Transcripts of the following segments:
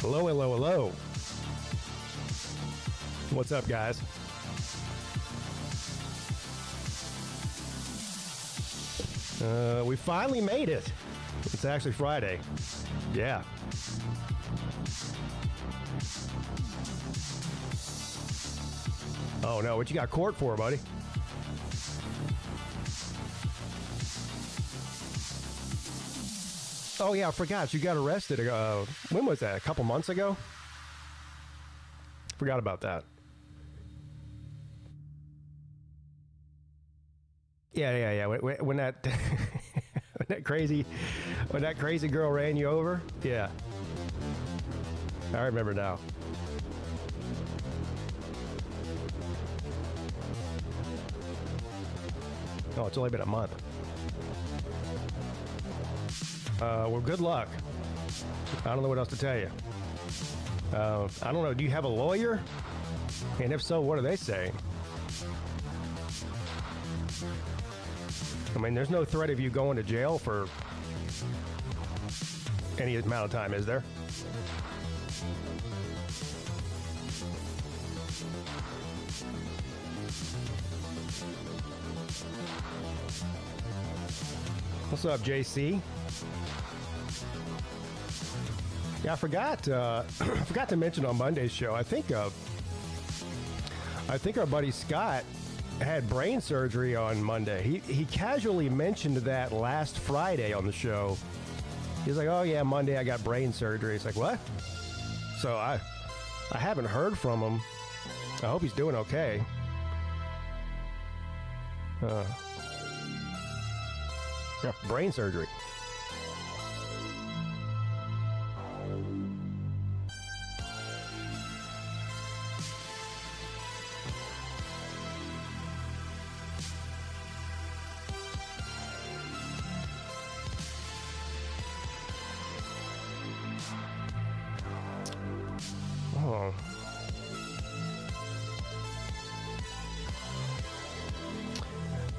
Hello, hello, hello. What's up, guys? We finally made it. It's actually Friday. Yeah. Oh, no. What you got court for, buddy? Oh, yeah. I forgot. You got arrested. When was that? A couple months ago? Forgot about that. Yeah. When that when that crazy girl ran you over, yeah, I remember now. Oh, it's only been a month. Well, good luck. I don't know what else to tell you. I don't know. Do you have a lawyer? And if so, what are they saying? I mean, there's no threat of you going to jail for any amount of time, is there? What's up, JC? Yeah, I forgot to mention on Monday's show. I think our buddy Scott had brain surgery on Monday. He casually mentioned that last Friday on the show. He's like, "Oh yeah, Monday I got brain surgery." It's like, "What?" So I haven't heard from him. I hope he's doing okay. Yeah, brain surgery. Oh.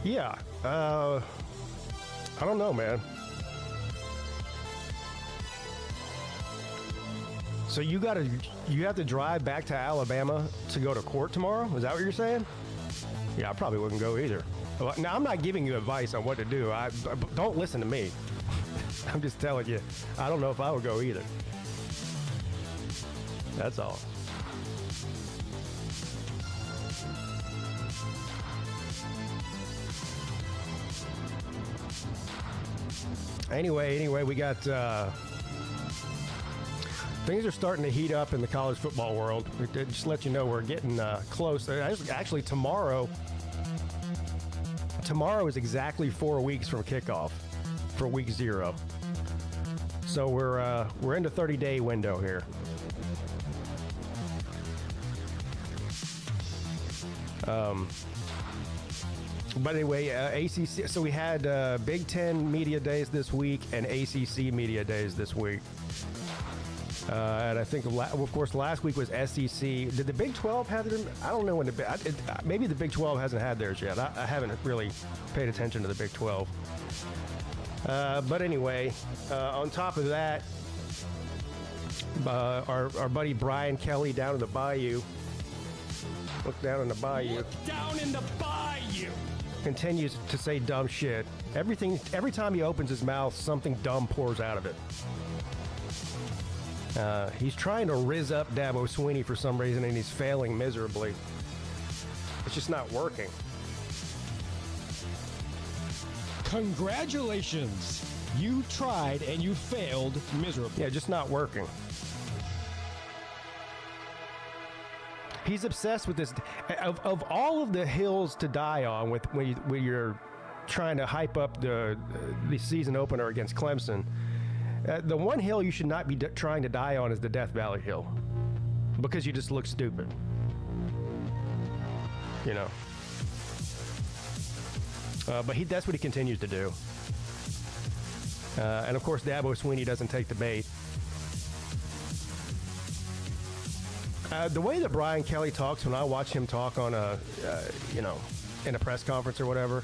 Yeah. I don't know, man. So you have to drive back to Alabama to go to court tomorrow? Is that what you're saying? Yeah, I probably wouldn't go either. Now, I'm not giving you advice on what to do. Don't listen to me. I'm just telling you, I don't know if I would go either. That's all. Anyway, we got things are starting to heat up in the college football world. Just to let you know, we're getting close. Actually, tomorrow is exactly 4 weeks from kickoff for week 0. So we're in the 30-day window here. But anyway, ACC. So we had Big Ten media days this week and ACC media days this week. And I think, of course, last week was SEC. Did the Big 12 have them? I don't know when maybe the Big 12 hasn't had theirs yet. I haven't really paid attention to the Big 12. But anyway, on top of that, our buddy Brian Kelly down in the Bayou. Look down in the Bayou. Look down in the Bayou. Continues to say dumb shit. Every time he opens his mouth, something dumb pours out of it. He's trying to rizz up Dabo Swinney for some reason, and he's failing miserably. It's just not working. Congratulations. You tried and you failed miserably. Yeah, just not working. He's obsessed with this. Of all of the hills to die on when you're trying to hype up the season opener against Clemson, the one hill you should not be trying to die on is the Death Valley Hill, because you just look stupid. You know. But that's what he continues to do. And of course, Dabo Swinney doesn't take the bait. The way that Brian Kelly talks, when I watch him talk on in a press conference or whatever,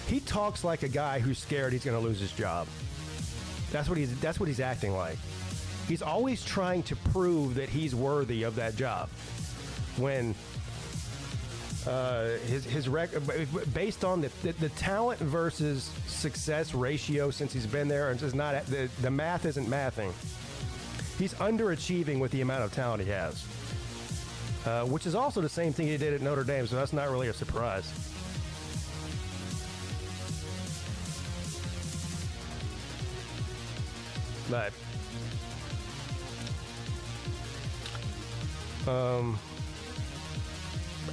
he talks like a guy who's scared he's going to lose his job. That's what he's acting like. He's always trying to prove that he's worthy of that job. When his record, based on the talent versus success ratio since he's been there, and just not the math isn't mathing. He's underachieving with the amount of talent he has, which is also the same thing he did at Notre Dame. So that's not really a surprise. But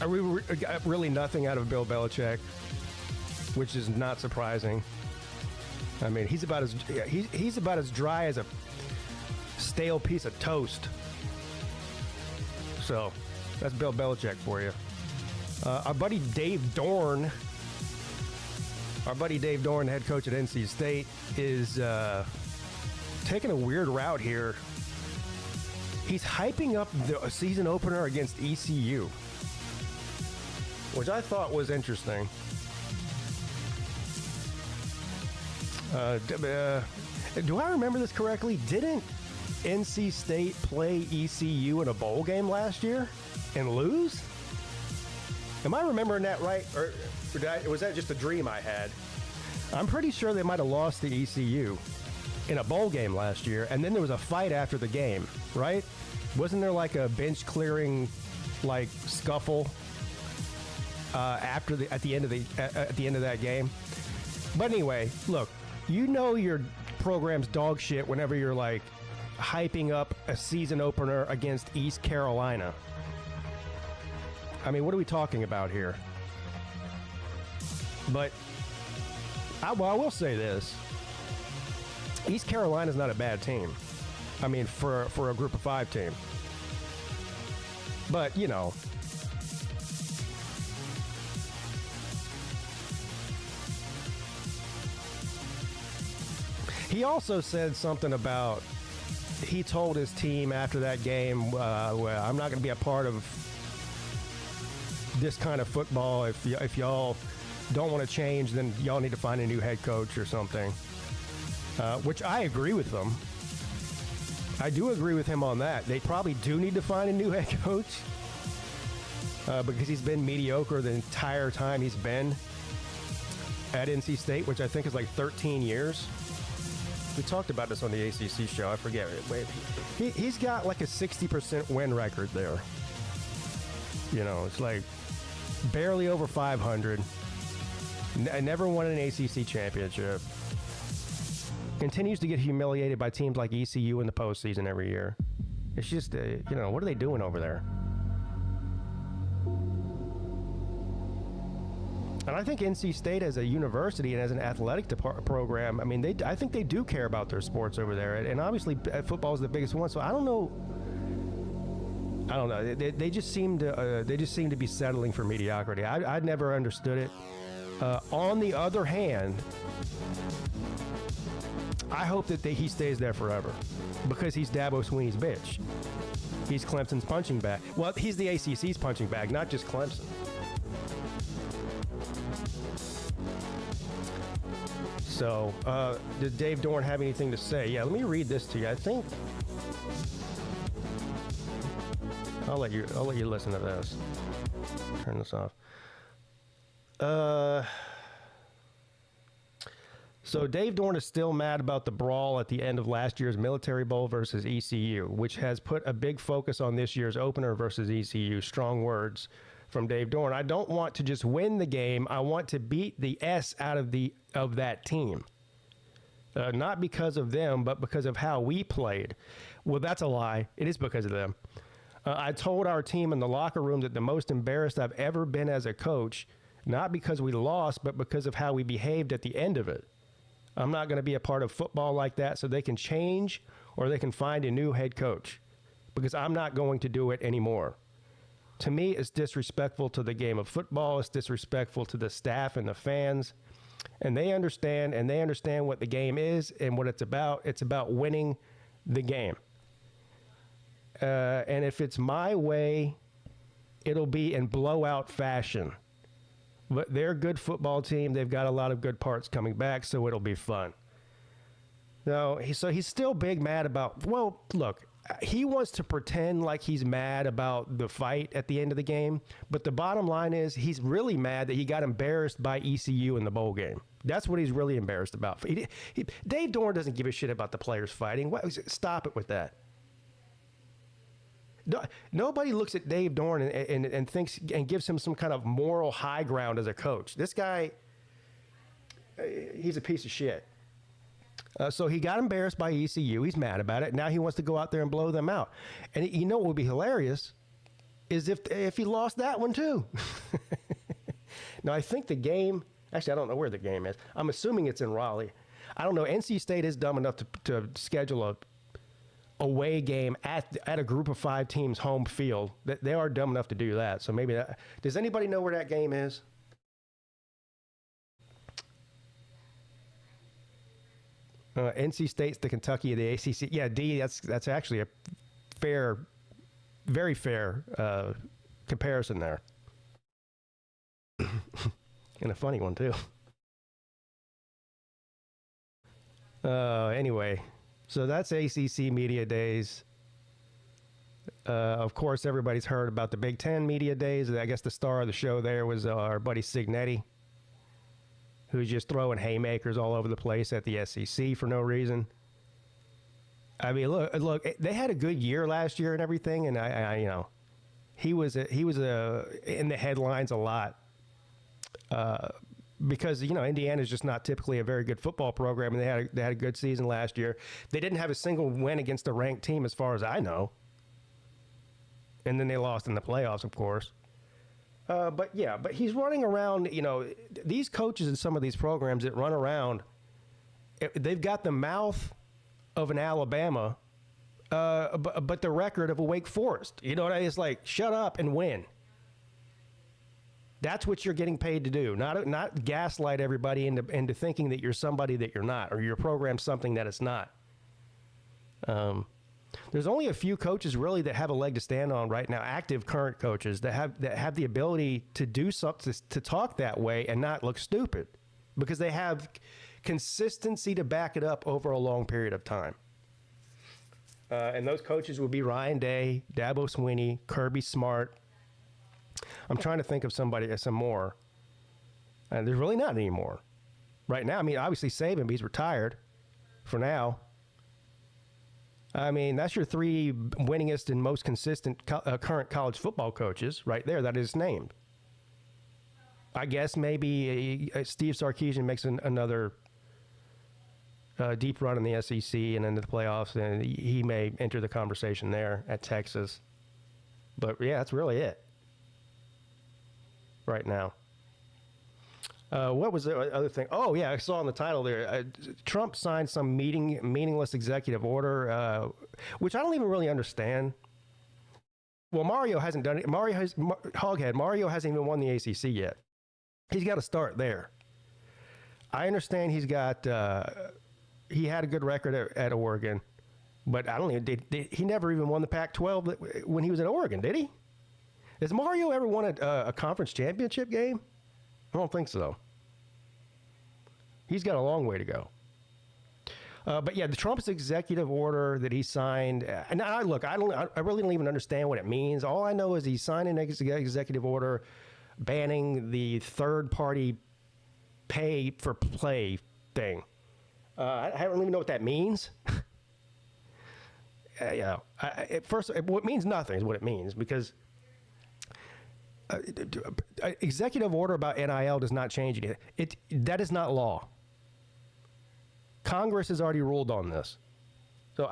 we got really nothing out of Bill Belichick, which is not surprising. I mean, he's about as dry as a stale piece of toast. So that's Bill Belichick for you. Our buddy Dave Dorn, the head coach at NC State, is taking a weird route here. He's hyping up the season opener against ECU, which I thought was interesting. Do I remember this correctly? Didn't NC State play ECU in a bowl game last year and lose? Am I remembering that right? Or was that just a dream I had? I'm pretty sure they might have lost to ECU in a bowl game last year, and then there was a fight after the game, right? Wasn't there like a bench clearing, like scuffle at the end of that game? But anyway, look, you know your program's dog shit whenever you're like hyping up a season opener against East Carolina. I mean, what are we talking about here? But I will say this. East Carolina's not a bad team. I mean, for a group of 5 team. But, you know. He also said something about, he told his team after that game, well, I'm not going to be a part of this kind of football. If y'all don't want to change, then y'all need to find a new head coach or something. Which I agree with them. I do agree with him on that. They probably do need to find a new head coach because he's been mediocre the entire time he's been at NC State, which I think is like 13 years. We talked about this on the ACC show. I forget. He's got like a 60% win record there. You know, it's like barely over 500. Never won an ACC championship. Continues to get humiliated by teams like ECU in the postseason every year. It's just, you know, what are they doing over there? And I think NC State as a university and as an athletic program, I mean, I think they do care about their sports over there. And obviously, football is the biggest one. So I don't know. They just seem to be settling for mediocrity. I'd never understood it. On the other hand, I hope that he stays there forever because he's Dabo Swinney's bitch. He's Clemson's punching bag. Well, he's the ACC's punching bag, not just Clemson. So, did Dave Dorn have anything to say? Yeah, let me read this to you. I think I'll let you listen to this. Turn this off. So Dave Dorn is still mad about the brawl at the end of last year's Military Bowl versus ECU, which has put a big focus on this year's opener versus ECU. Strong words from Dave Dorn. I don't want to just win the game. I want to beat the S out of that team. Not because of them, but because of how we played. Well, that's a lie. It is because of them. I told our team in the locker room that the most embarrassed I've ever been as a coach, not because we lost, but because of how we behaved at the end of it. I'm not going to be a part of football like that, so they can change or they can find a new head coach because I'm not going to do it anymore. To me, it's disrespectful to the game of football. It's disrespectful to the staff and the fans. And they understand what the game is and what it's about. It's about winning the game. And if it's my way, it'll be in blowout fashion. But they're a good football team. They've got a lot of good parts coming back, so it'll be fun. No, so he's still big mad about, well, look, he wants to pretend like he's mad about the fight at the end of the game, but the bottom line is he's really mad that he got embarrassed by ECU in the bowl game. That's what he's really embarrassed about. Dave Dorn doesn't give a shit about the players fighting. Stop it with that. Nobody looks at Dave Dorn and thinks and gives him some kind of moral high ground as a coach. This guy, he's a piece of shit. So he got embarrassed by ECU. He's mad about it. Now he wants to go out there and blow them out. And you know what would be hilarious is if he lost that one too. Now I think the game, actually I don't know where the game is. I'm assuming it's in Raleigh. I don't know. NC State is dumb enough to schedule a away game at a group of 5 teams home field. They are dumb enough to do that. So maybe that. Does anybody know where that game is? NC State's the Kentucky of the ACC. Yeah, D. That's actually a fair, very fair comparison there, and a funny one too. Anyway, so that's ACC Media Days. Of course, everybody's heard about the Big Ten Media Days. I guess the star of the show there was our buddy Signetti, who's just throwing haymakers all over the place at the SEC for no reason. I mean, look, they had a good year last year and everything, and I you know, he was in the headlines a lot because you know Indiana's just not typically a very good football program, and they had a good season last year. They didn't have a single win against a ranked team, as far as I know, and then they lost in the playoffs, of course. But he's running around, you know, these coaches in some of these programs that run around, they've got the mouth of an Alabama, but the record of a Wake Forest. You know what I mean? It's like, shut up and win. That's what you're getting paid to do, not gaslight everybody into thinking that you're somebody that you're not, or your program's something that it's not. There's only a few coaches really that have a leg to stand on right now, active current coaches that have the ability to do something, to talk that way and not look stupid, because they have consistency to back it up over a long period of time. And those coaches would be Ryan Day, Dabo Swinney, Kirby Smart. I'm trying to think of some more. And there's really not any more right now. I mean, obviously Saban, but he's retired for now. I mean, that's your 3 winningest and most consistent current college football coaches right there that is named. I guess maybe Steve Sarkisian makes another deep run in the SEC and into the playoffs, and he may enter the conversation there at Texas. But, yeah, that's really it right now. What was the other thing? Oh, yeah, I saw in the title there, Trump signed some meaningless executive order, which I don't even really understand. Well, Mario hasn't done it. Mario hasn't even won the ACC yet. He's got to start there. I understand he had a good record at Oregon, but I don't even, he never even won the Pac-12 when he was at Oregon, did he? Has Mario ever won a conference championship game? I don't think so. He's got a long way to go. But yeah, the Trump's executive order that he signed, and I really don't even understand what it means. All I know is he signed an executive order banning the third-party pay for play thing. I don't even know what that means. It means nothing is what it means, because executive order about NIL does not change it. That is not law. Congress has already ruled on this. So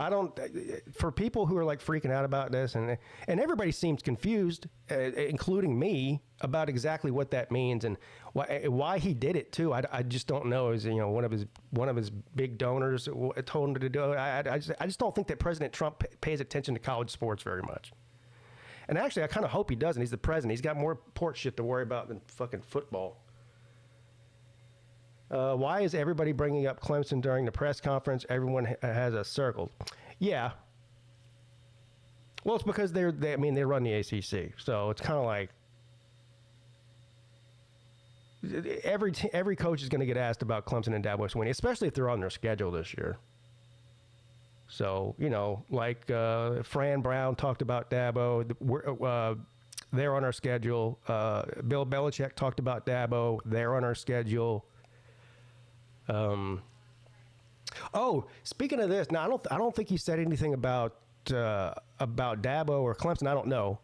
for people who are like freaking out about this, and everybody seems confused, including me, about exactly what that means and why he did it too. I just don't know. Is, you know, one of his big donors told him to do it. I just don't think that President Trump pays attention to college sports very much. And actually, I kind of hope he doesn't. He's the president. He's got more important shit to worry about than fucking football. Why is everybody bringing up Clemson during the press conference? Everyone has us circled. Yeah. Well, it's because they run the ACC, so it's kind of like every coach is going to get asked about Clemson and Dabo Swinney, especially if they're on their schedule this year. So, like Fran Brown talked about Dabo. They're on our schedule. Bill Belichick talked about Dabo. They're on our schedule. Speaking of this, now I don't think he said anything about Dabo or Clemson. I don't know.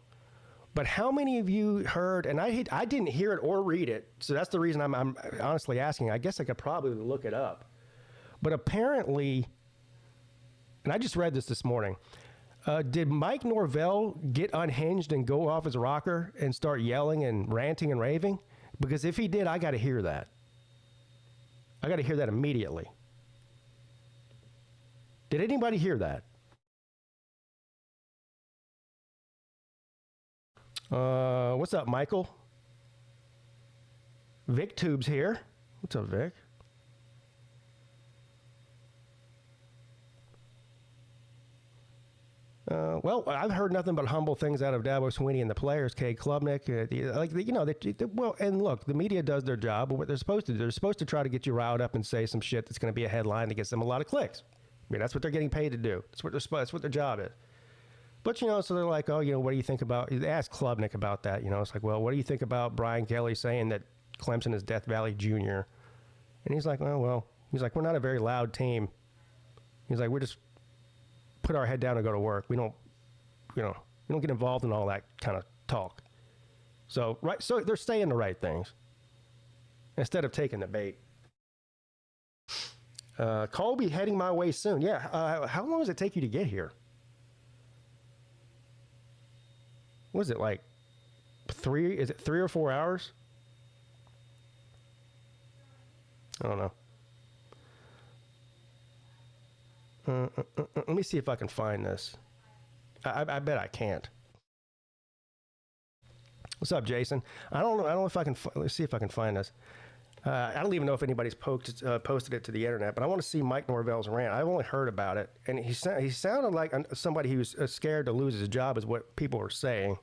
But how many of you heard, and I didn't hear it or read it, so that's the reason I'm honestly asking. I guess I could probably look it up. But apparently, and I just read this morning, did Mike Norvell get unhinged and go off his rocker and start yelling and ranting and raving? Because if he did, I got to hear that. I got to hear that immediately. Did anybody hear that? What's up, Michael? Vic Tube's here. What's up, Vic? Well, I've heard nothing but humble things out of Dabo Swinney and the players, Kay Klubnik. And look, the media does their job, but what they're supposed to do, they're supposed to try to get you riled up and say some shit that's going to be a headline that gets them a lot of clicks. I mean, that's what they're getting paid to do. That's what their job is. But, so they're like, what do you think about, they asked Klubnik about that, it's like, well, what do you think about Brian Kelly saying that Clemson is Death Valley Junior? And he's like, he's like, we're not a very loud team. He's like, we're just put our head down and go to work. We don't get involved in all that kind of talk. So they're saying the right things instead of taking the bait. Colby heading my way soon. Yeah. How long does it take you to get here? What is it, like 3 or 4 hours? I don't know. Let me see if I can find this. I bet I can't. What's up, Jason? I don't know if I can. Let's see if I can find this. I don't even know if anybody's posted it to the internet, but I want to see Mike Norvell's rant. I've only heard about it, and he sounded like somebody who was scared to lose his job, is what people were saying,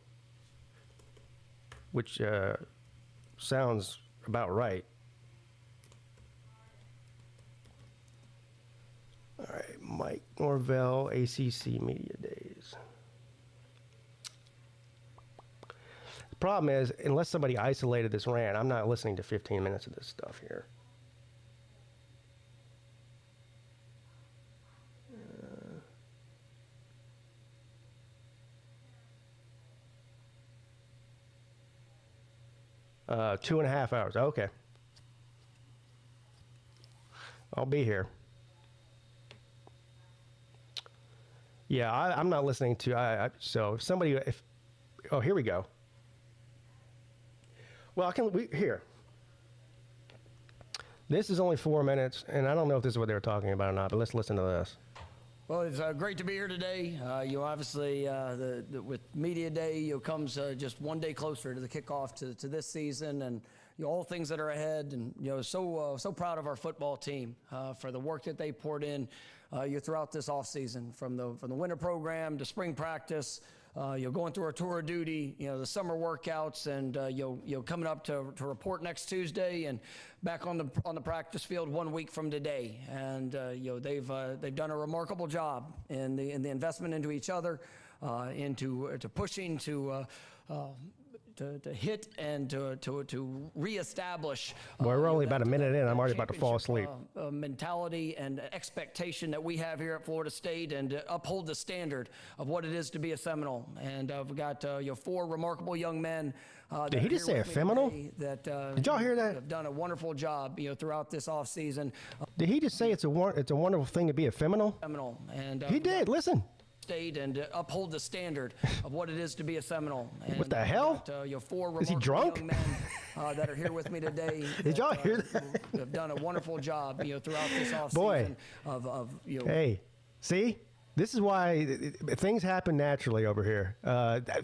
which sounds about right. All right, Mike Norvell, ACC Media Days. The problem is, unless somebody isolated this rant, I'm not listening to 15 minutes of this stuff here. 2.5 hours. Okay. I'll be here. Yeah, I'm not listening to. So if somebody, here we go. Well, here. This is only 4 minutes, and I don't know if this is what they were talking about or not, but let's listen to this. Well, it's great to be here today. Obviously, with Media Day, comes just one day closer to the kickoff to this season, and all things that are ahead. And so proud of our football team for the work that they poured in throughout this off season, from the winter program to spring practice. Going through our tour of duty, the summer workouts, and coming up to report next Tuesday and back on the practice field 1 week from today. And they've done a remarkable job in the investment into each other, into pushing to hit and to reestablish. Boy, we're only about a minute in. I'm already about to fall asleep. Mentality and expectation that we have here at Florida State, and uphold the standard of what it is to be a Seminole. And we've got 4 remarkable young men. Did he just say a Seminole? Did y'all hear that? Have done a wonderful job, throughout this off season. Did he just say it's a wonderful thing to be a Seminole? Seminole, and he did. Listen. And uphold the standard of what it is to be a Seminole. And what the hell? Got, 4 is he drunk? Young men that are here with me today. Did y'all hear that? Have done a wonderful job, throughout this off Boy. season. Hey, see, this is why things happen naturally over here.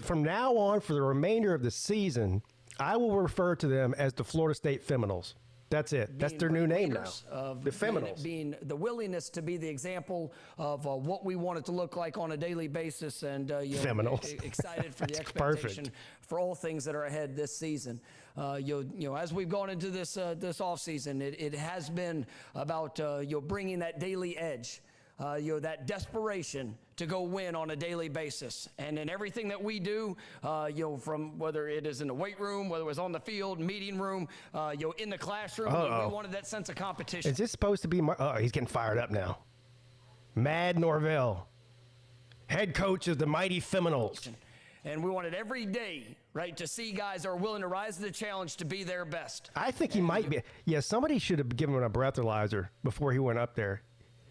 From now on, for the remainder of the season, I will refer to them as the Florida State Seminoles. That's it. That's their new name now. The Seminoles. Being the willingness to be the example of what we want it to look like on a daily basis, and Seminoles. Excited for the expectation for all things that are ahead this season. As we've gone into this off season, it has been about bringing that daily edge. that desperation to go win on a daily basis. And in everything that we do, from whether it is in the weight room, whether it was on the field, meeting room, in the classroom, we wanted that sense of competition. Is this supposed to be he's getting fired up now. Mad Norvell, head coach of the mighty Seminoles. And we wanted every day, right, to see guys that are willing to rise to the challenge to be their best. I think he might be. Yeah, somebody should have given him a breathalyzer before he went up there.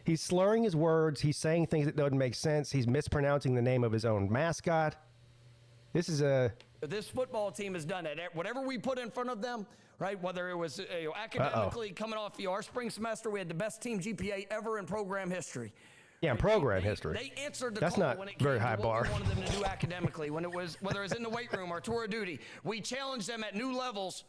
He's slurring his words. He's saying things that don't make sense. He's mispronouncing the name of his own mascot. This football team has done it. Whatever we put in front of them, right, whether it was academically coming off our spring semester, we had the best team GPA ever in program history. Yeah, in program history. They answered the That's call not when it came very to high what bar. we wanted them to do academically. When it was, whether it was in the weight room or tour of duty, we challenged them at new levels.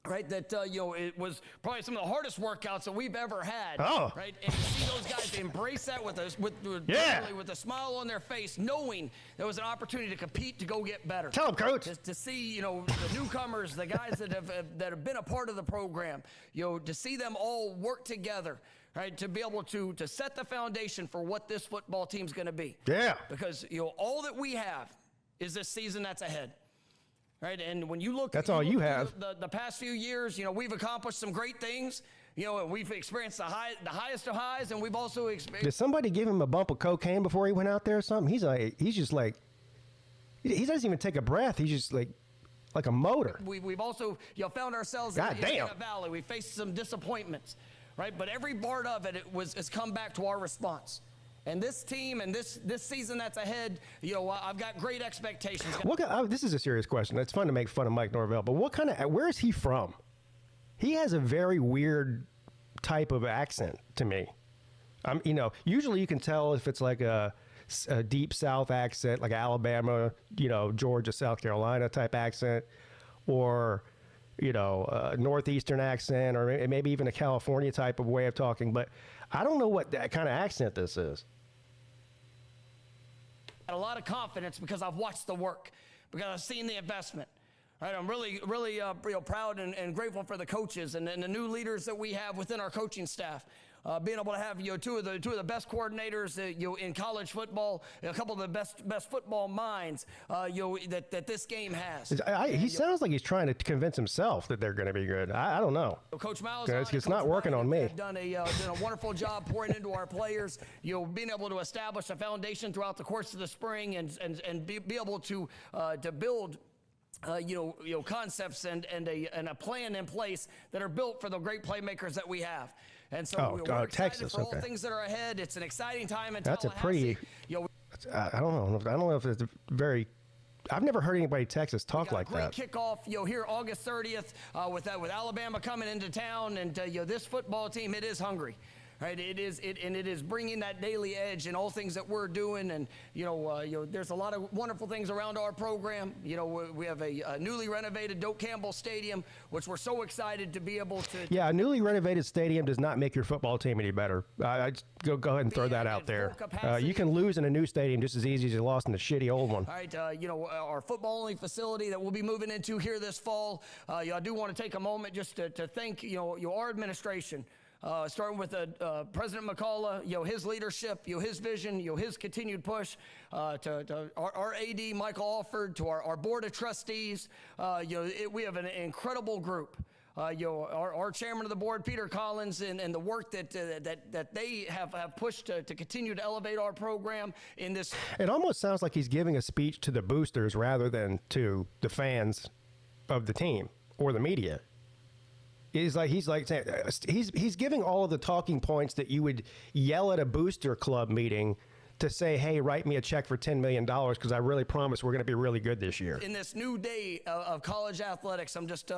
Right, that it was probably some of the hardest workouts that we've ever had. Oh. Right, and to see those guys embrace that with a smile on their face, knowing there was an opportunity to compete to go get better. Tell them, coach. To see the newcomers, the guys that have been a part of the program, to see them all work together. Right, to be able to set the foundation for what this football team's going to be. Yeah. Because all that we have is this season that's ahead. Right, and when you look, that's all you have. The past few years, we've accomplished some great things. And we've experienced the highest of highs, and we've also experienced. Did somebody give him a bump of cocaine before he went out there or something? He doesn't even take a breath. He's just like a motor. We've also found ourselves in a valley. We faced some disappointments, right? But every part of it has come back to our response. And this team and this season that's ahead, I've got great expectations. This is a serious question. It's fun to make fun of Mike Norvell, but where is he from? He has a very weird type of accent to me. Usually you can tell if it's like a deep South accent, like Alabama, Georgia, South Carolina type accent, or a Northeastern accent, or maybe even a California type of way of talking. But I don't know what that kind of accent this is. A lot of confidence because I've watched the work, because I've seen the investment. Right, I'm really proud and grateful for the coaches and the new leaders that we have within our coaching staff. Being able to have two of the best coordinators in college football, a couple of the best football minds that this game has. He sounds like he's trying to convince himself that they're going to be good. I don't know. Coach Malzahn, it's not working on me. Have done a wonderful job pouring into our players. Being able to establish a foundation throughout the course of the spring and be able to build. Concepts and a plan in place that are built for the great playmakers that we have. And so we're excited Texas, for all things that are ahead. It's an exciting time in Tallahassee. That's a pretty. I don't know if it's very. I've never heard anybody Texas talk like that. Great kickoff, here August 30th with Alabama coming into town, and this football team, it is hungry. Right, it is bringing that daily edge in all things that we're doing, and there's a lot of wonderful things around our program. We have a newly renovated Doak Campbell Stadium, which we're so excited to be able to. Yeah, a newly renovated stadium does not make your football team any better. I go ahead and throw that out there. You can lose in a new stadium just as easy as you lost in a shitty old one. All right, our football-only facility that we'll be moving into here this fall. I do want to take a moment just to thank our administration. Starting with President McCullough, his leadership, his vision, his continued push, to our AD, Michael Alford, to our board of trustees. We have an incredible group. Our chairman of the board, Peter Collins, and the work that they have pushed to continue to elevate our program in this. It almost sounds like he's giving a speech to the boosters rather than to the fans of the team or the media. He's giving all of the talking points that you would yell at a booster club meeting to say, hey, write me a check for $10 million because I really promise we're going to be really good this year. In this new day of college athletics, I'm just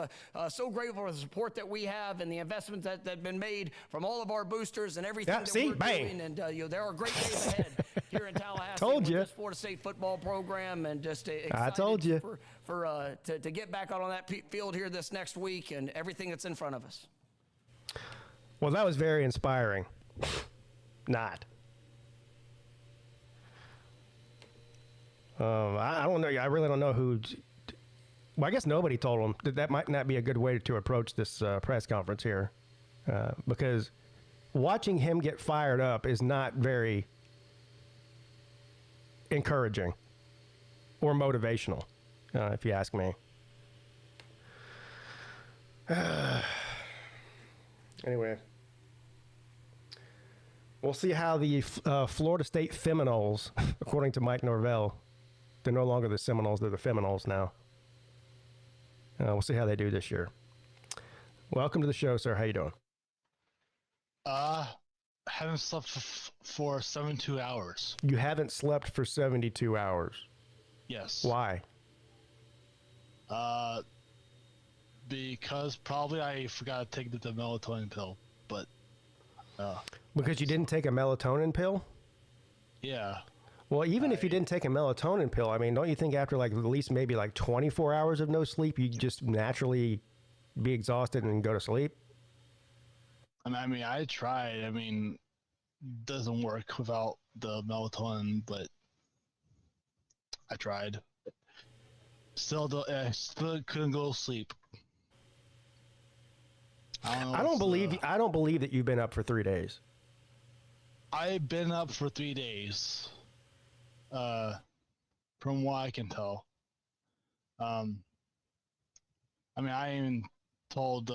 so grateful for the support that we have and the investments that have been made from all of our boosters and everything we're doing. And there are great days ahead here in Tallahassee. Told you. With this Florida State football program, and just excited I told you. to get back out on that field here this next week and everything that's in front of us. Well, that was very inspiring. Not. I don't know. I really don't know who. Well, I guess nobody told him that might not be a good way to approach this press conference here, because watching him get fired up is not very encouraging or motivational, if you ask me. Anyway, we'll see how the Florida State Seminoles, according to Mike Norvell, they're no longer the Seminoles, they're the Feminoles now. We'll see how they do this year. Welcome to the show, sir. How you doing? Haven't slept for 72 hours. You haven't slept for 72 hours? Yes. Why? Because probably I forgot to take the melatonin pill, but Because you didn't take a melatonin pill? yeah. Well, even if you didn't take a melatonin pill, I mean, don't you think after like at least maybe like 24 hours of no sleep, you just naturally be exhausted and go to sleep? I mean, I tried. I mean, doesn't work without the melatonin, but I tried. Still couldn't go to sleep. I don't believe that you've been up for 3 days. I've been up for 3 days. From what I can tell. I mean, I even told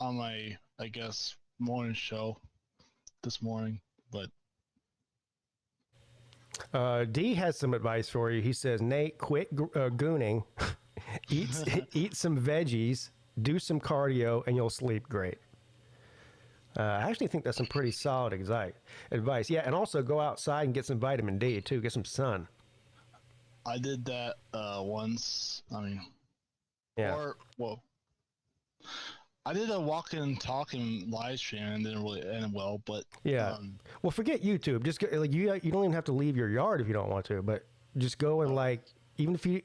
on my, I guess, morning show this morning, but D has some advice for you. He says, Nate, quit gooning, eat some veggies, do some cardio, and you'll sleep great. I actually think that's some pretty solid advice. Yeah, and also go outside and get some vitamin D, too. Get some sun. I did that once. I mean, yeah. I did a walking and talking live stream and didn't really end well, but yeah. Well, forget YouTube. Just go, like you don't even have to leave your yard if you don't want to, but just go and like even if you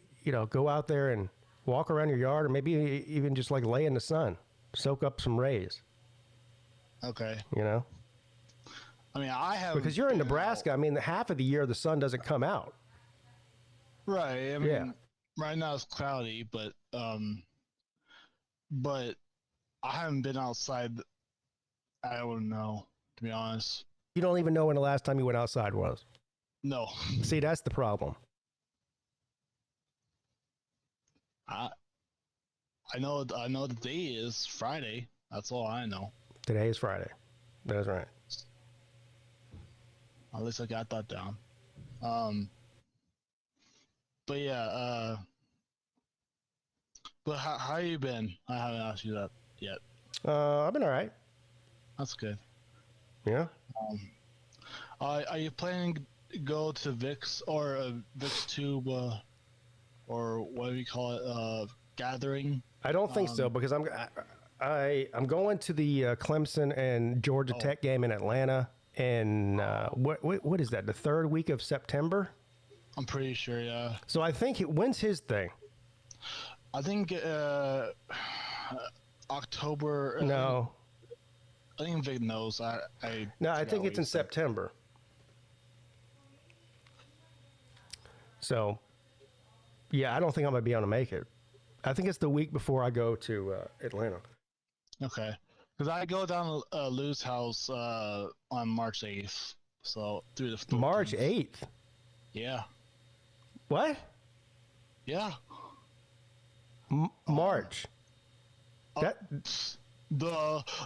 go out there and walk around your yard, or maybe even just like lay in the sun, soak up some rays. Okay. You know. I mean, I have because you're in Nebraska. I mean, half of the year the sun doesn't come out. Right. I mean, right now it's cloudy, but I haven't been outside. I don't know, to be honest. You don't even know when the last time you went outside was. No. See, that's the problem. I know the day is Friday. That's all I know. Today is Friday. That's right. At least I got that down. But yeah, but how you been? I haven't asked you that yet. I've been all right. That's good. Yeah. Are you planning to go to VIX or VIX Tube, or what do we call it, gathering? I don't think so, because I'm going to the Clemson and Georgia Tech game in Atlanta, and what is that? The third week of September? I'm pretty sure, yeah. So I think when's his thing? I think October. No. I think Vic knows. I think it's in September. So, yeah, I don't think I'm going to be able to make it. I think it's the week before I go to Atlanta. Okay. Because I go down to Lou's house on March 8th. So, through the 13th. March 8th? Yeah. What? Yeah. March.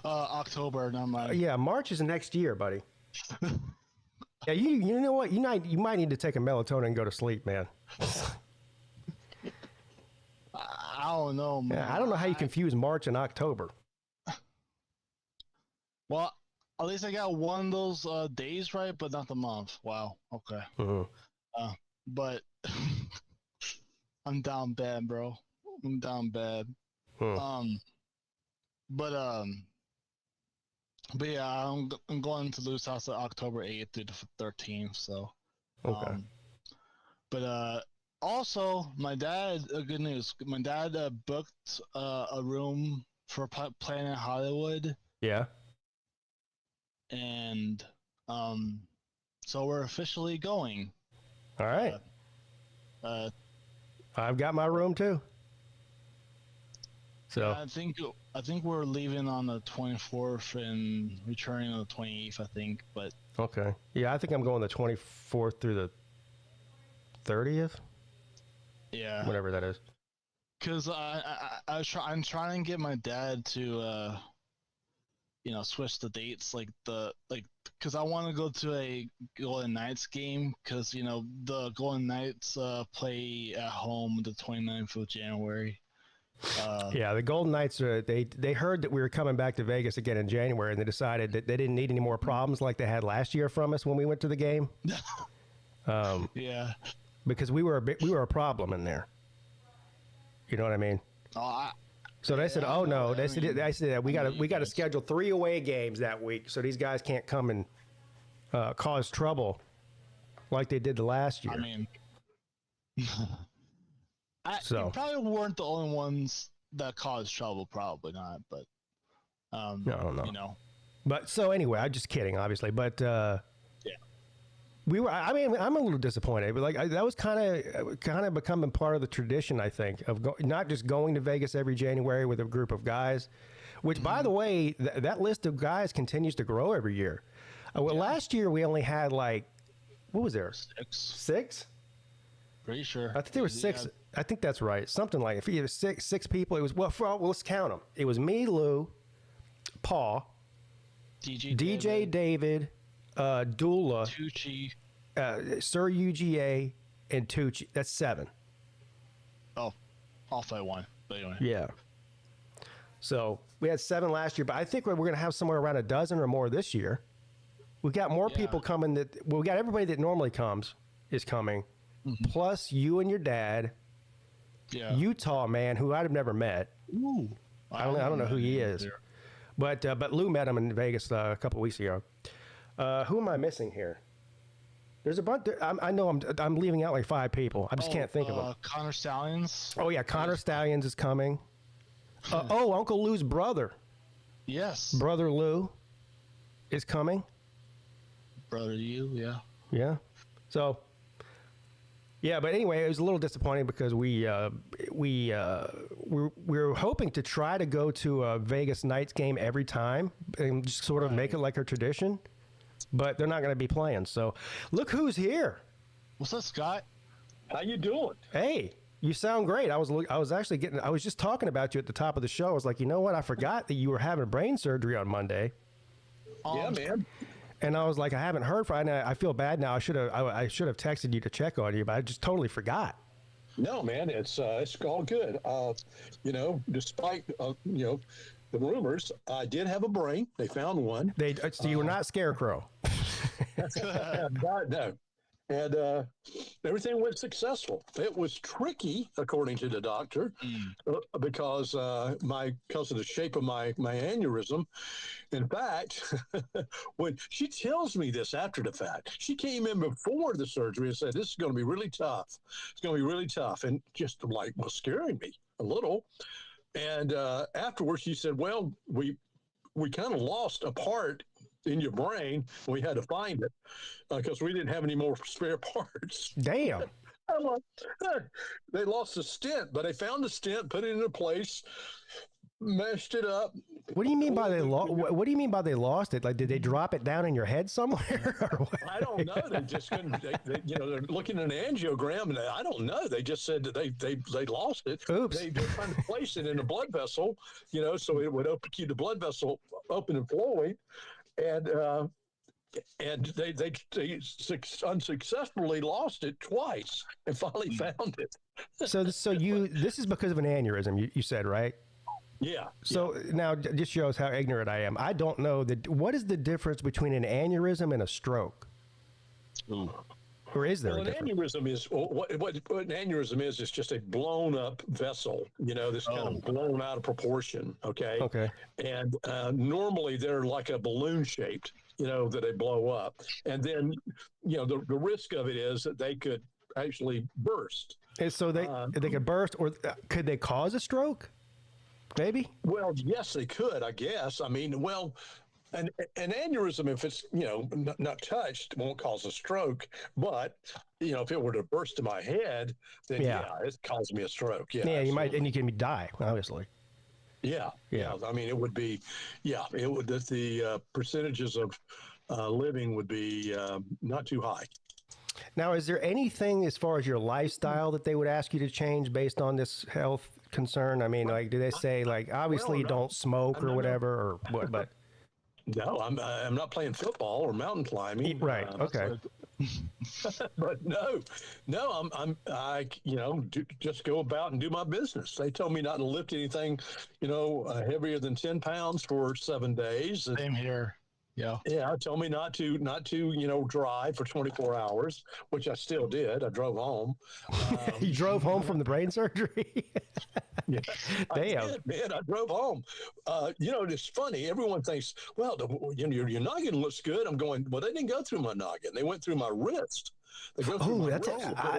October, not mine. Yeah, March is next year, buddy. Yeah, you know what? You might need to take a melatonin and go to sleep, man. I don't know, man. Yeah, I don't know how you confuse March and October. Well, at least I got one of those days right, but not the month. Wow. Okay. Mm-hmm. But I'm down bad, bro. I'm down bad. But yeah, I'm going to Lou's house October 8th through the 13th. So. Okay. But also, my dad. Good news. My dad booked a room for Planet Hollywood. Yeah. And so we're officially going. All right. I've got my room too. So I think I think we're leaving on the 24th and returning on the 28th, I think. But Okay. Yeah, I think I'm going the 24th through the 30th, yeah, whatever that is. because I'm trying to get my dad to switch the dates, because I want to go to a Golden Knights game, because the Golden Knights play at home the 29th of January. Yeah, the Golden Knights, they heard that we were coming back to Vegas again in January, and they decided that they didn't need any more problems like they had last year from us when we went to the game. Yeah. Because we were a problem in there. You know what I mean? So they said, "Oh no!" They said we got to schedule 3 away games that week, so these guys can't come and cause trouble like they did the last year. I mean, So- you probably weren't the only ones that caused trouble. Probably not, but No. But so anyway, I'm just kidding, obviously. But we were. I mean, I'm a little disappointed, but that was kind of becoming part of the tradition, I think, of not just going to Vegas every January with a group of guys. Which, by the way, that list of guys continues to grow every year. Last year we only had what was there? 6? Pretty sure. I think there were 6. I think that's right. Something like if you have six people, it was let's count them. It was me, Lou, Paul, DJ David, Dula, Tucci. Sir UGA, and Tucci. That's 7. Oh, off by 1. But anyway. Yeah. So we had 7 last year, but I think we're going to have somewhere around a dozen or more this year. We got more people coming we got everybody that normally comes is coming, plus you and your dad. Yeah. Utah man who I'd have never met. Ooh. I don't know who he is, but Lou met him in Vegas a couple of weeks ago. Who am I missing here? There's a bunch. I know I'm leaving out like 5 people. I just can't think of them. Connor Stallions. Oh yeah, Connor Stallions is coming. Uncle Lou's brother. Yes. Brother Lou is coming. Brother you, yeah. Yeah. So. Yeah, but anyway, it was a little disappointing because we were hoping to try to go to a Vegas Knights game every time and just sort of make it like a tradition, but they're not going to be playing. So, look who's here. What's up, Scott? How you doing? Hey, you sound great. I was just talking about you at the top of the show. I was like, you know what? I forgot that you were having brain surgery on Monday. Yeah, man. And I was like, I haven't heard from. I feel bad now. I should have texted you to check on you, but I just totally forgot. No, man, it's all good. Despite the rumors, I did have a brain. They found one. So you were not Scarecrow. God, no. And everything went successful. It was tricky, according to the doctor, because of the shape of my aneurysm. In fact, when she tells me this after the fact, she came in before the surgery and said, "This is going to be really tough. It's going to be really tough," and just was scaring me a little. And afterwards, she said, "Well, we kind of lost a part in your brain. We had to find it because we didn't have any more spare parts." Damn. I'm like, they lost a stent, but they found the stent, put it into place, meshed it up. What do you mean by they lost? What do you mean by they lost it? Like, did they drop it down in your head somewhere? Or what? I don't know. They just couldn't. They're looking at an angiogram, and I don't know. They just said that they lost it. Oops. They're trying to place it in a blood vessel, so it would keep the blood vessel open and flowing, and they unsuccessfully lost it twice and finally found it. So this is because of an aneurysm. You said, right? Yeah. So now just shows how ignorant I am. I don't know what is the difference between an aneurysm and a stroke? Ooh. Or is there Well, a difference? aneurysm is what an aneurysm is just a blown up vessel, this kind of blown out of proportion. Okay. Okay. And normally they're like a balloon shaped, that they blow up. And then, the risk of it is that they could actually burst. And so they could burst, or could they cause a stroke? Maybe. Well, yes, they could, I guess. I mean, an aneurysm, if it's not touched, won't cause a stroke. But if it were to burst in my head, then it caused me a stroke. Yeah, Yeah, you might, and you can die, obviously. Yeah. I mean, it would be, it would, the percentages of living would be not too high. Now, is there anything as far as your lifestyle that they would ask you to change based on this health concern? I mean, like, do they say, like, obviously don't smoke or whatever, or what? But no, I'm not playing football or mountain climbing. Right. Okay. But no, I just go about and do my business. They told me not to lift anything, heavier than 10 pounds for 7 days. Same here. Yeah. Yeah. Told me not to, drive for 24 hours, which I still did. I drove home. You drove home from the brain surgery? Yeah. Damn. I did, man. I drove home. It's funny. Everyone thinks, well, your noggin looks good. I'm going, well, they didn't go through my noggin. They went through my wrist. They go through my wrist.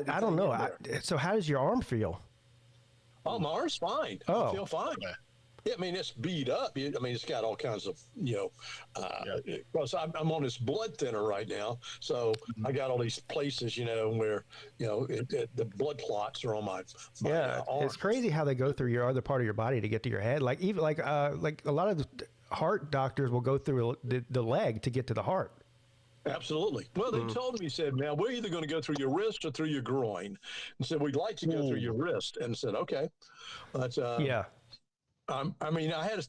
I don't know. So how does your arm feel? Oh, my arm's fine. I feel fine. Okay. I mean, it's beat up. It's got all kinds of, because I'm on this blood thinner right now. So I got all these places, where, the blood clots are on my arm. It's crazy how they go through your other part of your body to get to your head. Like even like a lot of the heart doctors will go through the leg to get to the heart. Absolutely. Well, they told me, said, now we're either going to go through your wrist or through your groin. And said, we'd like to go through your wrist. And said, okay. That's,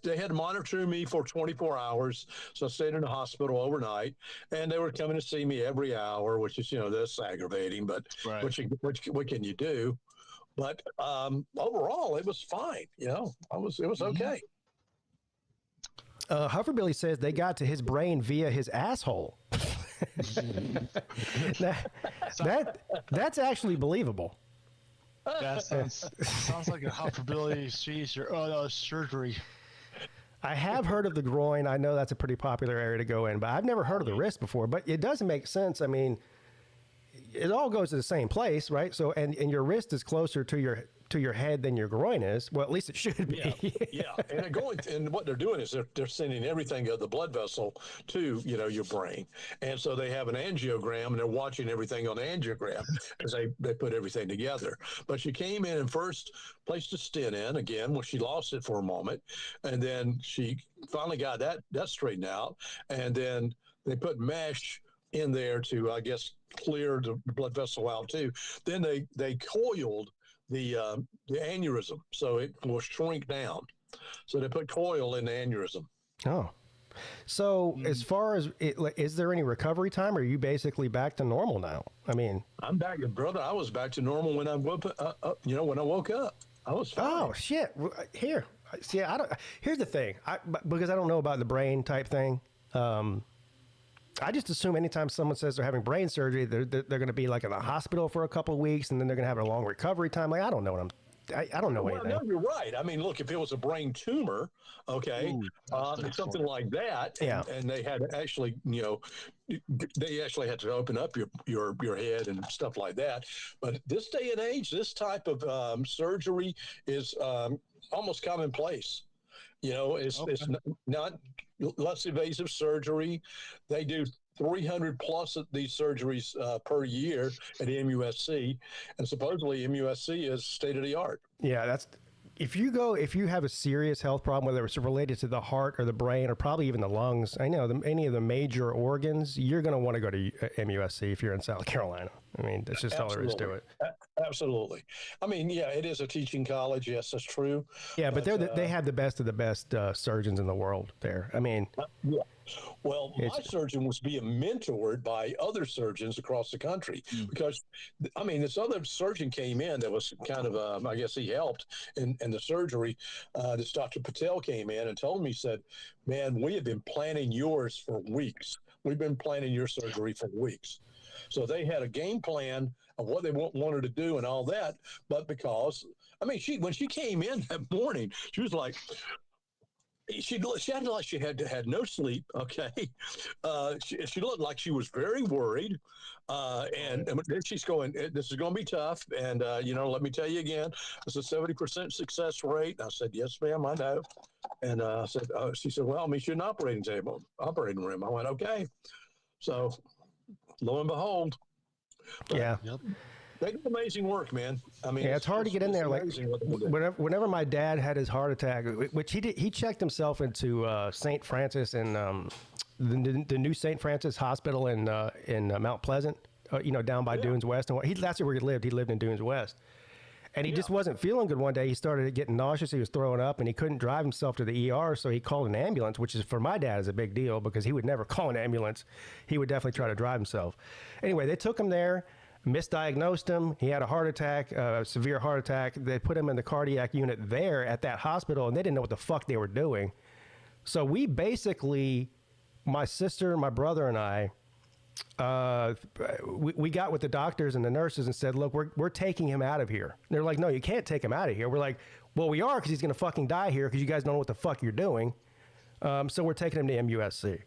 they had to monitor me for 24 hours. So I stayed in the hospital overnight, and they were coming to see me every hour, which is, that's aggravating, but right. what can you do? But overall, it was fine. It was okay. Hufferbilly says they got to his brain via his asshole. That's actually believable. That sounds like a Hufferbilly surgery. I have heard of the groin. I know that's a pretty popular area to go in, but I've never heard of the wrist before. But it does make sense. I mean, it all goes to the same place, right? So, and your wrist is closer to your head than your groin is. Well, at least it should be. Yeah. And what they're doing is they're sending everything of the blood vessel to, your brain. And so they have an angiogram, and they're watching everything on the angiogram as they put everything together. But she came in and first placed a stent in again when she lost it for a moment. And then she finally got that straightened out. And then they put mesh in there to, I guess, clear the blood vessel out too. Then they coiled the aneurysm, so it will shrink down. So they put coil in the aneurysm. Oh, so as far as is there any recovery time, or are you basically back to normal now? I mean, I'm back, brother. I was back to normal when I woke up. When I woke up, I was fine. Oh shit! Here, see, here's the thing. Because I don't know about the brain type thing. I just assume anytime someone says they're having brain surgery, they're going to be like in the hospital for a couple of weeks, and then they're going to have a long recovery time. Like, I don't know I don't know anything. No, you're right. I mean, look, if it was a brain tumor, okay, something like that, and they had actually, they actually had to open up your head and stuff like that. But this day and age, this type of surgery is almost commonplace. It's not less invasive surgery. They do 300 plus of these surgeries per year at MUSC, and supposedly MUSC is state of the art. Yeah, if you have a serious health problem, whether it's related to the heart or the brain or probably even the lungs, I know any of the major organs, you're going to want to go to MUSC if you're in South Carolina. I mean, that's just all there is to it. Absolutely. I mean, yeah, it is a teaching college. Yes, that's true. Yeah, but they have the best of the best surgeons in the world there. I mean, yeah. Well, my surgeon was being mentored by other surgeons across the country because, I mean, this other surgeon came in that was kind of, I guess he helped in the surgery. This Dr. Patel came in and told me, said, man, we have been planning yours for weeks. We've been planning your surgery for weeks. So they had a game plan of what they wanted to do and all that. But because, I mean, when she came in that morning, she was like, she acted like she had no sleep. Okay, she looked like she was very worried, and then she's going, "This is going to be tough." And let me tell you again, it's a 70% success rate. And I said, "Yes, ma'am, I know." And I said, she said, "Well, I'll meet you in the operating room." I went, "Okay." So, lo and behold. Yeah. Yep. They do amazing work, man. I mean, Yeah, it's hard to get in there. Like amazing what they do. whenever my dad had his heart attack, which he checked himself into St. Francis and the new St. Francis Hospital in Mount Pleasant, down by Dunes West, and that's where he lived. He lived in Dunes West, and he just wasn't feeling good one day. He started getting nauseous. He was throwing up, and he couldn't drive himself to the ER. So he called an ambulance, which is for my dad is a big deal because he would never call an ambulance. He would definitely try to drive himself. Anyway, they took him there. Misdiagnosed him. He had a heart attack, a severe heart attack. They put him in the cardiac unit there at that hospital, and they didn't know what the fuck they were doing. So we basically, my sister, my brother, and I, we got with the doctors and the nurses and said, look, we're taking him out of here. And they're like, no, you can't take him out of here. We're like, well, we are because he's going to fucking die here because you guys don't know what the fuck you're doing. So we're taking him to MUSC,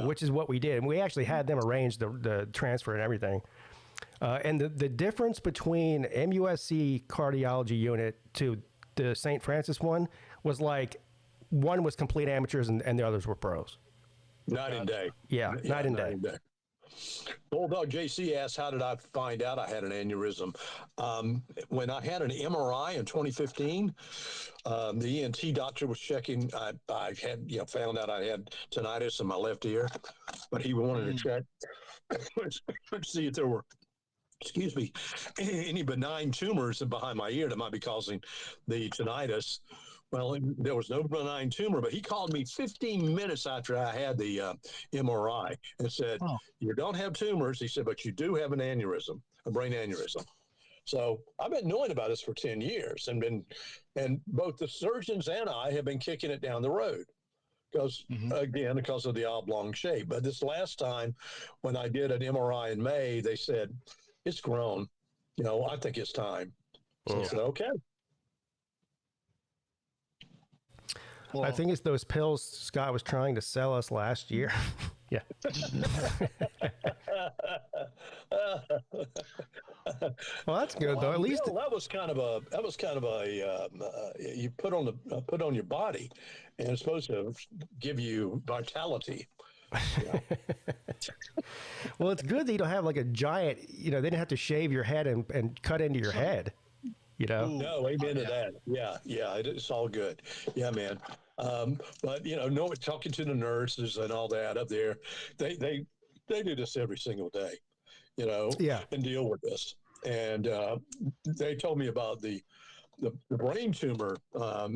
which is what we did. And we actually had them arrange the transfer and everything. And the difference between MUSC cardiology unit to the St. Francis one was like one was complete amateurs and the others were pros. Night and day. Yeah, night and day. Bulldog JC asked, how did I find out I had an aneurysm? When I had an MRI in 2015, the ENT doctor was checking. I had found out I had tinnitus in my left ear, but he wanted to check to see if there were, any benign tumors behind my ear that might be causing the tinnitus. Well, there was no benign tumor, but he called me 15 minutes after I had the MRI and said, you don't have tumors. He said, but you do have an aneurysm, a brain aneurysm. So I've been knowing about this for 10 years and both the surgeons and I have been kicking it down the road because of the oblong shape. But this last time when I did an MRI in May, they said, it's grown. I think it's time. So I said, okay. Well, I think it's those pills Scott was trying to sell us last year. Yeah. Well, that's good though. At least that was kind of a you put on your body, and it's supposed to give you vitality. Yeah. Well, it's good that you don't have like a giant. They didn't have to shave your head and cut into your head. No, amen to that. Yeah, it's all good. Yeah, man. But talking to the nurses and all that up there, they do this every single day, and deal with this. And they told me about the brain tumor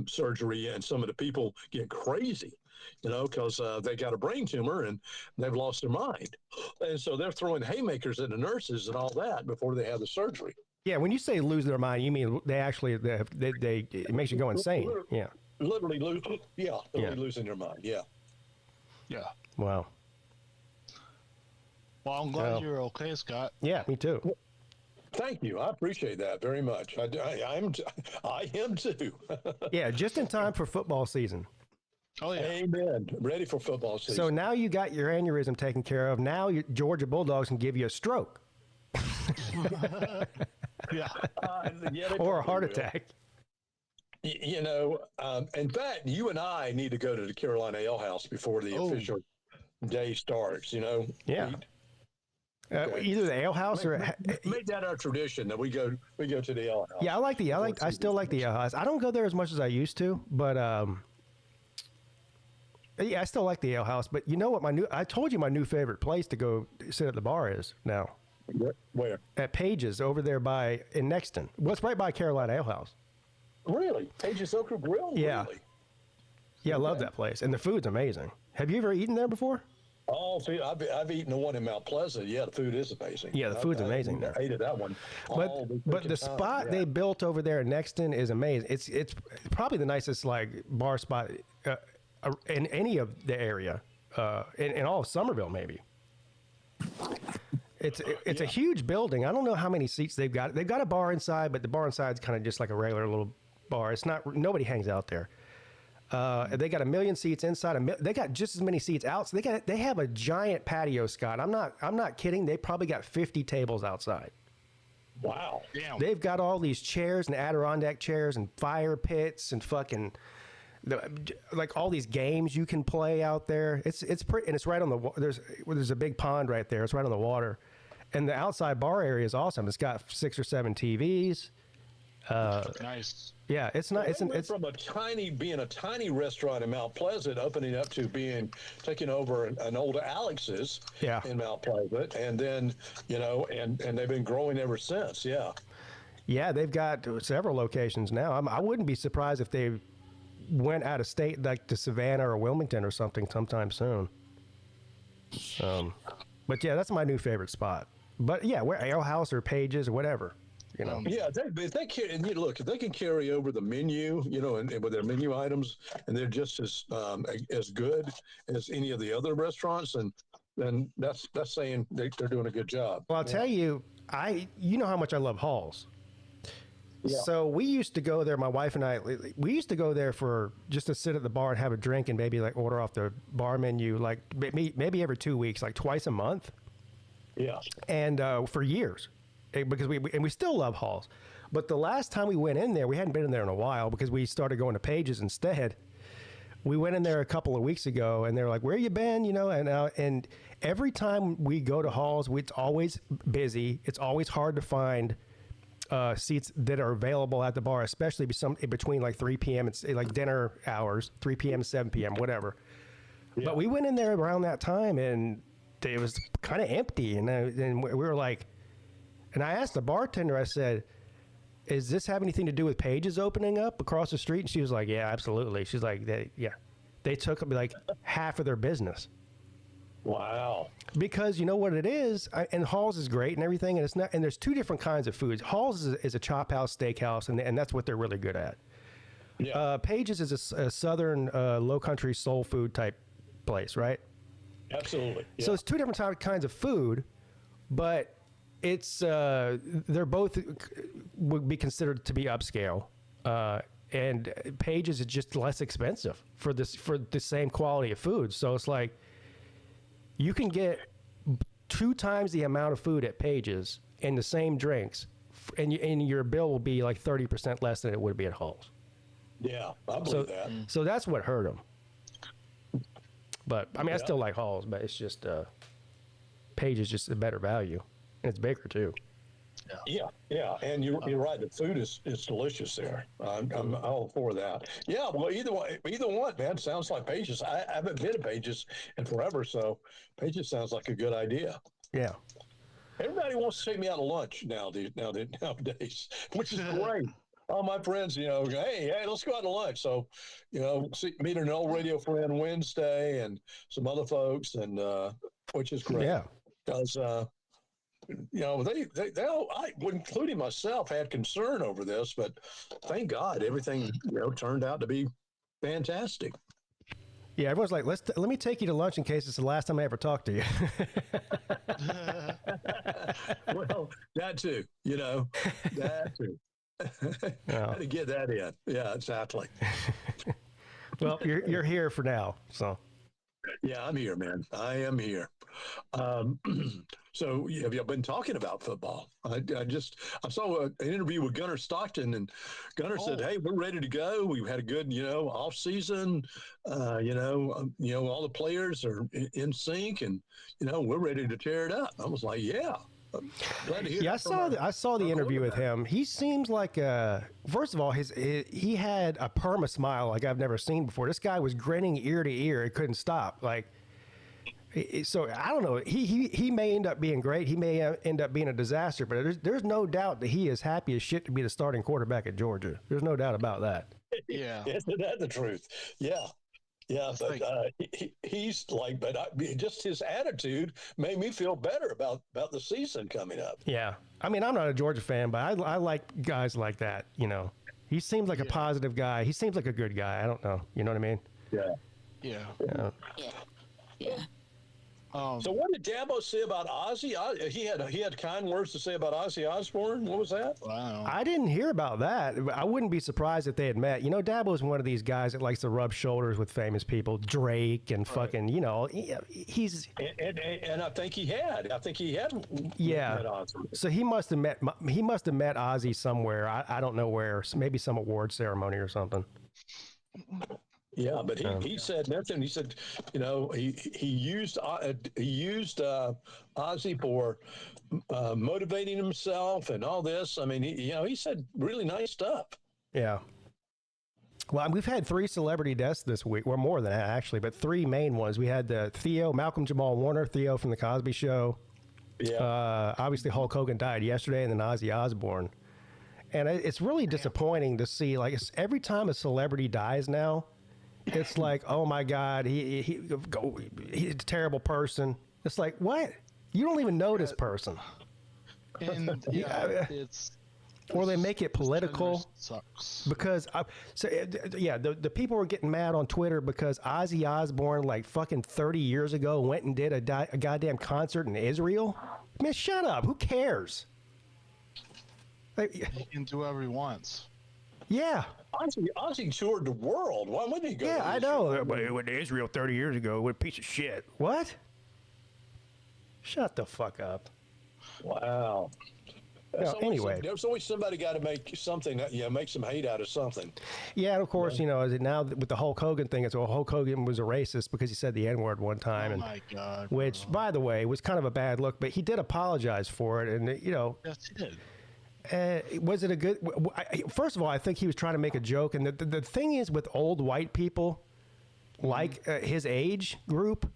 surgery, and some of the people get crazy, because they got a brain tumor and they've lost their mind, and so they're throwing haymakers at the nurses and all that before they have the surgery. Yeah, when you say lose their mind, you mean they actually it makes you go insane. Yeah. Literally losing their mind. Yeah. Yeah. Wow. Well, I'm glad you're okay, Scott. Yeah, me too. Thank you. I appreciate that very much. I am too. Yeah, just in time for football season. Oh yeah. Amen. Ready for football season. So now you got your aneurysm taken care of. Now your Georgia Bulldogs can give you a stroke. Yeah. Or a heart attack. In fact, you and I need to go to the Carolina Ale House before the official day starts, Yeah. Okay. Either the Ale House or make that our tradition that we go to the Ale House. Yeah, I still like the Ale House. I don't go there as much as I used to, but yeah, I still like the Ale House. But you know what I told you my new favorite place to go sit at the bar is now. Where? At Page's over there in Nexton. Well, it's right by Carolina Ale House. Really? Page's Okra Grill? Yeah. Really? Yeah, I love that place. And the food's amazing. Have you ever eaten there before? Oh, see, I've eaten the one in Mount Pleasant. Yeah, the food is amazing. Yeah, the food's amazing there. I ate at that one. But the spot they built over there in Nexton is amazing. It's probably the nicest bar spot in any of the area, in all of Somerville maybe. It's a huge building. I don't know how many seats they've got. They've got a bar inside, but the bar inside is kind of just like a regular little bar. It's not. Nobody hangs out there. They got 1 million seats inside. They got just as many seats out. So they have a giant patio, Scott. I'm not kidding. They probably got 50 tables outside. Wow. Damn. They've got all these chairs and Adirondack chairs and fire pits and fucking like all these games you can play out there. It's pretty, and it's right on the there's a big pond right there. It's right on the water. And the outside bar area is awesome. It's got 6 or 7 TVs. Nice. Yeah, it's not. It went from being a tiny restaurant in Mount Pleasant, opening up to taking over an old Alex's in Mount Pleasant, and then and they've been growing ever since. Yeah. Yeah, they've got several locations now. I wouldn't be surprised if they went out of state, like to Savannah or Wilmington or something, sometime soon. But yeah, that's my new favorite spot. But yeah, where Ale House or Pages or whatever. Yeah, if they can carry over the menu, and with their menu items, and they're just as good as any of the other restaurants, and then that's saying they're doing a good job. Well, I'll tell you, you know how much I love Halls. Yeah. So we used to go there, my wife and I, we used to go there for just to sit at the bar and have a drink and maybe like order off the bar menu, like maybe every 2 weeks, like twice a month. Yeah. And for years. Because we still love Halls. But the last time we went in there, we hadn't been in there in a while because we started going to Pages instead. We went in there a couple of weeks ago, and they're like, "Where you been?" And every time we go to Halls, it's always busy. It's always hard to find seats that are available at the bar, especially between like 3 p.m. It's like dinner hours, 3 p.m. to 7 p.m., whatever. Yeah. But we went in there around that time, and it was kind of empty. And we were like, and I asked the bartender, I said, "Is this have anything to do with Pages opening up across the street?" And she was like, "Yeah, absolutely." She's like, they took like half of their business. Wow. Because you know what it is, and Halls is great and everything, and it's not. And there's 2 different kinds of foods. Halls is a chop house, steakhouse, and that's what they're really good at. Yeah. Pages is a southern, low country soul food type place, right? Absolutely. Yeah. So it's 2 different kinds of food, but it's they're both would be considered to be upscale, and Pages is just less expensive for the same quality of food. So it's like you can get 2 times the amount of food at Pages and the same drinks, and your bill will be like 30% less than it would be at Halls. Yeah, I believe that. So that's what hurt them. But I mean, I still like Halls, but it's just Pages is just a better value. And it's bigger too. Yeah, and you're right. The food is delicious there. I'm all for that. Yeah, well, either one, man. Sounds like Pages. I haven't been to Pages in forever, so Pages sounds like a good idea. Yeah. Everybody wants to take me out to lunch nowadays, which is great. All my friends, go, hey, let's go out to lunch. So, meet an old radio friend Wednesday and some other folks, and which is great. Yeah. Because they all, including myself, had concern over this, but thank God everything turned out to be fantastic. Yeah, everyone's like, let me take you to lunch in case it's the last time I ever talk to you. Well, that too, that too. Had to get that in. Yeah, exactly. Well, you're here for now, so. Yeah, I'm here, man. I am here. So have you been talking about football? I saw an interview with Gunnar Stockton, and Gunnar said, "Hey, we're ready to go. We've had a good, off season. All the players are in sync, and we're ready to tear it up." I was like, "Yeah." Glad to hear. Yeah, I saw the interview with him. He seems like first of all, he had a perma smile like I've never seen before. This guy was grinning ear to ear. It couldn't stop. Like, so I don't know. He may end up being great. He may end up being a disaster. But there's no doubt that he is happy as shit to be the starting quarterback at Georgia. There's no doubt about that. Yeah, isn't that the truth? Yeah. Yeah, but he's like, just his attitude made me feel better about the season coming up. Yeah, I mean, I'm not a Georgia fan, but I like guys like that. He seems like a positive guy. He seems like a good guy. I don't know. You know what I mean? Yeah. So what did Dabo say about Ozzy? He had kind words to say about Ozzy Osbourne. What was that? Wow. I didn't hear about that. I wouldn't be surprised if they had met. Dabo is one of these guys that likes to rub shoulders with famous people, Drake and fucking, he's. And I think he had. Yeah. Met Ozzy. So he must have met Ozzy somewhere. I don't know where. Maybe some award ceremony or something. Yeah, but he said nothing. He said, you know, he used Ozzy for motivating himself and all this. I mean, he said really nice stuff. Yeah. Well, we've had 3 celebrity deaths this week. Well, more than that, actually, but 3 main ones. We had Malcolm Jamal Warner, Theo from The Cosby Show. Yeah. Obviously, Hulk Hogan died yesterday, and then Ozzy Osbourne. And it's really disappointing to see, like, every time a celebrity dies now, it's like, oh, my God, he's a terrible person. It's like, what? You don't even know this person. And, it's... Or they make it political. Sucks. Because, the people were getting mad on Twitter because Ozzy Osbourne, like fucking 30 years ago, went and did a goddamn concert in Israel. Man, shut up. Who cares? Like, He can do whatever he wants. Yeah. Ozzy toured the world. Why wouldn't he go? Yeah, I know. But it went to Israel 30 years ago. What a piece of shit. What? Shut the fuck up. Wow. Anyway, there's always somebody got to make something, make some hate out of something. Yeah, and of course, now with the Hulk Hogan thing, it's Hulk Hogan was a racist because he said the N-word one time. Oh my God! Which, by the way, was kind of a bad look, but he did apologize for it, and yes, he did. Was it a good? First of all, I think he was trying to make a joke, and the thing is with old white people, like his age group,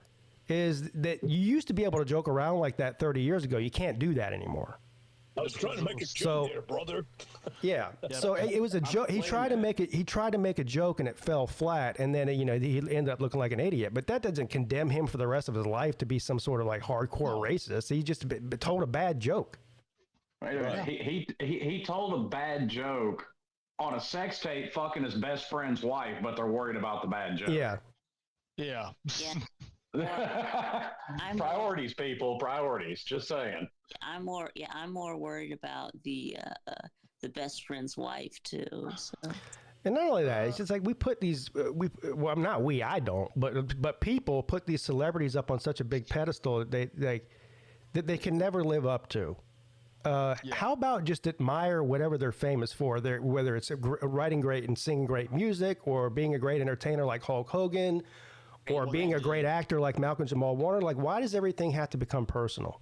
is that you used to be able to joke around like that 30 years ago. You can't do that anymore. I was trying to make a joke there, brother. Yeah. So it was a joke. He tried to make it. He tried to make a joke, and it fell flat. And then he ended up looking like an idiot. But that doesn't condemn him for the rest of his life to be some sort of like hardcore racist. He just told a bad joke. Wait a minute. He told a bad joke on a sex tape, fucking his best friend's wife, but they're worried about the bad joke. Yeah. Yeah. Priorities, people. Priorities. Just saying. I'm more worried about the best friend's wife too. So. And not only that, it's just like we put these. I don't, but people put these celebrities up on such a big pedestal that they can never live up to. How about just admire whatever they're famous for? Whether it's writing great and singing great music, or being a great entertainer like Hulk Hogan, or being a great actor like Malcolm Jamal Warner. Like, why does everything have to become personal?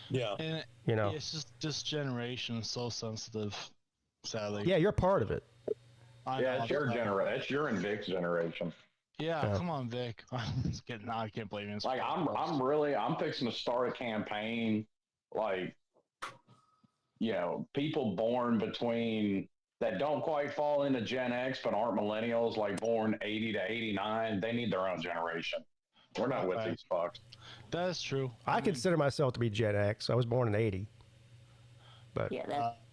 Yeah. And it's just this generation is so sensitive, sadly. Yeah, you're part of it. It's your generation. It's your and Vic's generation. Yeah, come on, Vic. I can't believe it. Like, I'm fixing to start a campaign, like, people born between that don't quite fall into Gen X but aren't millennials, like born 80 to 89, they need their own generation. We're not with these fucks. That is true. I consider myself to be Gen X. I was born in '80. But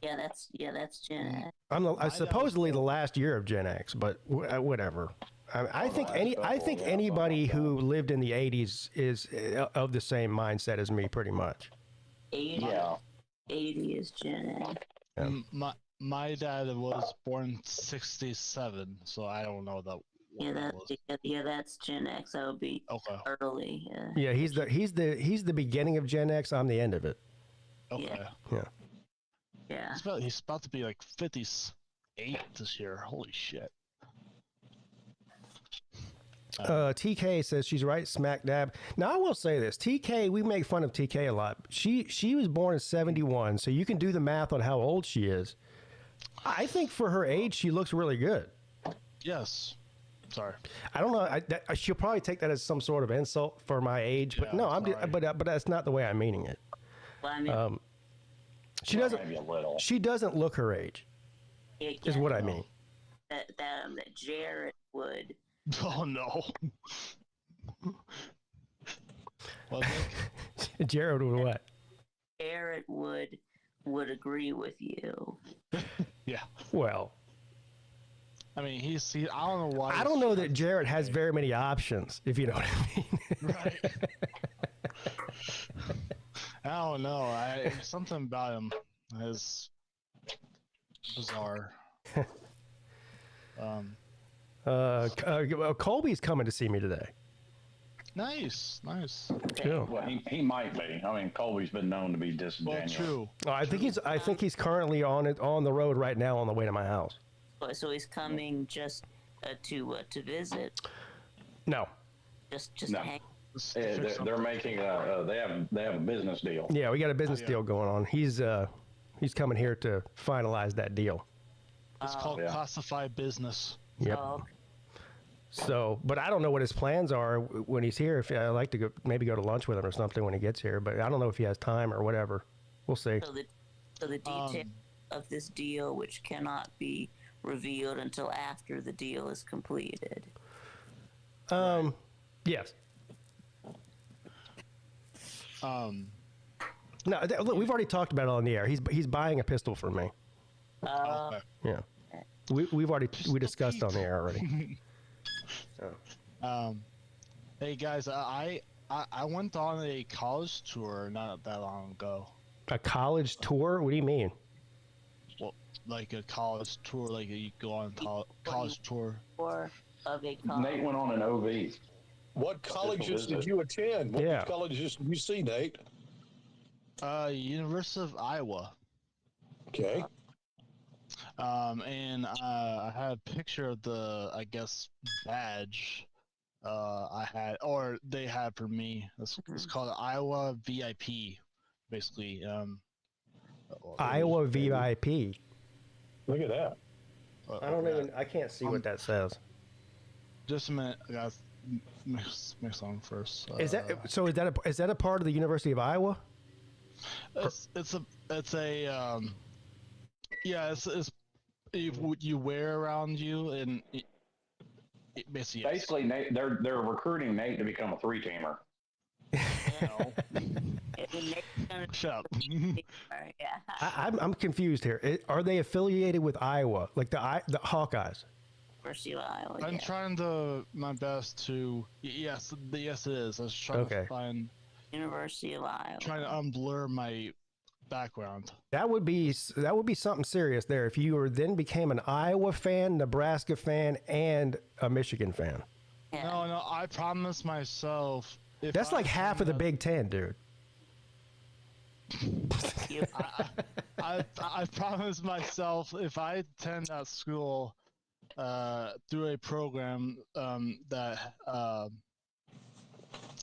that's Gen X. I'm supposedly the last year of Gen X, but whatever. I think anybody who lived in the '80s is of the same mindset as me, pretty much. 80 is Gen X. Yeah. My dad was born '67, so I don't know that. That's Gen X. That would be early. Yeah, he's the beginning of Gen X. I'm the end of it. Okay. Yeah. He's about to be like 58 this year. Holy shit. TK says she's right smack dab. Now I will say this: TK, we make fun of TK a lot. She was born in '71, so you can do the math on how old she is. I think for her age, she looks really good. Yes. Sorry. I don't know. She'll probably take that as some sort of insult for my age, but no, but that's not the way I'm meaning it. Well, I mean, she doesn't look her age. Is what I mean. That Jared would. Oh no. Jared would what? Jared would agree with you. Yeah. Well, I mean, I don't know why. I don't know that Jared has very many options, if you know what I mean. Right. I don't know. Something about him is bizarre. Colby's coming to see me today. Nice. Yeah. Well, he might be. I mean, Colby's been known to be disingenuous. Well, true. I think he's currently on the road right now on the way to my house. So he's coming just to visit? No. Just No. hang. They're making they have a business deal. Yeah, we got a business deal going on. He's coming here to finalize that deal. It's called classified business. Yep. Oh, So, but I don't know what his plans are when he's here. If I'd like to maybe go to lunch with him or something when he gets here, but I don't know if he has time or whatever. We'll see. so the detail of this deal, which cannot be revealed until after the deal is completed. Yes. No, look, we've already talked about it on the air. He's buying a pistol from me. Okay. Yeah. We discussed on the air already. Hey guys, I went on a college tour not that long ago. A college tour? What do you mean? Well, like a college tour, like you go on college tour. Or of a college. Nate went on an OV. What colleges did you attend? What colleges did you see, Nate? University of Iowa. Okay. And I had a picture of the, I guess, badge I had, or they had for me. It's called Iowa VIP, basically. Iowa VIP. Look at that. I can't see what that says. Just a minute, I got mix on first. Is that a part of the University of Iowa? It's you wear around you, and basically Nate, they're recruiting Nate to become a 3-teamer. Shut up. I'm confused here. Are they affiliated with Iowa, like the Hawkeyes? University of Iowa. I'm trying my best to. Yes, it is. I was trying to find. University of Iowa. Trying to unblur my background. That would be something serious there if you became an Iowa fan, Nebraska fan, and a Michigan fan. Yeah. No, I promised myself. That's like half of the Big Ten, dude. I promised myself if I attend that school through a program that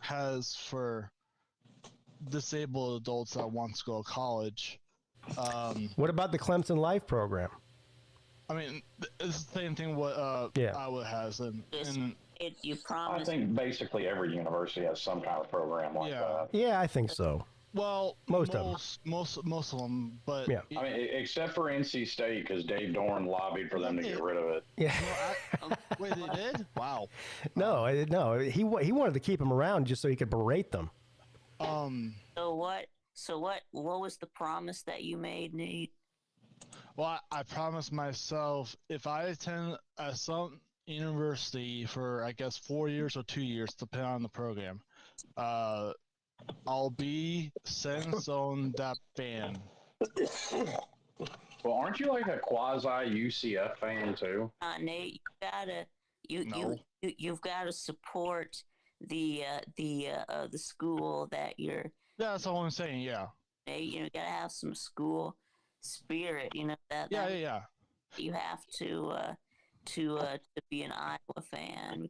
has for disabled adults that want to go to college. What about the Clemson Life program? I mean, it's the same thing what Iowa has, and you promised. I think basically every university has some kind of program like that. Yeah, I think so. Well, most of them, but yeah. I mean, except for NC State, because Dave Dorn lobbied for them to get rid of it. Yeah. Wait, they did? Wow. No, he wanted to keep them around just so he could berate them. So what was the promise that you made, Nate? Well, I promised myself if I attend some university for, I guess, 4 years or 2 years, depending on the program, I'll be sent on that fan. Well, aren't you like a quasi UCF fan too? Nate, you've got to support the school that you're. Yeah, that's all I'm saying. Yeah. You gotta have some school spirit. That. Yeah. You have to be an Iowa fan.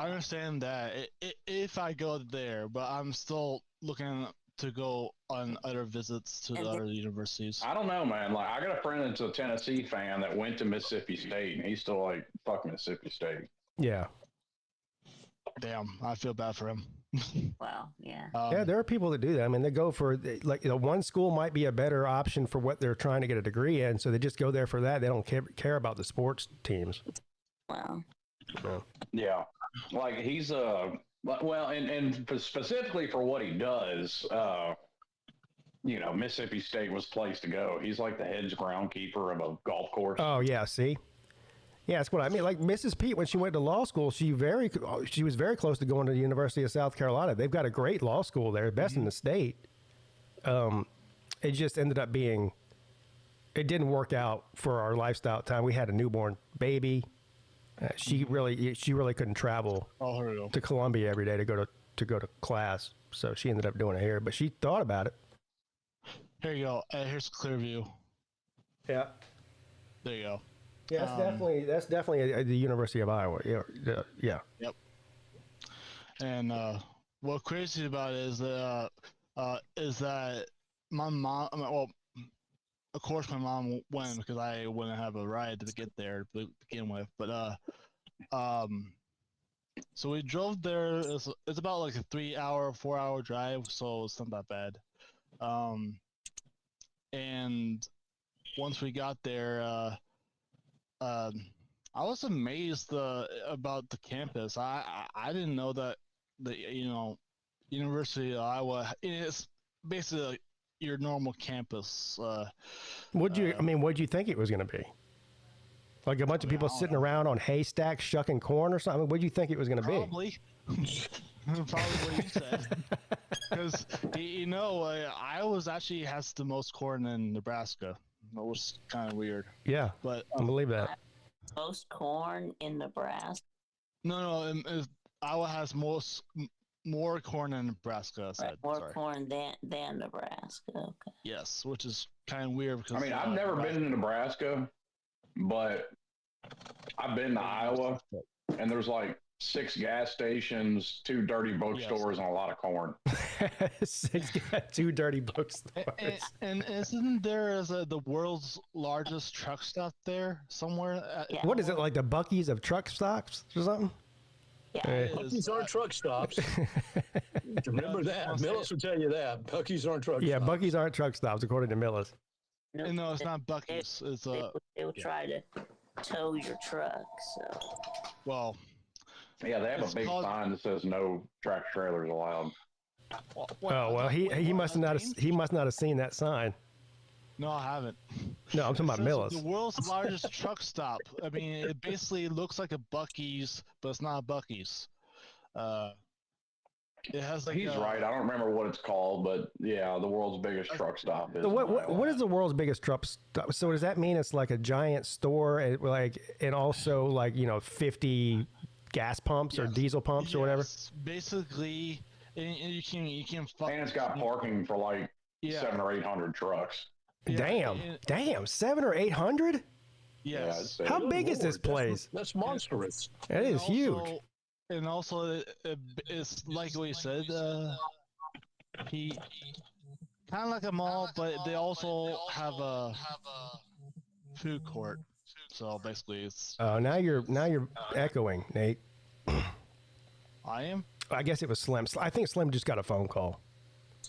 I understand that if I go there, but I'm still looking to go on other visits to the other universities. I don't know, man. Like, I got a friend that's a Tennessee fan that went to Mississippi State, and he's still like, fuck Mississippi State. Yeah. Damn, I feel bad for him. Wow, yeah. Yeah, there are people that do that. I mean, they go for, like, one school might be a better option for what they're trying to get a degree in, so they just go there for that. They don't care about the sports teams. Wow. Yeah. Like, he's and specifically for what he does, Mississippi State was the place to go. He's like the head groundskeeper of a golf course. Oh, yeah, see? Yeah, that's what I mean. Like Mrs. Peete, when she went to law school, she was very close to going to the University of South Carolina. They've got a great law school there, best in the state. It just ended up being, it didn't work out for our lifestyle at the time. We had a newborn baby. She really couldn't travel to Columbia every day to go to class, so she ended up doing it here. But she thought about it. Here you go. Here's a clear view. Yeah. There you go. Yeah, that's definitely the University of Iowa. Yeah. Yep. And what's crazy about it is that my mom. Well, of course, my mom went because I wouldn't have a ride to get there to begin with. But so we drove there. It's about like a 3-hour, 4-hour drive, so it's not that bad. And once we got there, I was amazed about the campus. I didn't know that the University of Iowa is basically like your normal campus. What'd you think it was going to be? Like a bunch of people sitting around on haystacks shucking corn or something? What'd you think it was going to be? Probably. Probably what you said. Because, Iowa actually has the most corn in Nebraska. That was kind of weird. Yeah, but I believe that. Most corn in Nebraska. No, Iowa has more corn than Nebraska. More corn than Nebraska. Okay. Yes, which is kind of weird because I've never been to Nebraska, but I've been to Iowa, and there's like 6 gas stations, 2 dirty bookstores, and a lot of corn. 2 dirty bookstores. And isn't there the world's largest truck stop there somewhere? What is it, like the Buckeyes of truck stops or something? Yeah. Buckeyes aren't truck stops. Remember that. Millis will tell you that. Buckeyes aren't truck stops. Yeah, Buckeyes aren't truck stops, according to Millis. No, it's not Buckeyes. It's they'll try to tow your truck. So. Well. Yeah, they have a big sign that says no tractor trailers allowed. He must not have seen that sign. No, I haven't. No, I'm talking about Millis. The world's largest truck stop. I mean, it basically looks like a Buckeyes, but it's not a Buckeyes. It has like. He's right. I don't remember what it's called, but yeah, the world's biggest truck stop is. What is the world's biggest truck stop? So does that mean it's like a giant store, and also like 50 gas pumps or diesel pumps or whatever? Basically, and you can. And it's got parking for like 700 or 800 trucks. Damn, 700 or 800? Yes. How big is this place? That's monstrous. It is huge. And also, it's like what you said, Pete, kind of like a mall, but they also have a food court. So basically, it's. Now you're echoing, Nate. I am. I guess it was Slim. I think Slim just got a phone call.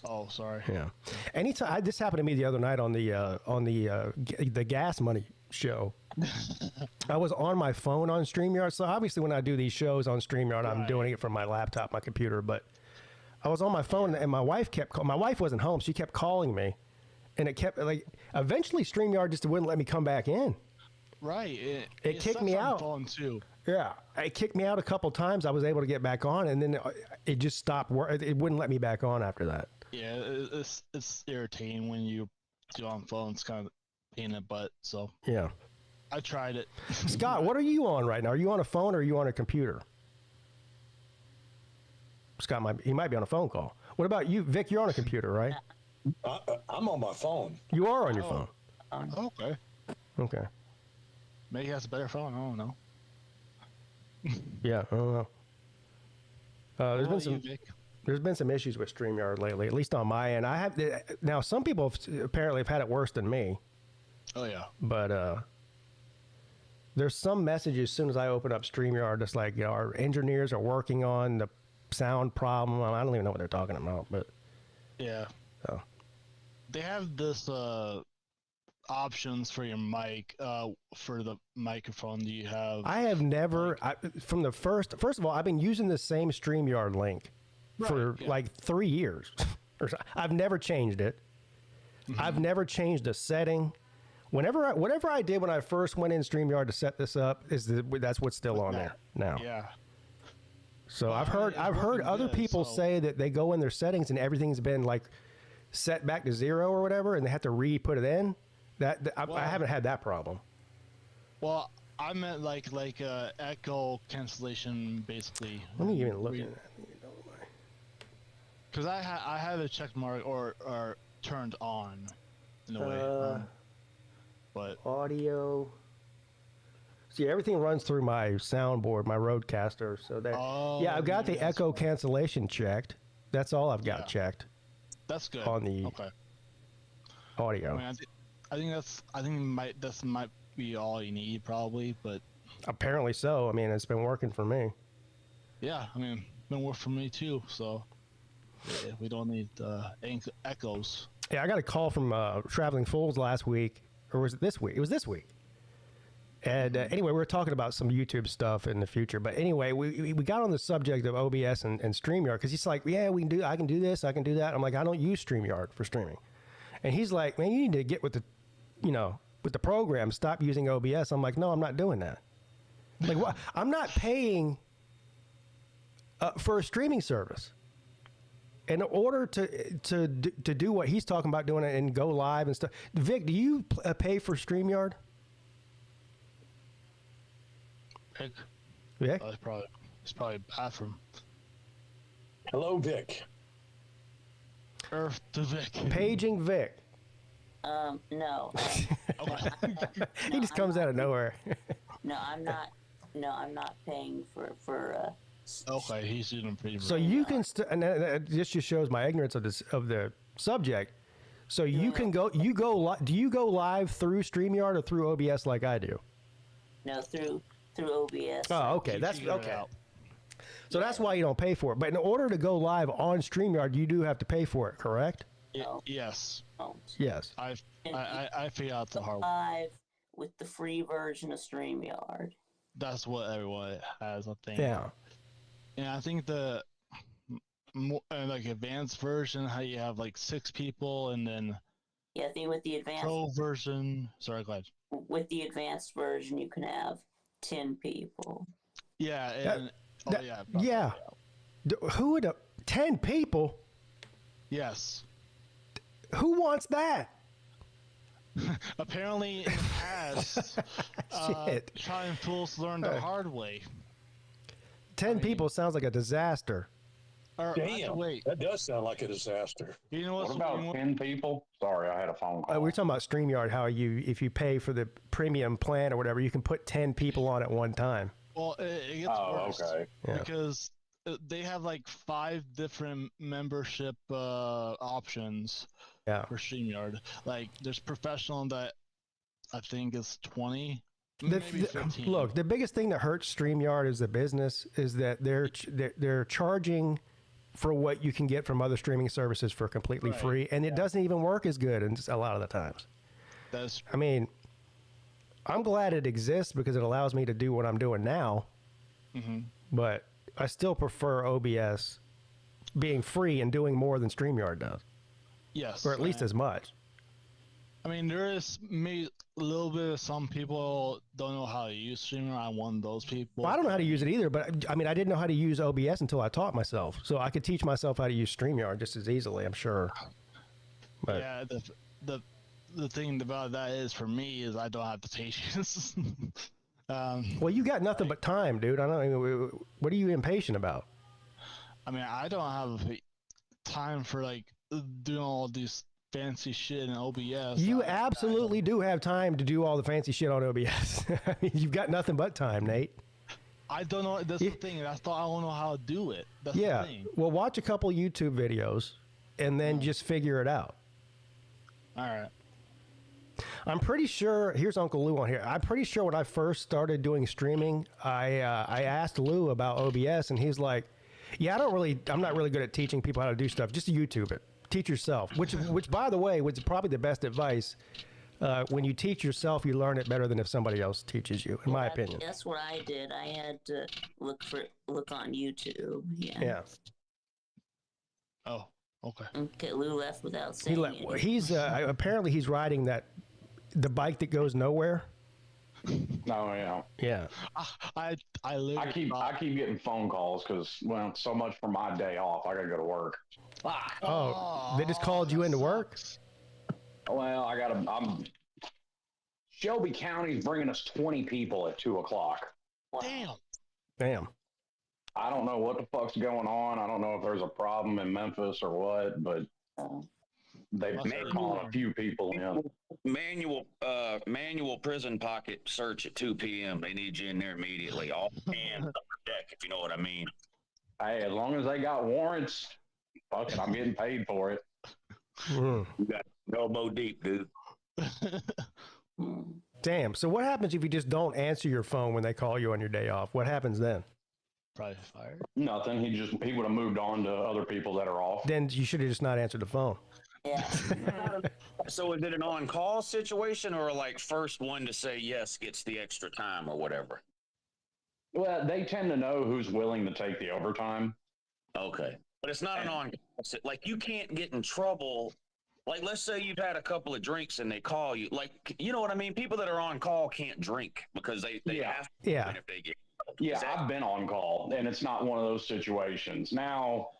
Oh, sorry. Yeah. Anytime this happened to me the other night on the Gas Money show. I was on my phone on StreamYard. So obviously, when I do these shows on StreamYard, I'm doing it from my laptop, my computer. But I was on my phone, and my wife my wife wasn't home. She kept calling me, and it kept eventually StreamYard just wouldn't let me come back in. Right. It kicked me out. Phone too. Yeah, it kicked me out a couple times. I was able to get back on, and then it just stopped. It wouldn't let me back on after that. Yeah, it's irritating when you do on phone. It's kind of pain in the butt. So yeah, I tried it. Scott, what are you on right now? Are you on a phone or are you on a computer? Scott might be on a phone call. What about you, Vic? You're on a computer, right? I'm on my phone. You are on your phone. Okay. Okay. Maybe he has a better phone. I don't know. Yeah, I don't know. There's been some issues with StreamYard lately, at least on my end. Now some people apparently have had it worse than me. Oh yeah. But there's some messages as soon as I open up StreamYard, just like our engineers are working on the sound problem. I don't even know what they're talking about, but yeah. So they have this options for your mic, for the microphone. Do you have? I have never. From the first of all, I've been using the same StreamYard link for like 3 years. I've never changed it. Mm-hmm. I've never changed a setting. Whatever I did when I first went in StreamYard to set this up that's what's still on there now. Yeah. So I've heard other people say that they go in their settings and everything's been like set back to 0 or whatever, and they have to re-put it in. I haven't had that problem. Well, I meant like echo cancellation, basically. Let me even look at that. Because I had a check mark or turned on in a way, but audio. See, everything runs through my soundboard, my Rodecaster. So that, yeah, I've got the echo cancellation checked. That's all I've got checked. That's good. On the audio. I think this might be all you need, probably, but apparently so. I mean, it's been working for me. Yeah, I mean, it's been working for me too. So yeah, we don't need echoes. Yeah, I got a call from Traveling Fools last week, or was it this week? It was this week. And anyway, we were talking about some YouTube stuff in the future. But anyway, we got on the subject of OBS and StreamYard because he's like, yeah, I can do this, I can do that. I'm like, I don't use StreamYard for streaming. And he's like, man, you need to get with the, with the program. Stop using OBS. I'm like, no, I'm not doing that. Like, what? I'm not paying for a streaming service. In order to do what he's talking about doing and go live and stuff. Vic, do you pay for StreamYard? Vic? It's probably bathroom. Hello, Vic. Earth to Vic. Paging Vic. No. He just comes out of nowhere. No, I'm not. No, I'm not paying for. Okay, he's doing pretty. So you can, this just shows my ignorance of the subject. So you can go. Do you go live through StreamYard or through OBS like I do? No, through OBS. Oh, okay. That's okay. So that's why you don't pay for it. But in order to go live on StreamYard, you do have to pay for it, correct? Yes. Yes. I figured out the hard way. Live with the free version of StreamYard. That's what everyone has, I think. Yeah. And I think the like advanced version, how you have like 6 people, and then Yeah, I think with the advanced pro version. Sorry, go ahead. With the advanced version, you can have 10 people. Yeah, and yeah. Who would 10 people? Yes. Who wants that? Apparently, in the past, trying fools learn the hard way. 10 people sounds like a disaster. Damn, that does sound like a disaster. You know what about 10 people? Sorry, I had a phone call. We're talking about StreamYard, how if you pay for the premium plan or whatever, you can put 10 people on at one time. Well, it gets worse. Okay. Yeah. Because they have like 5 different membership options for StreamYard. Like, there's professional that I think is 20. Maybe 15. Look, the biggest thing that hurts StreamYard as a business is that they're charging for what you can get from other streaming services for completely free, and it doesn't even work as good a lot of the times. I mean, I'm glad it exists because it allows me to do what I'm doing now, but I still prefer OBS being free and doing more than StreamYard does. Yes. Or at least as much. I mean, there is maybe a little bit of some people don't know how to use StreamYard. I'm one of those people. Well, I don't know how to use it either, but I mean, I didn't know how to use OBS until I taught myself. So I could teach myself how to use StreamYard just as easily, I'm sure. But yeah, the thing about that is, for me, is I don't have the patience. Well, you got nothing but time, dude. I don't. What are you impatient about? I mean, I don't have time for like doing all these fancy shit in OBS. You absolutely do have time to do all the fancy shit on OBS. I mean, you've got nothing but time, Nate. I don't know. That's the thing. I don't know how to do it. That's the thing. Well, watch a couple YouTube videos and then just figure it out. All right. I'm pretty sure. Here's Uncle Lou on here. I'm pretty sure when I first started doing streaming, I asked Lou about OBS, and he's like, "Yeah, I'm not really good at teaching people how to do stuff. Just YouTube it. Teach yourself." Which, by the way, was probably the best advice. When you teach yourself, you learn it better than if somebody else teaches you, in my opinion. That's what I did. I had to look on YouTube. Yeah. Oh, okay. Okay, Lou left without saying anything. He's apparently he's riding the bike that goes nowhere. No, yeah. Yeah. I keep getting phone calls because so much for my day off. I gotta go to work. Oh, they just called you into work? Well, Shelby County's bringing us 20 people at 2:00. Damn. I don't know what the fuck's going on. I don't know if there's a problem in Memphis or what, but they may call a few people in. manual prison pocket search at 2 p.m. They need you in there immediately. All hands on deck, if you know what I mean. Hey, as long as they got warrants, fuck it, I'm getting paid for it. You got elbow deep, dude. Damn. So what happens if you just don't answer your phone when they call you on your day off? What happens then? Probably fired. Nothing. He would have moved on to other people that are off. Then you should have just not answered the phone. Yeah. So is it an on-call situation or like first one to say yes gets the extra time or whatever? Well, they tend to know who's willing to take the overtime. Okay. But it's not an on-call. Like you can't get in trouble. Like let's say you've had a couple of drinks and they call you. Like, you know what I mean? People that are on call can't drink because they have to Yeah. if they get. Yeah, I've been on call, and it's not one of those situations. Now,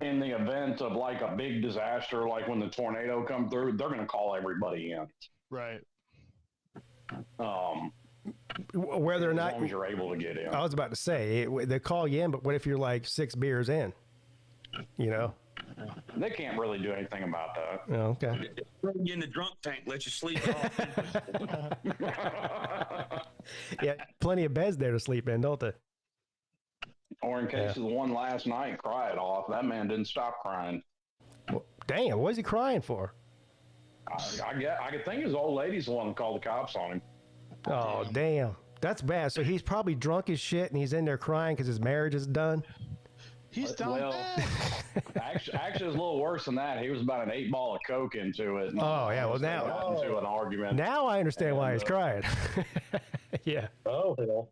in the event of like a big disaster, like when the tornado come through, they're going to call everybody in. Right. Whether or As not long as you're able to get in. I was about to say they call you in, but what if you're like 6 beers in? You know? They can't really do anything about that. Oh, okay. Throw you in the drunk tank, let you sleep off. Yeah, plenty of beds there to sleep in, don't they? Or in case of the one last night, cry it off. That man didn't stop crying. Well, damn, what is he crying for? I could think his old lady's the one that called the cops on him. Oh, damn. That's bad. So he's probably drunk as shit and he's in there crying because his marriage is done. He's down Well, bad. actually, it was a little worse than that. He was about an 8-ball of coke into it. And Oh, yeah, well, they now- got into an argument. Now I understand why he's crying. Yeah. Oh, hell.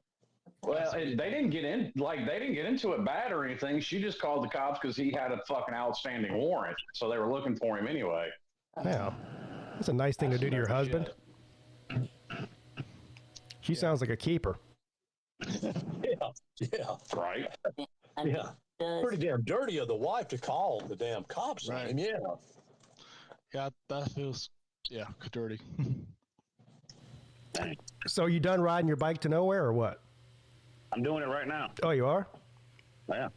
Well, they didn't get into it bad or anything. She just called the cops because he had a fucking outstanding warrant, so they were looking for him anyway. Yeah. That's a nice thing to do to your husband. She sounds like a keeper. Yeah. Right? Yeah. Pretty damn dirty of the wife to call the damn cops on him. Yeah. Yeah, that feels dirty. So you done riding your bike to nowhere or what? I'm doing it right now. Oh, you are? Yeah.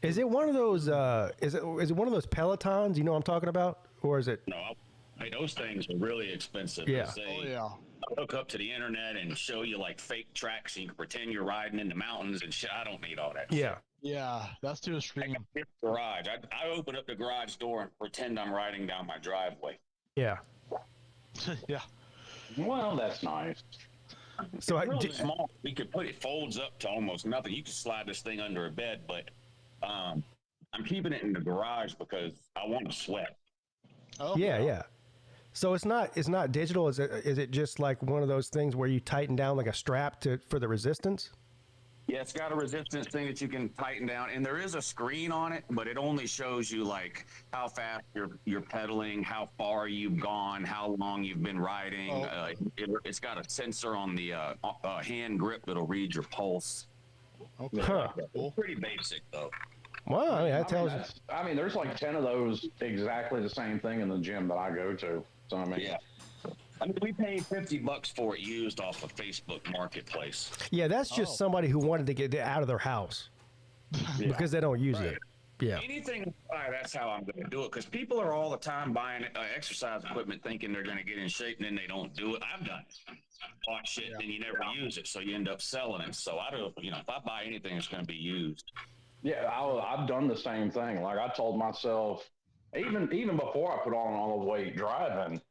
Is it one of those is it one of those Pelotons, you know what I'm talking about? Or is it No, those things are really expensive. Yeah. They hook up to the internet and show you like fake tracks so you can pretend you're riding in the mountains and shit. I don't need all that Yeah. Yeah, that's too extreme. Garage. I open up the garage door and pretend I'm riding down my driveway. Yeah. Yeah. Well, that's nice. So It's really small. We could put it folds up to almost nothing. You could slide this thing under a bed, but I'm keeping it in the garage because I want to sweat. Oh, yeah. So it's not digital. Is it just like one of those things where you tighten down like a strap for the resistance? Yeah, it's got a resistance thing that you can tighten down, and there is a screen on it, but it only shows you like how fast you're pedaling, how far you've gone, how long you've been riding. It's got a sensor on the hand grip that'll read your pulse. Okay. Huh. It's pretty basic though. Well, I mean, that tells you. I mean, there's like 10 of those exactly the same thing in the gym that I go to. So I mean, Yeah. I mean, we paid $50 for it used off of Facebook Marketplace. Yeah, that's just somebody who wanted to get it out of their house because they don't use it. Yeah. Anything, that's how I'm going to do it. Because people are all the time buying exercise equipment thinking they're going to get in shape and then they don't do it. I've done it. Bought shit and you never use it, so you end up selling it. So I don't, if I buy anything, it's going to be used. Yeah, I've done the same thing. Like I told myself, even before I put on all the weight driving,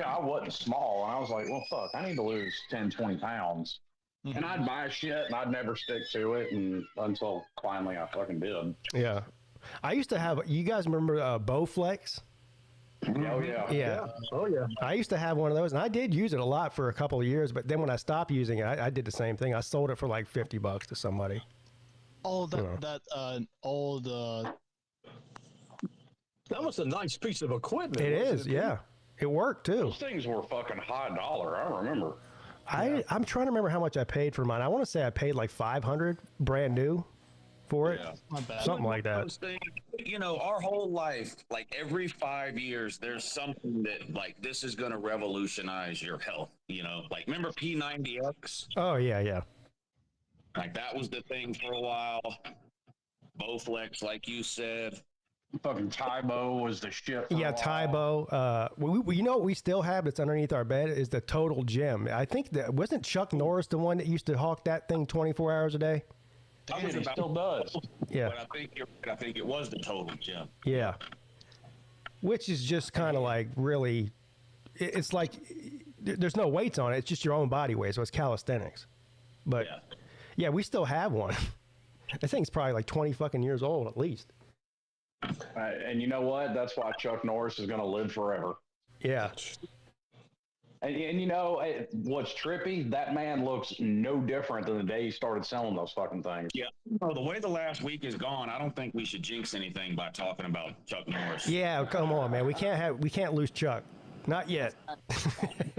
I wasn't small. And I was like, well, fuck, I need to lose 10, 20 pounds. And I'd buy shit and I'd never stick to it until finally I fucking did. Yeah. I used to have, you guys remember Bowflex? Oh, yeah. Yeah. Oh, yeah. I used to have one of those, and I did use it a lot for a couple of years, but then when I stopped using it, I did the same thing. I sold it for like $50 to somebody. Oh, that old. That was a nice piece of equipment. It wasn't is, yeah. It worked too. Those things were fucking high dollar. I remember. I'm trying to remember how much I paid for mine. I want to say I paid like $500 brand new for it. Yeah. Not bad. Something like that. Those things, our whole life, like every 5 years, there's something that like this is going to revolutionize your health. Like remember P90X? Oh, yeah. Like that was the thing for a while. Bowflex, like you said. Fucking Tybo was the shit. Yeah, Tybo. You know what we still have that's underneath our bed is the Total Gym. I think that wasn't Chuck Norris the one that used to hawk that thing 24 hours a day. Damn, he still does. Yeah. But I think it was the Total Gym. Yeah. Which is just kind of like really, it's like there's no weights on it. It's just your own body weight, so it's calisthenics. But yeah, we still have one. That thing's probably like 20 fucking years old at least. And you know what? That's why Chuck Norris is going to live forever. Yeah. And you know, what's trippy? That man looks no different than the day he started selling those fucking things. Yeah. No, the way the last week is gone, I don't think we should jinx anything by talking about Chuck Norris. Yeah, come on, man. We can't lose Chuck. Not yet.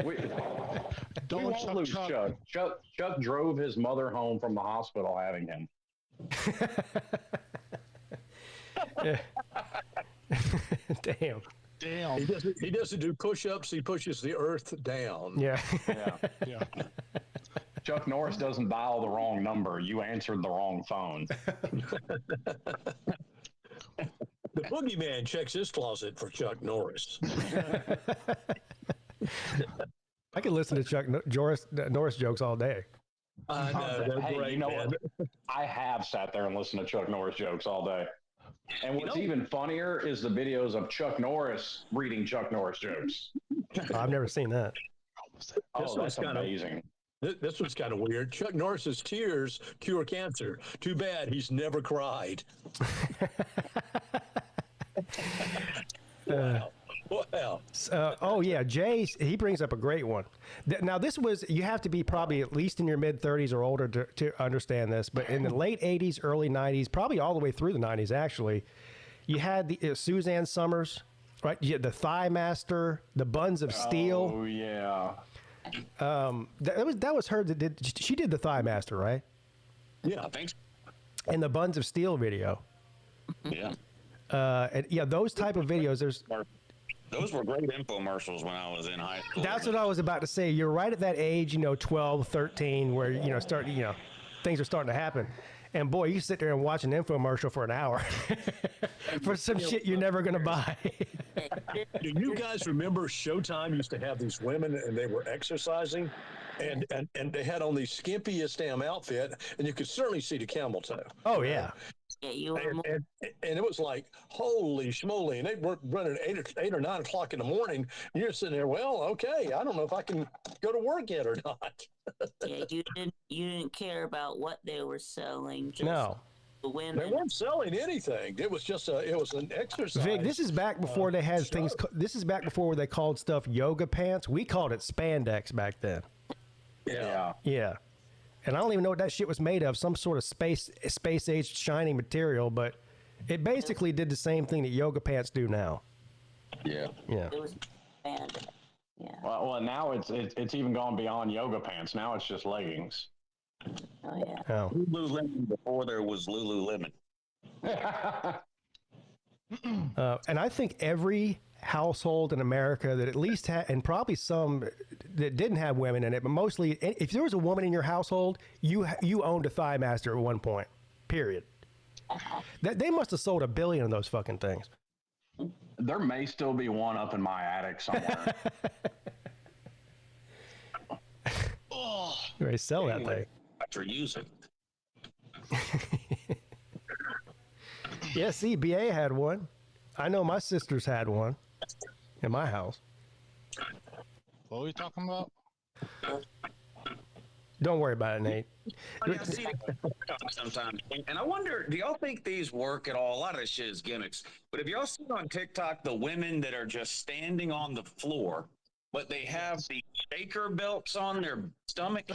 We won't lose Chuck. Chuck drove his mother home from the hospital having him. Damn. He doesn't do push-ups. He pushes the earth down. Yeah. Yeah. Chuck Norris doesn't dial the wrong number. You answered the wrong phone. The boogeyman checks his closet for Chuck Norris. I could listen to Chuck Norris jokes all day. I know. They're Hey, great, you know man. what? I have sat there and listened to Chuck Norris jokes all day. And what's even funnier is the videos of Chuck Norris reading Chuck Norris jokes. I've never seen that. Oh, that's amazing. This was kind of weird. Chuck Norris's tears cure cancer. Too bad he's never cried. Wow. Oh yeah, Jay, he brings up a great one. Now this was, you have to be probably at least in your mid 30s or older to understand this, but in the late 80s, early 90s, probably all the way through the 90s actually, you had the Suzanne Summers, right? You had the Thigh Master, the Buns of Steel. Oh yeah. That was her that did, she did the Thigh Master, right? Yeah. I think so. And the Buns of Steel video. Yeah. And yeah, those type of videos, Those were great infomercials when I was in high school. that's what I was about to say. You're right at that age, 12, 13, where, things are starting to happen. And boy, you sit there and watch an infomercial for an hour for some shit you're never going to buy. Do you guys remember Showtime used to have these women and they were exercising and they had on the skimpiest damn outfit and you could certainly see the camel toe. Oh, yeah. Yeah, you were And it was like, holy schmoly. And they were running at 8 or 9 o'clock in the morning. And you're sitting there, well, okay, I don't know if I can go to work yet or not. yeah, you didn't care about what they were selling. Just No. the women. They weren't selling anything. It was just it was an exercise. Vic, this is back before they had things. This is back before they called stuff yoga pants. We called it spandex back then. Yeah. Yeah. And I don't even know what that shit was made of. Some sort of space age shining material, but it basically did the same thing that yoga pants do now. Yeah. Yeah. It was banned. Yeah. Well, now it's even gone beyond yoga pants. Now it's just leggings. Oh yeah. Oh. Lululemon before there was Lululemon. And I think every household in America that at least had, and probably some that didn't have women in it, but mostly, if there was a woman in your household, you owned a Thigh Master at one point. Period. That they must have sold 1 billion of those fucking things. There may still be one up in my attic somewhere. You ready to sell that thing? After using. Yeah, see, BA had one. I know my sisters had one in my house. What are we talking about? Don't worry about it, Nate. I see it sometimes, and I wonder, do y'all think these work at all? A lot of this shit is gimmicks. But if y'all see on TikTok the women that are just standing on the floor, but they have the shaker belts on their stomach?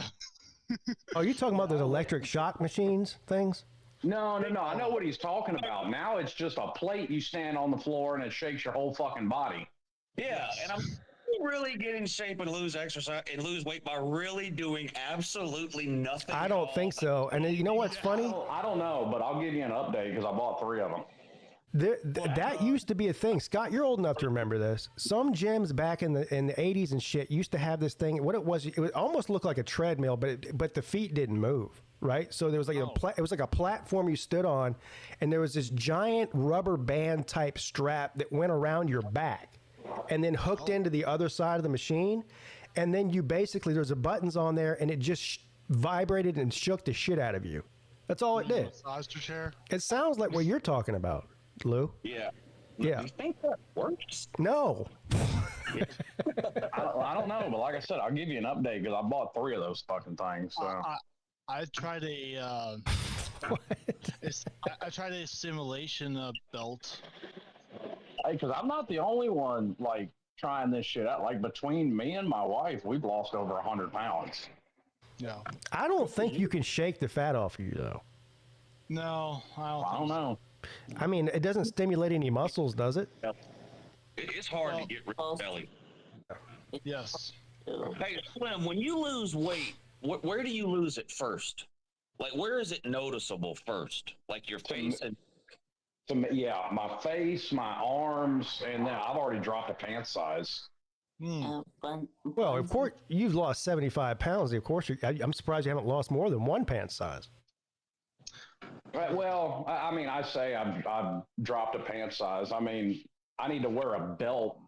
Oh, you talking about those electric shock machines things? No. I know what he's talking about. Now it's just a plate you stand on the floor and it shakes your whole fucking body. Yeah, and I'm really get in shape and lose exercise and lose weight by really doing absolutely nothing. I don't think so. And you know what's funny? I don't know, but I'll give you an update because I bought 3 of them. That used to be a thing. Scott, you're old enough to remember this. Some gyms back in the 80s and shit used to have this thing. What it would almost look like a treadmill, but the feet didn't move, right? So there was like it was like a platform you stood on, and there was this giant rubber band type strap that went around your back, and then hooked into the other side of the machine, and then you basically there's buttons on there, and it just vibrated and shook the shit out of you. That's all it did. Massage chair. It sounds like what you're talking about, Lou. Yeah. Yeah. You think that works? No. I don't know, but like I said, I'll give you an update because I bought 3 of those fucking things. So I tried a I tried a simulation belt. because I'm not the only one like trying this shit out. Like between me and my wife, we've lost over 100 pounds. No. I don't think you can shake the fat off of you, though. No, I don't know. I mean, it doesn't stimulate any muscles, does it? It's hard to get rid of belly. Yes. Hey, Slim, when you lose weight, where do you lose it first? Like, where is it noticeable first? Like your face and... Yeah, my face, my arms, and then I've already dropped a pant size. Well, of course, you've lost 75 pounds. Of course, I'm surprised you haven't lost more than 1 pant size. Right, well, I mean, I say I've dropped a pant size. I mean, I need to wear a belt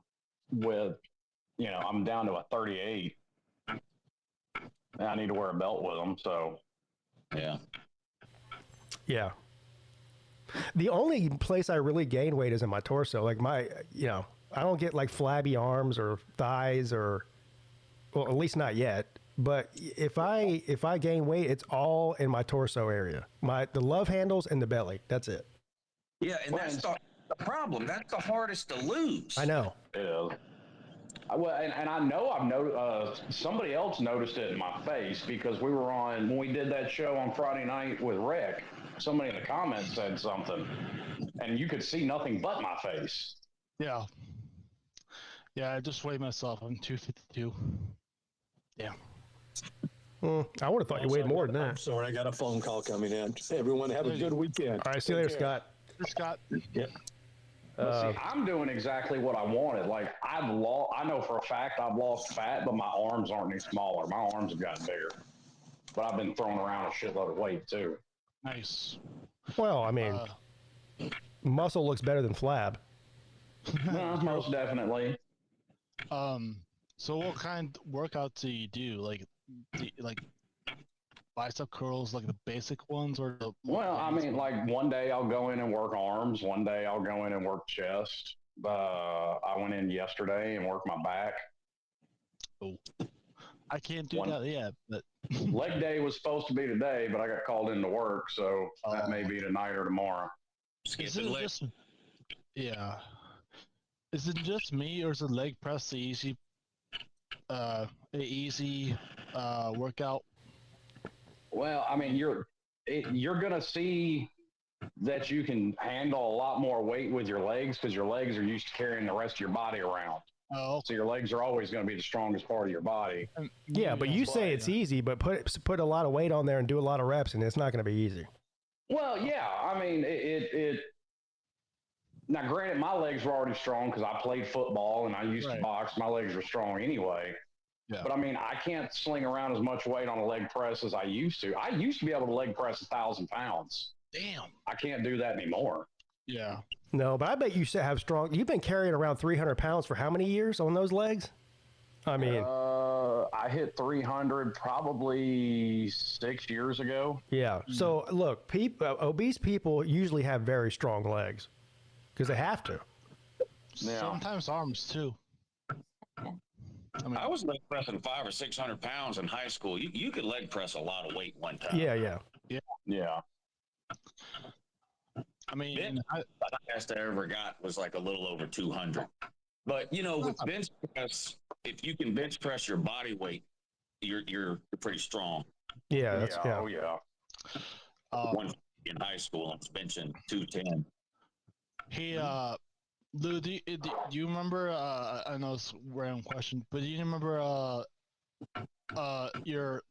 with, I'm down to a 38. And I need to wear a belt with them, so. Yeah. Yeah. The only place I really gain weight is in my torso. Like I don't get like flabby arms or thighs well, at least not yet. But if I gain weight, it's all in my torso area. The love handles and the belly. That's it. Yeah, and that's the problem. That's the hardest to lose. I know. It is. And I know I've noticed, somebody else noticed it in my face because when we did that show on Friday night with Rick, somebody in the comments said something, and you could see nothing but my face. Yeah. Yeah, I just weighed myself. I'm 252. Yeah. I would have thought you weighed more than I'm that. sorry, I got a phone call coming in. Everyone have a good weekend. All right, see you later, Scott. Scott. Yeah. See, I'm doing exactly what I wanted. Like I know for a fact I've lost fat, but my arms aren't any smaller. My arms have gotten bigger. But I've been throwing around a shitload of weight too. Nice. Well, I mean, muscle looks better than flab. Most definitely. So what kind of workouts do you do? Like bicep curls, like the basic ones, or the? Well, I mean, like one day I'll go in and work arms. One day I'll go in and work chest. I went in yesterday and worked my back. Oh, I can't do that yet, but leg day was supposed to be today, but I got called into work, so that may be tonight or tomorrow. Is it just me, or is the leg press the easy workout? Well, I mean, you're gonna see that you can handle a lot more weight with your legs because your legs are used to carrying the rest of your body around. Oh, so your legs are always going to be the strongest part of your body. Yeah, but you say it's easy, but put a lot of weight on there and do a lot of reps, and it's not going to be easy. Well, yeah, I mean, it. Now, granted, my legs were already strong because I played football and I used to box. My legs were strong anyway. Yeah. But I mean, I can't sling around as much weight on a leg press as I used to. I used to be able to leg press 1,000 pounds. Damn. I can't do that anymore. Yeah. No, but I bet you have strong. You've been carrying around 300 pounds for how many years on those legs? I mean, I hit 300 probably 6 years ago. Yeah. So look, obese people usually have very strong legs because they have to. Yeah. Sometimes arms too. I mean, I was leg pressing 500 or 600 pounds in high school. You could leg press a lot of weight one time. Yeah. I mean, the highest I ever got was like a little over 200. But with bench press, if you can bench press your body weight, you're pretty strong. Yeah. Oh yeah. One in high school, I was benching 210. Hey, Lou, do you remember? I know it's a random question, but do you remember your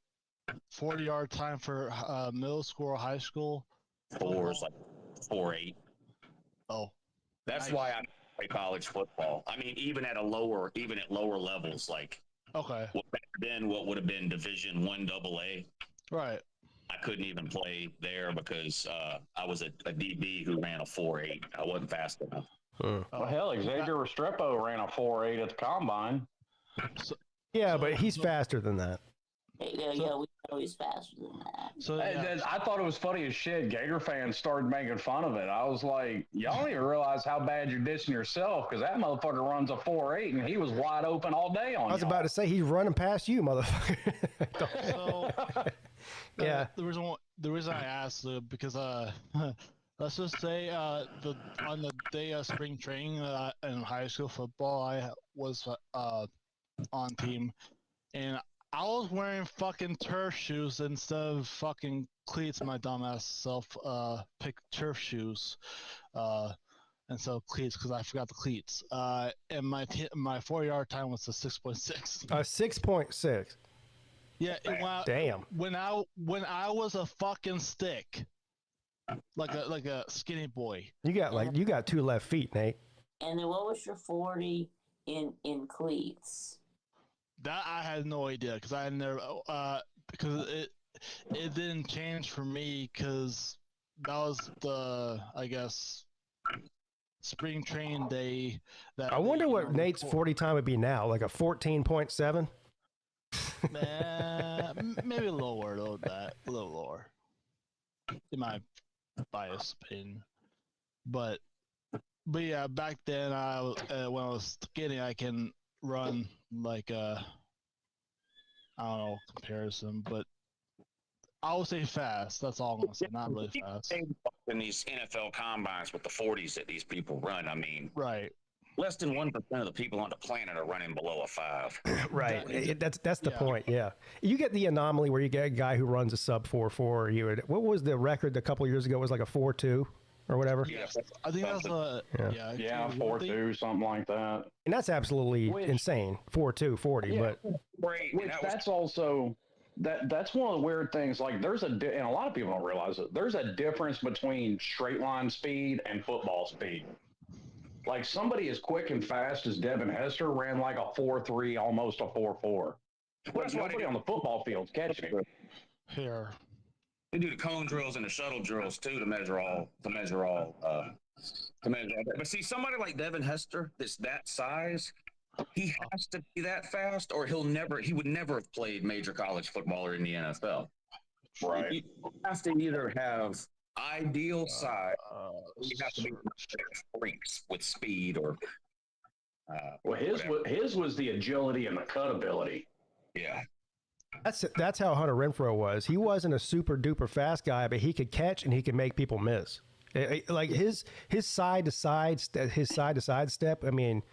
40-yard time for middle school or high school? 4 is like 4.8. Oh, That's why I play college football. I mean, even at lower levels, like Okay. back then, what would have been Division I AA. Right. I couldn't even play there because I was a DB who ran a 4.8. I wasn't fast enough. Well, hell, Xavier Restrepo ran a 4.8 at the combine. Yeah, but he's faster than that. Yeah, we know he's faster than that. So I thought it was funny as shit. Gator fans started making fun of it. I was like, y'all don't even realize how bad you're dissing yourself because that motherfucker runs a 4.8 and he was wide open all day on I was about to say he's running past you, motherfucker. so Yeah. The reason I asked because let's just say on the day of spring training in high school football, I was on team, and I was wearing fucking turf shoes instead of fucking cleats. My dumbass self picked turf shoes instead of cleats because I forgot the cleats. And my 4-yard time was a 6.6. 6.6. Yeah, Damn. When I was a fucking stick, like a skinny boy. You got 2 left feet, Nate. And then what was your 40 in cleats? That I had no idea because I never because it didn't change for me because that was the spring training day. I wonder what Nate's 40 time would be now, like a 14.7. Maybe lower than that, a little lower. In my biased opinion, but yeah, back then when I was skinny, I can run like I don't know comparison, but I would say fast. That's all I'm gonna say. Not really fast. In these NFL combines with the 40s that these people run, I mean, Right. less than 1% of the people on the planet are running below a 5. Right. That's the point. Yeah. You get the anomaly where you get a guy who runs a sub 4.4. What was the record a couple of years ago? It was like a 4.2 or whatever. Yeah, I think that's Yeah, 4.2, something like that. And that's absolutely insane. 4.2, 40. Yeah. But great. Which that's also that's one of the weird things. Like there's and a lot of people don't realize it. There's a difference between straight line speed and football speed. Like somebody as quick and fast as Devin Hester ran like a 4.3, almost a 4.4. But nobody on the football field's catching him. Here. They do the cone drills and the shuttle drills too to measure all. But see, somebody like Devin Hester that's that size, he has to be that fast, or he would never have played major college football or in the NFL. Right. He has to either have ideal size, you have to be freaks with speed, or Well, his was the agility and the cut ability. yeah. that's how Hunter Renfrow was. He wasn't a super duper fast guy, but he could catch and he could make people miss. Like his side to side step. I mean,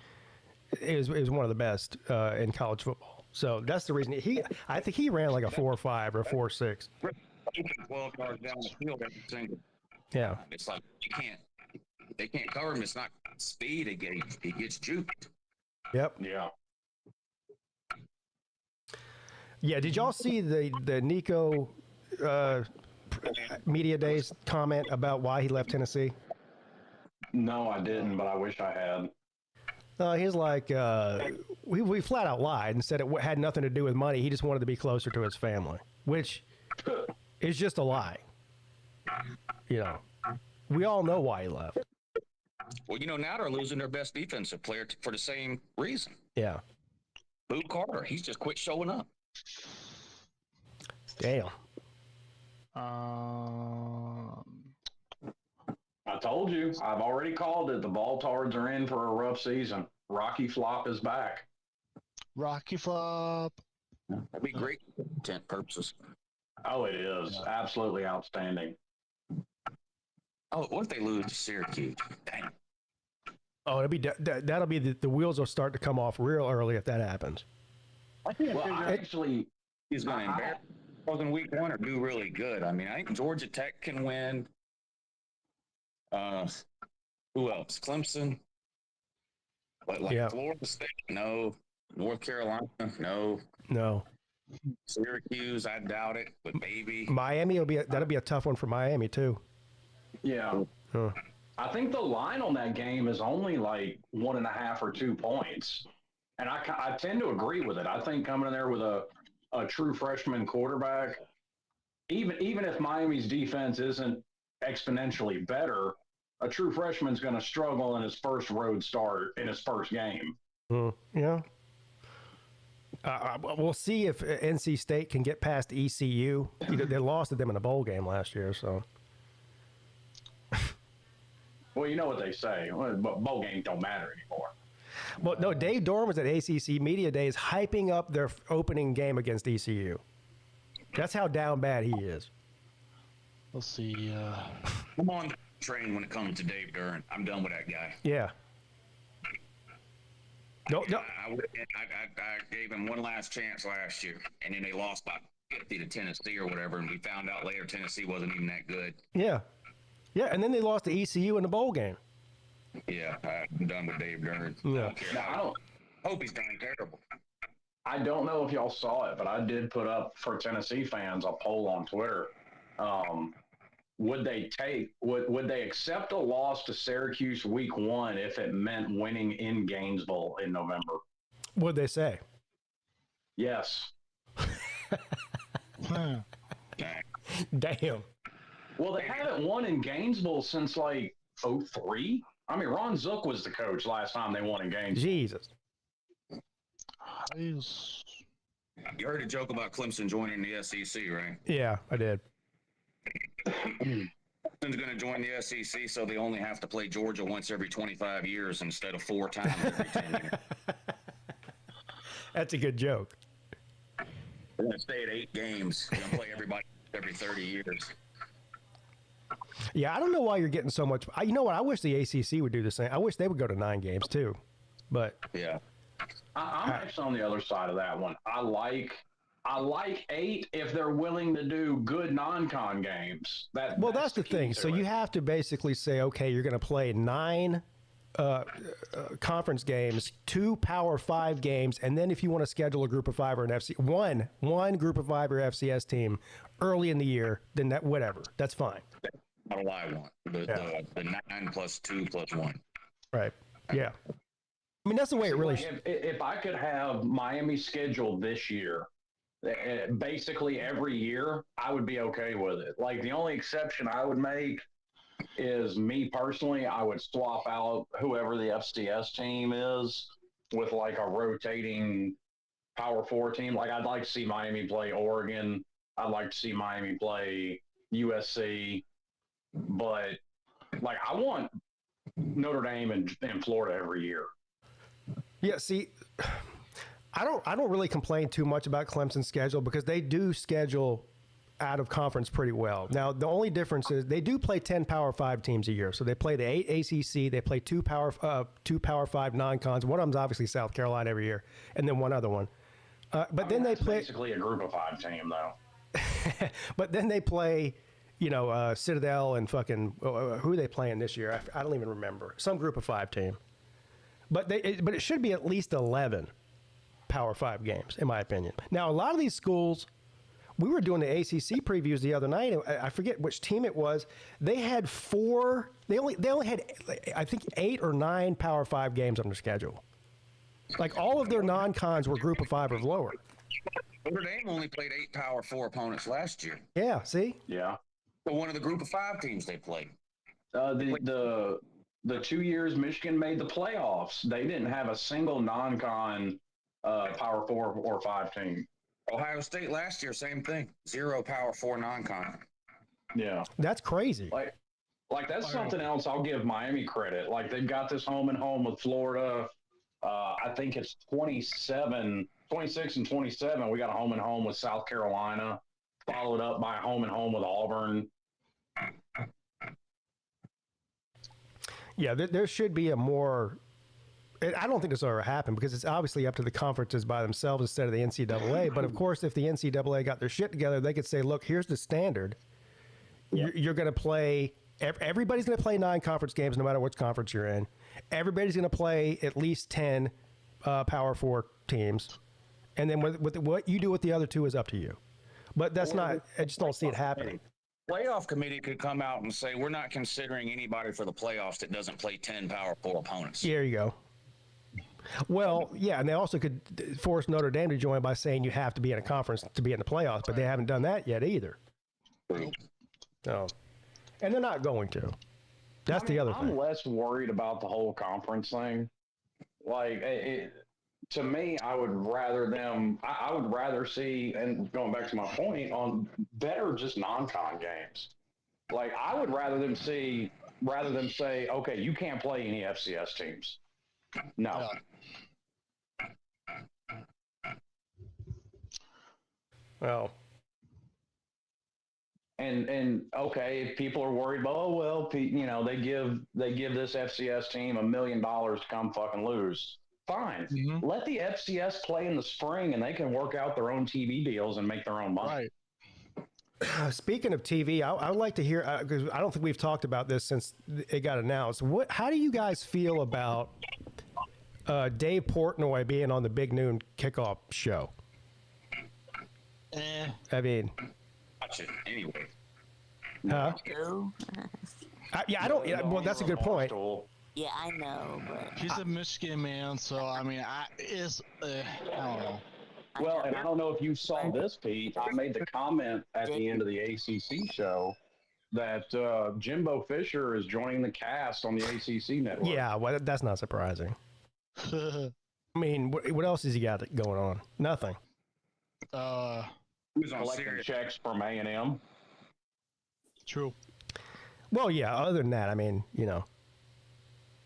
it was one of the best in college football. So that's the reason I think he ran like a 4.5 or a 4.6. 12 yards down the field every single. Yeah. It's like they can't cover him. It's not speed. He gets juked. Yep. Yeah. Yeah. Did y'all see the Nico media days comment about why he left Tennessee? No, I didn't, but I wish I had. He's like, we flat out lied and said it had nothing to do with money. He just wanted to be closer to his family, which is just a lie. You know, we all know why he left. Well, now they're losing their best defensive player for the same reason. Yeah. Boo Carter, he's just quit showing up. Damn. I told you. I've already called it. The Baltards are in for a rough season. Rocky Flop is back. Rocky Flop. That'd be great for content purposes. Oh, it is. Absolutely outstanding. Oh, what if they lose to Syracuse? Dang. Oh, that'll be the wheels will start to come off real early if that happens. I think actually he's going to embarrass in week 1 or do really good. I mean, I think Georgia Tech can win. Who else? Clemson. But Florida State, no. North Carolina, no. No. Syracuse, I doubt it. But maybe Miami that'll be a tough one for Miami too. Yeah. Huh. I think the line on that game is only like 1.5 or 2 points. And I tend to agree with it. I think coming in there with a true freshman quarterback, even if Miami's defense isn't exponentially better, a true freshman's going to struggle in his first road start in his first game. Yeah. We'll see if NC State can get past ECU. They lost to them in a bowl game last year, so. Well, you know what they say. Bowl games don't matter anymore. Well, no, Dave Dorn was at ACC Media Days hyping up their opening game against ECU. That's how down bad he is. Let's see. I'm on the train when it comes to Dave Durn. I'm done with that guy. Yeah. No. I gave him one last chance last year, and then they lost by 50 to Tennessee or whatever, and we found out later Tennessee wasn't even that good. Yeah. Yeah, and then they lost to ECU in the bowl game. Yeah, I'm done with Dave Durn. Yeah. I don't hope he's done terrible. I don't know if y'all saw it, but I did put up for Tennessee fans a poll on Twitter. Would they accept a loss to Syracuse week 1 if it meant winning in Gainesville in November? What'd they say? Yes. Damn. Well, they haven't won in Gainesville since like 2003. I mean, Ron Zook was the coach last time they won in Gainesville. Jesus. You heard a joke about Clemson joining the SEC, right? Yeah, I did. Clemson's going to join the SEC, so they only have to play Georgia once every 25 years instead of 4 times every 10 years. That's a good joke. They're going to stay at 8 games. They're going to play everybody every 30 years. Yeah, I don't know why you're getting so much. You know what? I wish the ACC would do the same. I wish they would go to 9 games too. But yeah, I'm actually on the other side of that one. I like 8 if they're willing to do good non-con games. That's the thing. So you have to basically say, okay, you're going to play 9 conference games, 2 Power 5 games, and then if you want to schedule a Group of 5 or an FC one Group of 5 or FCS team early in the year, then that whatever, that's fine. Not what I want. The 9 plus 2 plus 1. Right. Yeah. I mean, that's the way it really. If I could have Miami scheduled this year, basically every year, I would be okay with it. Like the only exception I would make is me personally. I would swap out whoever the FCS team is with like a rotating Power 4 team. Like I'd like to see Miami play Oregon. I'd like to see Miami play USC. But like I want Notre Dame and Florida every year. Yeah, see, I don't really complain too much about Clemson's schedule because they do schedule out of conference pretty well. Now, the only difference is they do play 10 Power 5 teams a year. So they play the 8 ACC, they play 2 Power 5 non-cons. One of them's obviously South Carolina every year, and then one other one. But then they play basically a Group of 5 team, though. But then they play, Citadel and fucking who are they playing this year? I don't even remember. Some Group of 5 team. But it should be at least 11 Power 5 games, in my opinion. Now, a lot of these schools, we were doing the ACC previews the other night. I forget which team it was. They had 4. They only had, I think, 8 or 9 Power 5 games on their schedule. Like all of their non-cons were Group of 5 or lower. Notre Dame only played 8 Power 4 opponents last year. Yeah. See. Yeah. But one of the Group of 5 teams they played. The 2 years Michigan made the playoffs, they didn't have a single non-con Power 4 or 5 team. Ohio State last year, same thing. 0 Power 4 non-con. Yeah. That's crazy. Like that's something else I'll give Miami credit. Like they've got this home and home with Florida. I think it's 26 and 27. We got a home and home with South Carolina, followed up by a home and home with Auburn. Yeah, there should be a more. I don't think this will ever happen because it's obviously up to the conferences by themselves instead of the NCAA. But of course, if the NCAA got their shit together, they could say, "Look, here's the standard. You're going to play. Everybody's going to play 9 conference games, no matter which conference you're in. Everybody's going to play at least 10 Power 4 teams, and then with what you do with the other 2 is up to you. But that's not. I just don't see it happening. playoff committee could come out and say, we're not considering anybody for the playoffs that doesn't play 10 powerful opponents. There you go. Well, yeah, and they also could force Notre Dame to join by saying you have to be in a conference to be in the playoffs, but they haven't done that yet either. No. And they're not going to. That's the other thing. I'm less worried about the whole conference thing. Like, to me, I would rather see, and going back to my point, on better just non-con games. Like, I would rather them say, okay, you can't play any FCS teams. No. Well. And okay, if people are worried about, they give this FCS team $1 million to come fucking lose. Fine. Mm-hmm. Let the FCS play in the spring, and they can work out their own TV deals and make their own money. Right. Speaking of TV, I would like to hear, because I don't think we've talked about this since it got announced. How do you guys feel about Dave Portnoy being on the Big Noon Kickoff show? I mean, watch it anyway. Huh? I don't. Yeah, well, that's a good point. Yeah, I know, but he's a Michigan man, so I mean, I don't know. Well, and I don't know if you saw this, Pete. I made the comment at the end of the ACC show that Jimbo Fisher is joining the cast on the ACC network. Yeah, well, that's not surprising. I mean, what else has he got going on? Nothing. Who's collecting checks from A&M? True. Well, yeah. Other than that, I mean,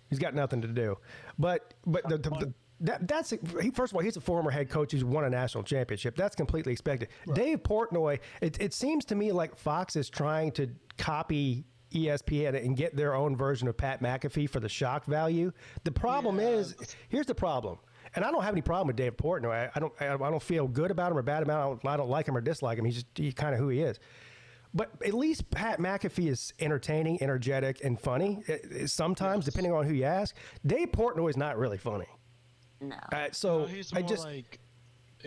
he's got nothing to do. But that's first of all, he's a former head coach who's won a national championship. That's completely expected. Right. Dave Portnoy. It seems to me like Fox is trying to copy ESPN and get their own version of Pat McAfee for the shock value. The problem is, here's the problem. And I don't have any problem with Dave Portnoy. I don't feel good about him or bad about him. I don't like him or dislike him. He's kind of who he is. But at least Pat McAfee is entertaining, energetic, and funny. Sometimes, depending on who you ask. Dave Portnoy is not really funny. No. I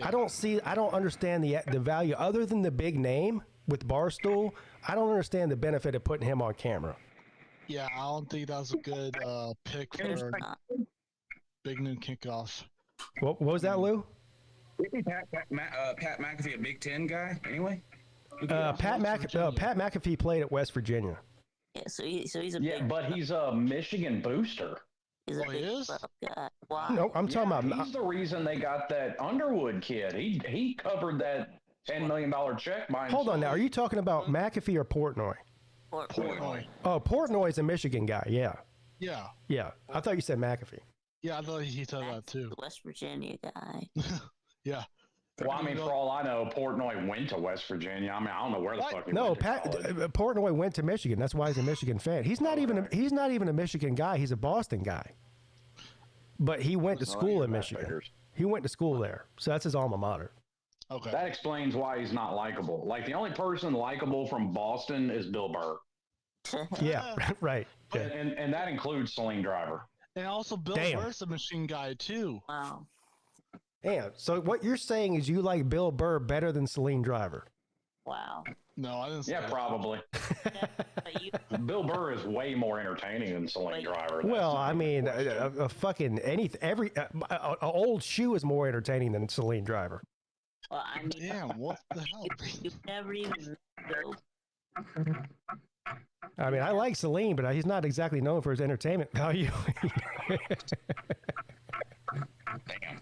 don't understand the value other than the big name with Barstool. I don't understand the benefit of putting him on camera. Yeah, I don't think that's a good pick for Big Noon Kickoff. What was that, Lou? Isn't Pat McAfee a Big Ten guy anyway? Pat McAfee played at West Virginia. Yeah, so he's a but he's a Michigan booster. He's a big guy. Why? No, I'm talking about. He's the reason they got that Underwood kid. He covered that $10 million check by himself. Hold on now. Are you talking about McAfee or Portnoy? Portnoy. Oh, Portnoy's a Michigan guy. Yeah. Yeah. Yeah. I thought you said McAfee. Yeah, I thought he said that too. West Virginia guy. Yeah. Well, I mean, for all I know, Portnoy went to West Virginia. I mean, I don't know where the fuck he went to college. Portnoy went to Michigan. That's why he's a Michigan fan. He's not even a Michigan guy. He's a Boston guy. But he went to school in Michigan. He went to school there, so that's his alma mater. Okay. That explains why he's not likable. Like, the only person likable from Boston is Bill Burr. Yeah, right. Yeah. And that includes Celine Driver. And also Bill Burr's a machine guy too. Wow. Damn. So what you're saying is you like Bill Burr better than Celine Driver? Wow. No, I didn't say that. Probably. Bill Burr is way more entertaining than Celine Driver. Well, I mean, a fucking every old shoe is more entertaining than Celine Driver. Well, I mean, damn, what the hell? You never even know. I mean, I like Celine, but he's not exactly known for his entertainment value. Damn.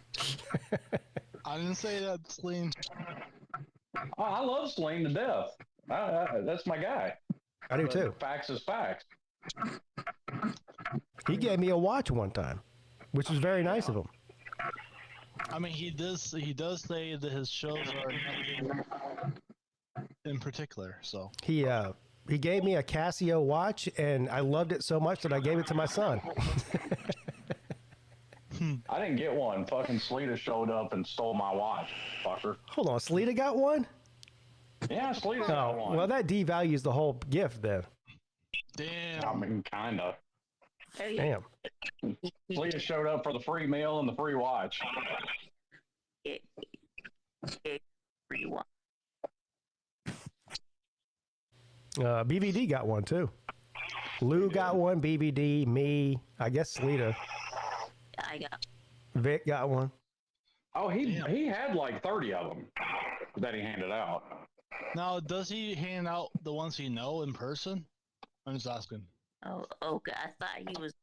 I didn't say that, Celine. Oh, I love Celine to death. That's my guy. I do too. Facts is facts. He gave me a watch one time, which was very nice of him. I mean, he does say that his shows are in particular. So he gave me a Casio watch, and I loved it so much that I gave it to my son. I didn't get one. Fucking Sleeta showed up and stole my watch, fucker. Hold on, Sleeta got one? Yeah, Sleeta got one. Well, that devalues the whole gift then. Damn. I mean, kind of. Damn. Sleeta showed up for the free meal and the free watch. BVD got one too. Lou got one. BVD, me, I guess Sleeta. I got. Vic got one. Oh, he had like 30 of them that he handed out. Now, does he hand out the ones he know in person? I'm just asking. Oh, okay. I thought he was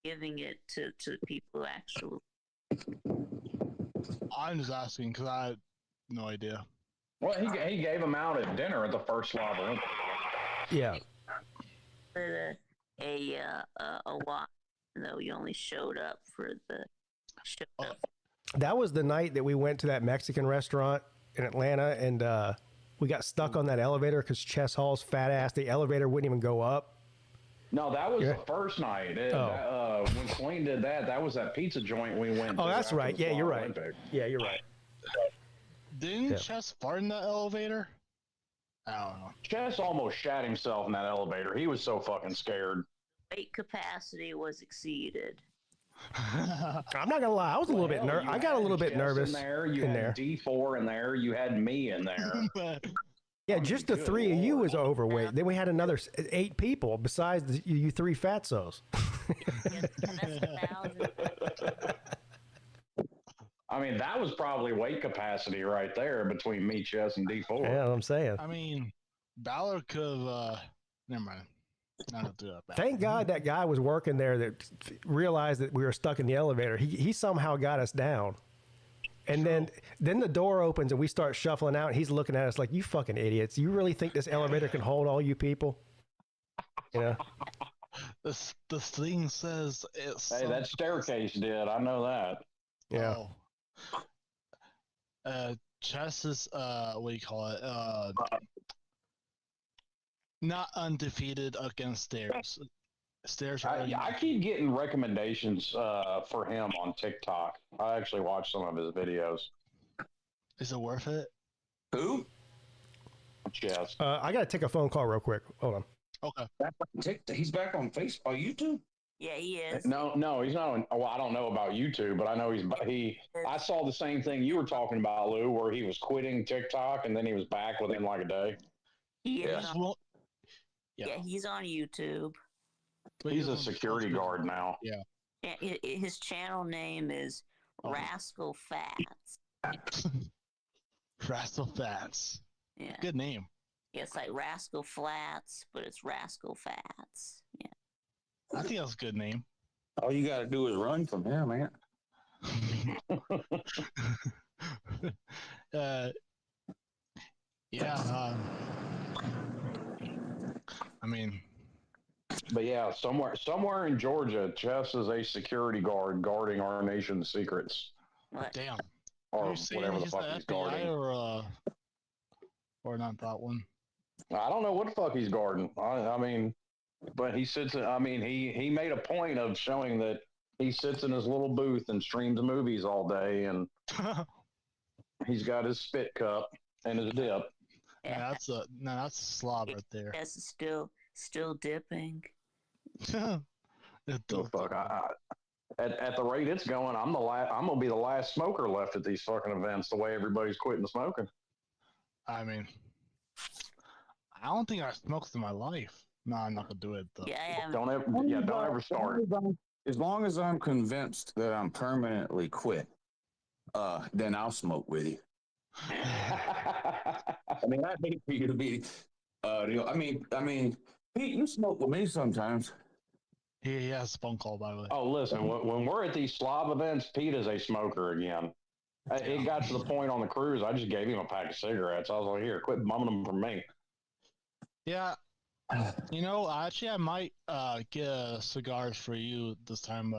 giving it to people who actually. I'm just asking because I have no idea. Well, he gave them out at dinner at the first Slava. Yeah. A while, though you only showed up for the show. That was the night that we went to that Mexican restaurant in Atlanta, and we got stuck on that elevator because Chess Hall's fat ass. The elevator wouldn't even go up. No, that was the first night. When Queen did that, that was that pizza joint we went to. Oh, that's right. Yeah, you're right. Olympic. Yeah, you're right. Didn't Chess fart in that elevator? I don't know. Chess almost shat himself in that elevator. He was so fucking scared. Weight capacity was exceeded. I'm not gonna lie, I was a little bit nervous. I got a little bit nervous in there. You had D4 in there. You had me in there. Yeah, just the three of you was overweight. Then we had another 8 people besides you 3 fatzos. I mean, that was probably weight capacity right there between me, Chess, and D4. Yeah, I'm saying. I mean, Ballard could have. Never mind. Not do that. Thank God that guy was working there that realized that we were stuck in the elevator. He somehow got us down. And then the door opens and we start shuffling out. And he's looking at us like, "You fucking idiots! You really think this elevator can hold all you people?" You know. The thing says it's. Hey, that staircase did. I know that. Yeah. Chess is what do you call it? Not undefeated against Stairs. Stairs. I keep getting recommendations for him on TikTok. I actually watched some of his videos. Is it worth it? Who? Yes. I gotta take a phone call real quick. Hold on. Okay. He's back on Facebook, YouTube. Yeah, he is. No, he's not on. Well, I don't know about YouTube, but I know he. I saw the same thing you were talking about, Lou, where he was quitting TikTok and then he was back within like a day. Yeah, he's on YouTube. But he's a security guard now. Yeah. His channel name is Rascal Fats. Rascal Fats. Yeah. Good name. Yeah, it's like Rascal Flats, but it's Rascal Fats. Yeah. I think that's a good name. All you got to do is run from him, man. I mean, but yeah, somewhere in Georgia, Chess is a security guard guarding our nation's secrets. What? Damn. Or whatever the fuck he's guarding. Or not that one. I don't know what the fuck he's guarding. I mean, but he sits. He made a point of showing that he sits in his little booth and streams movies all day, and he's got his spit cup and his dip. Yeah. That's a slob right there. Yes, still dipping. Oh, fuck! At the rate it's going, I'm gonna be the last smoker left at these fucking events. The way everybody's quitting smoking. I mean, I don't think I smoked in my life. No, I'm not gonna do it though. Yeah, don't ever start. As long as I'm convinced that I'm permanently quit, then I'll smoke with you. I mean, I hate for you to be. I mean, Pete, you smoke with me sometimes. He has a phone call, by the way. Oh, listen, when we're at these slob events, Pete is a smoker again. It got to the point on the cruise, I just gave him a pack of cigarettes. I was like, here, quit bumming them from me. Yeah. Actually, I might get cigars for you this time.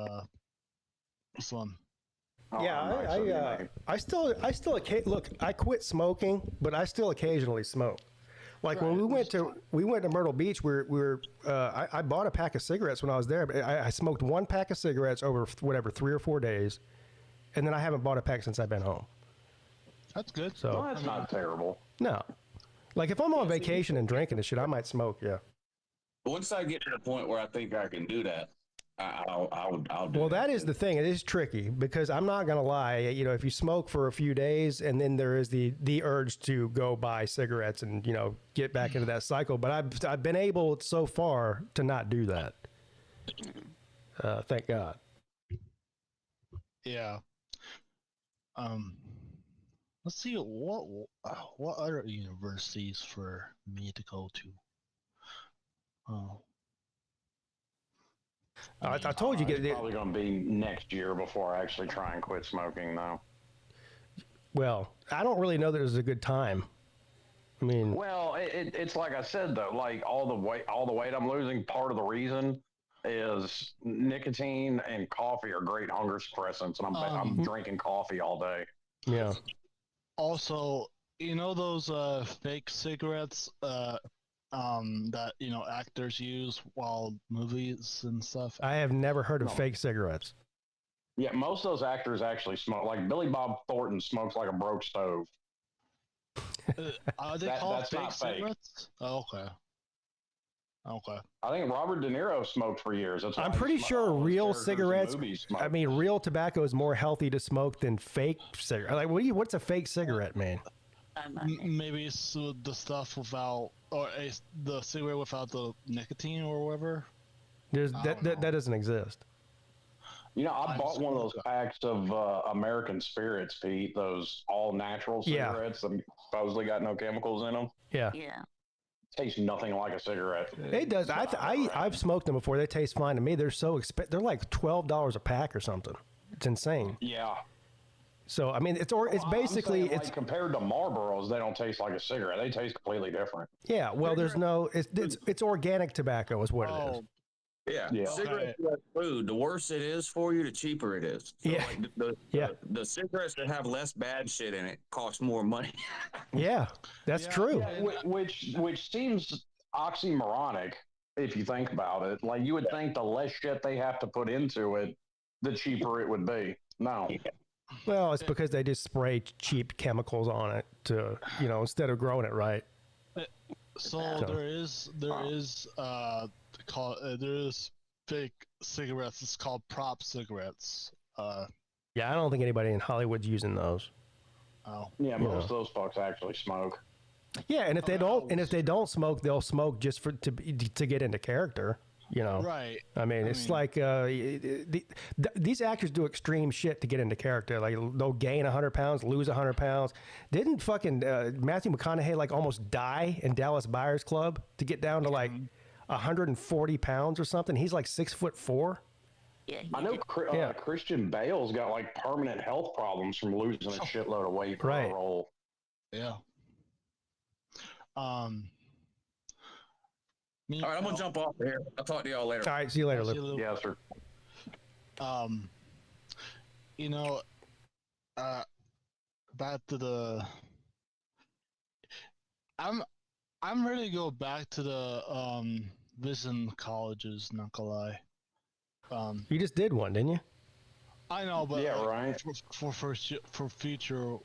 This one. Oh, yeah, I still look. I quit smoking, but I still occasionally smoke. Like when we went to Myrtle Beach, I bought a pack of cigarettes when I was there, but I smoked one pack of cigarettes over 3 or 4 days, and then I haven't bought a pack since I've been home. That's good. So well, that's not terrible. No, like if I'm on vacation and drinking and shit, I might smoke. Yeah. Once I get to the point where I think I can do that, I'll do Well, that is the thing. It is tricky because I'm not gonna lie. You know, if you smoke for a few days and then there is the urge to go buy cigarettes and get back into that cycle, but I've been able so far to not do that. Thank God. Yeah. Let's see what other universities for me to go to. I told you. It's probably going to be next year before I actually try and quit smoking, though. Well, I don't really know that it was a good time. I mean, well, it's like I said though, like all the weight I'm losing. Part of the reason is nicotine and coffee are great hunger suppressants, and I'm drinking coffee all day. Yeah. Also, those fake cigarettes that actors use while movies and stuff. I have never heard of fake cigarettes. Yeah, most of those actors actually smoke. Like Billy Bob Thornton smokes like a broke stove. Are they called fake cigarettes? Oh, okay. Okay. I think Robert De Niro smoked for years. I'm pretty sure real cigarettes. I mean, real tobacco is more healthy to smoke than fake cigarette. Like, what's a fake cigarette, man? Maybe it's the stuff without, or the cigarette without the nicotine or whatever. That doesn't exist. I bought one of those packs of American Spirits, Pete. Those all natural cigarettes that supposedly got no chemicals in them. Yeah. Yeah. Tastes nothing like a cigarette. It does. I've smoked them before. They taste fine to me. They're so expensive. They're like $12 a pack or something. It's insane. Yeah. So I mean, it's basically saying, like, compared to Marlboros, they don't taste like a cigarette. They taste completely different. Yeah. Well, it's organic tobacco is what it is. Yeah. Cigarettes are like food. The worse it is for you, the cheaper it is. So the cigarettes that have less bad shit in it cost more money. Yeah, that's true. Yeah, which seems oxymoronic if you think about it. Like you would think the less shit they have to put into it, the cheaper it would be. No. Well, it's because they just spray cheap chemicals on it to, instead of growing it right. So there is fake cigarettes. It's called prop cigarettes. Yeah, I don't think anybody in Hollywood's using those. Oh. Yeah, most of those folks actually smoke. Yeah, and if they don't smoke, they'll smoke just to get into character. Right. I mean, it's like these actors do extreme shit to get into character. Like they'll gain 100 pounds, lose 100 pounds. Didn't fucking Matthew McConaughey almost die in Dallas Buyers Club to get down to 140 pounds or something? He's like 6'4". Yeah, I know Christian Bale's got permanent health problems from losing a shitload of weight for a role. Yeah. All right, I'm gonna jump off here. I'll talk to y'all later. All right, see you later, Luke. Yeah, sir. Back to the. I'm ready to go back to the visiting colleges. Not gonna lie. You just did one, didn't you? I know, but yeah, right. For future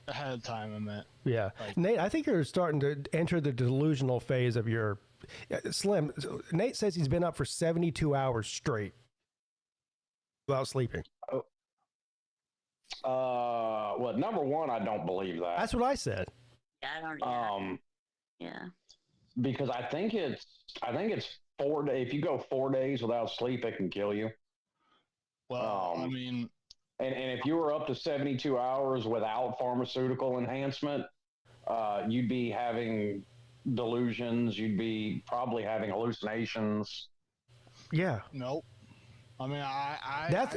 ahead of time, I meant. Yeah, Nate, I think you're starting to enter the delusional phase of your Slim. Nate says he's been up for 72 hours straight without sleeping. Well, number one, I don't believe that. That's what I said. I don't. Yeah. Because I think it's 4 days. If you go 4 days without sleep, it can kill you. Well, I mean, and if you were up to 72 hours without pharmaceutical enhancement, you'd be having delusions. You'd be probably having hallucinations. Yeah. Nope. I mean,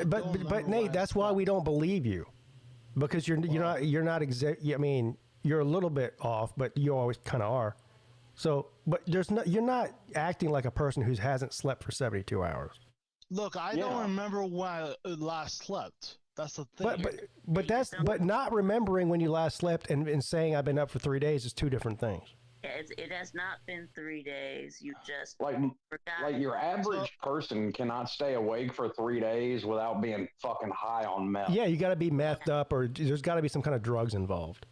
but Nate, that's why we don't believe you, because you're not I mean, you're a little bit off, but you always kind of are. So, but you're not acting like a person who hasn't slept for 72 hours. Look, I don't remember when I last slept. That's the thing. But not remembering when you last slept and saying I've been up for 3 days is two different things. It has not been 3 days. You just like your average person cannot stay awake for 3 days without being fucking high on meth. Yeah, you got to be methed up, or there's got to be some kind of drugs involved.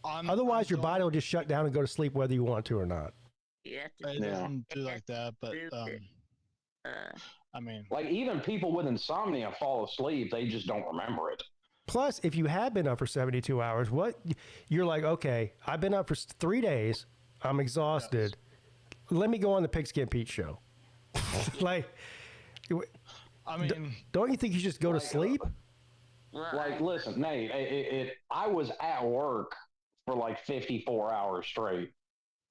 Otherwise, your body will just shut down and go to sleep whether you want to or not. Yeah. It doesn't do like that, but I mean, like even people with insomnia fall asleep, they just don't remember it. Plus, if you have been up for 72 hours, you're like, okay, I've been up for 3 days. I'm exhausted. Yes. Let me go on the Pigskin Pete show. Like, I mean, don't you think you just go to sleep? Like, listen, Nate, I was at work for like 54 hours straight.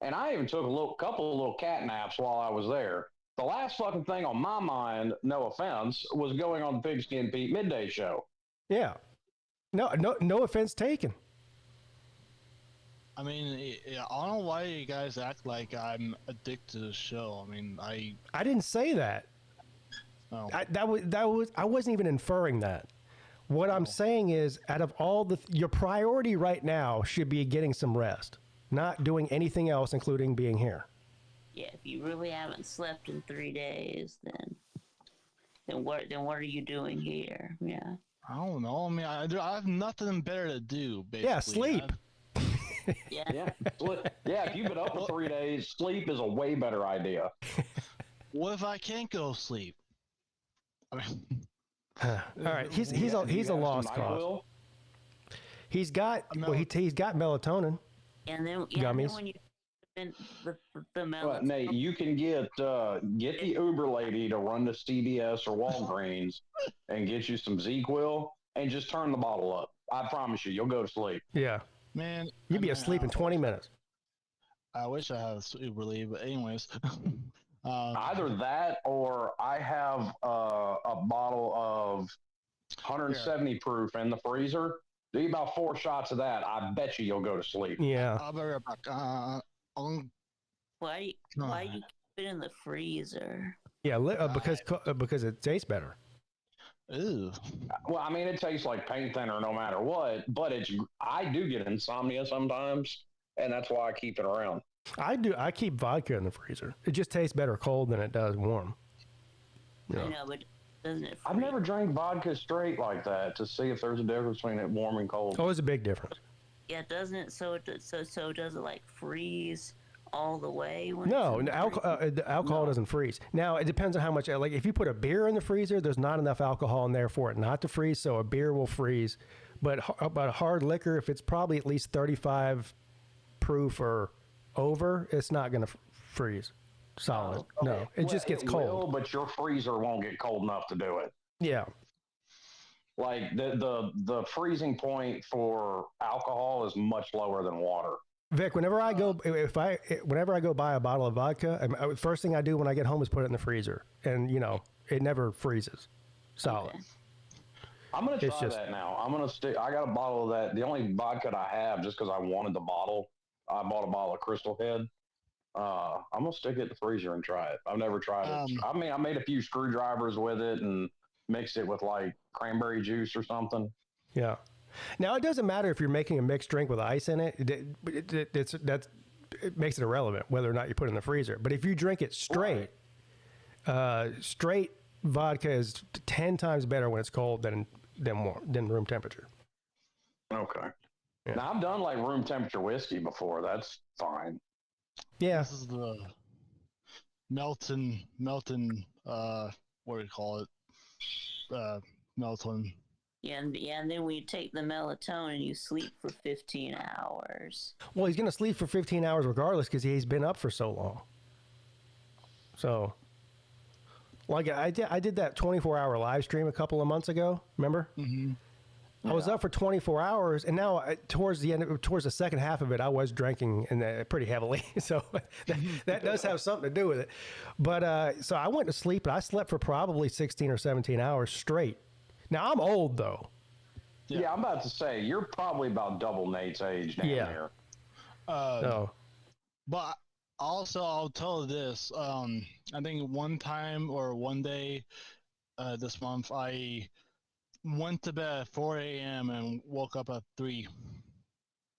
And I even took a couple of little cat naps while I was there. The last fucking thing on my mind, no offense, was going on the Pigskin Pete midday show. Yeah. No offense taken. I mean, I don't know why you guys act like I'm addicted to the show. I mean, I didn't say that. Oh. I wasn't even inferring that. What I'm saying is, out of all your priority right now should be getting some rest, not doing anything else, including being here. Yeah, if you really haven't slept in 3 days, then what are you doing here? Yeah. I don't know. I mean, I have nothing better to do, basically. Yeah, sleep. Yeah. If you've been up for 3 days, sleep is a way better idea. What if I can't go sleep? I mean, all right, he's a lost cause. He's got he's got melatonin. And then gummies. When you the melatonin. Nate, you can get the Uber lady to run to CVS or Walgreens and get you some ZQuil and just turn the bottle up. I promise you'll go to sleep. Yeah, man, you'd be asleep in 20 minutes. I wish I had a Uber lady, but anyways. Either that or I have a bottle of 170 proof in the freezer. Do about 4 shots of that. I bet you'll go to sleep. Yeah. I'll be right back. Why you keep it in the freezer? Yeah, because it tastes better. Ew. Well, I mean, it tastes like paint thinner no matter what, but I do get insomnia sometimes, and that's why I keep it around. I do. I keep vodka in the freezer. It just tastes better cold than it does warm. Yeah. I know, but doesn't it? I've never drank vodka straight like that to see if there's a difference between it warm and cold. Oh, there's a big difference. Yeah, doesn't it? So does it like freeze all the way? No, the alcohol doesn't freeze. Now it depends on how much. Like if you put a beer in the freezer, there's not enough alcohol in there for it not to freeze. So a beer will freeze, but hard liquor, if it's probably at least 35 proof or over, it's not going to freeze solid. Okay. No, it just gets cold. Will, but your freezer won't get cold enough to do it. Yeah. Like the freezing point for alcohol is much lower than water. Vic, whenever I go buy a bottle of vodka, first thing I do when I get home is put it in the freezer, and it never freezes solid. Okay. I'm gonna try that now. I'm gonna stick. I got a bottle of that. The only vodka I have, just because I wanted the bottle, I bought a bottle of Crystal Head. I'm gonna stick it in the freezer and try it. I've never tried it. I mean, I made a few screwdrivers with it and mixed it with like cranberry juice or something. Yeah. Now it doesn't matter if you're making a mixed drink with ice in it. It makes it irrelevant whether or not you put it in the freezer. But if you drink it straight, straight vodka is 10 times better when it's cold than room temperature. Okay. Yeah. Now I've done like room temperature whiskey before. That's fine. Yeah. This is the melton. What do you call it? Melatonin. Yeah, and then when you take the melatonin, you sleep for 15 hours. Well, he's going to sleep for 15 hours regardless because he's been up for so long. So, like I did that 24-hour live stream a couple of months ago. Remember? Mm-hmm. I was up for 24 hours, and now towards the second half of it, I was drinking pretty heavily. So that does have something to do with it. But so I went to sleep, and I slept for probably 16 or 17 hours straight. Now I'm old though. Yeah, I'm about to say you're probably about double Nate's age down there. No. But also, I'll tell you this. I think one time or one day this month, I went to bed at 4 a.m. and woke up at 3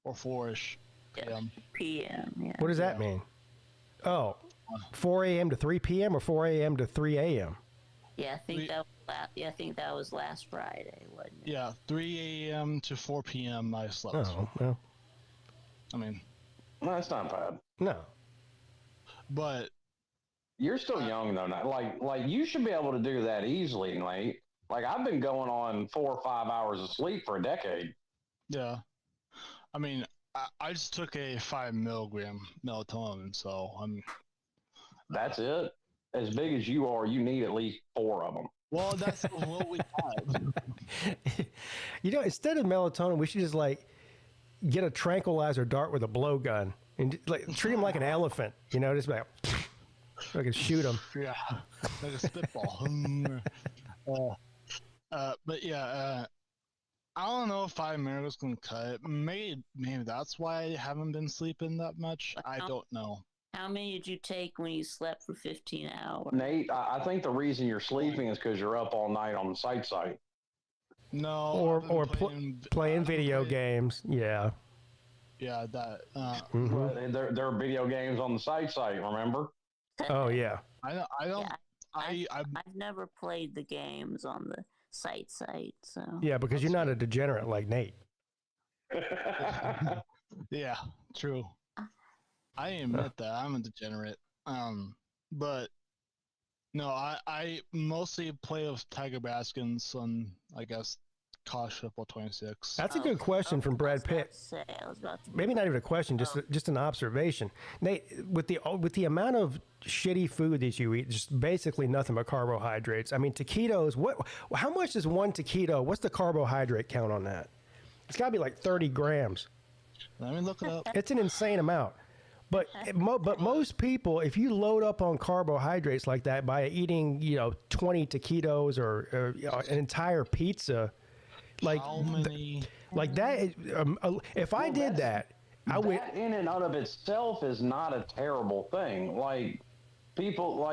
or 4-ish p.m. Yeah. What does that mean? Oh, 4 a.m. to 3 p.m. or 4 a.m. to 3 a.m.? Yeah, I think that was last Friday, wasn't it? Yeah, 3 a.m. to 4 p.m. I slept. Oh, well. I mean, no, that's not bad. No. But You're still young though. Like you should be able to do that easily, Nate. Like I've been going on 4 or 5 hours of sleep for a decade. Yeah. I mean, I just took a 5 milligram melatonin, so I'm. That's it. As big as you are, you need at least 4 of them. Well, that's what we have. Instead of melatonin, we should just like get a tranquilizer dart with a blowgun and like treat him like an elephant. Just like I can shoot him. Yeah, like a spitball. But yeah, I don't know if 5 miracles can cut it. Maybe that's why I haven't been sleeping that much. I don't know. How many did you take when you slept for 15 hours? Nate, I think the reason you're sleeping is because you're up all night on the site. No, or playing video games. Yeah. Yeah, that. Well, there are video games on the site. Remember? Oh yeah. I don't. Yeah, I've never played the games on the site. So. Yeah, because you're not a degenerate like Nate. Yeah, true. I admit that I'm a degenerate. But no, I mostly play with Tiger Baskins on, I guess, College Football 26. That's a good question from Brad Pitt. Maybe not even a question, just an observation. Nate, with the amount of shitty food that you eat, just basically nothing but carbohydrates. I mean, taquitos. How much is one taquito? What's the carbohydrate count on that? It's got to be like 30 grams. Let me look it up. It's an insane amount. But most people, if you load up on carbohydrates like that by eating 20 taquitos or an entire pizza, like that. If I did that, I would. That in and of itself is not a terrible thing. Like people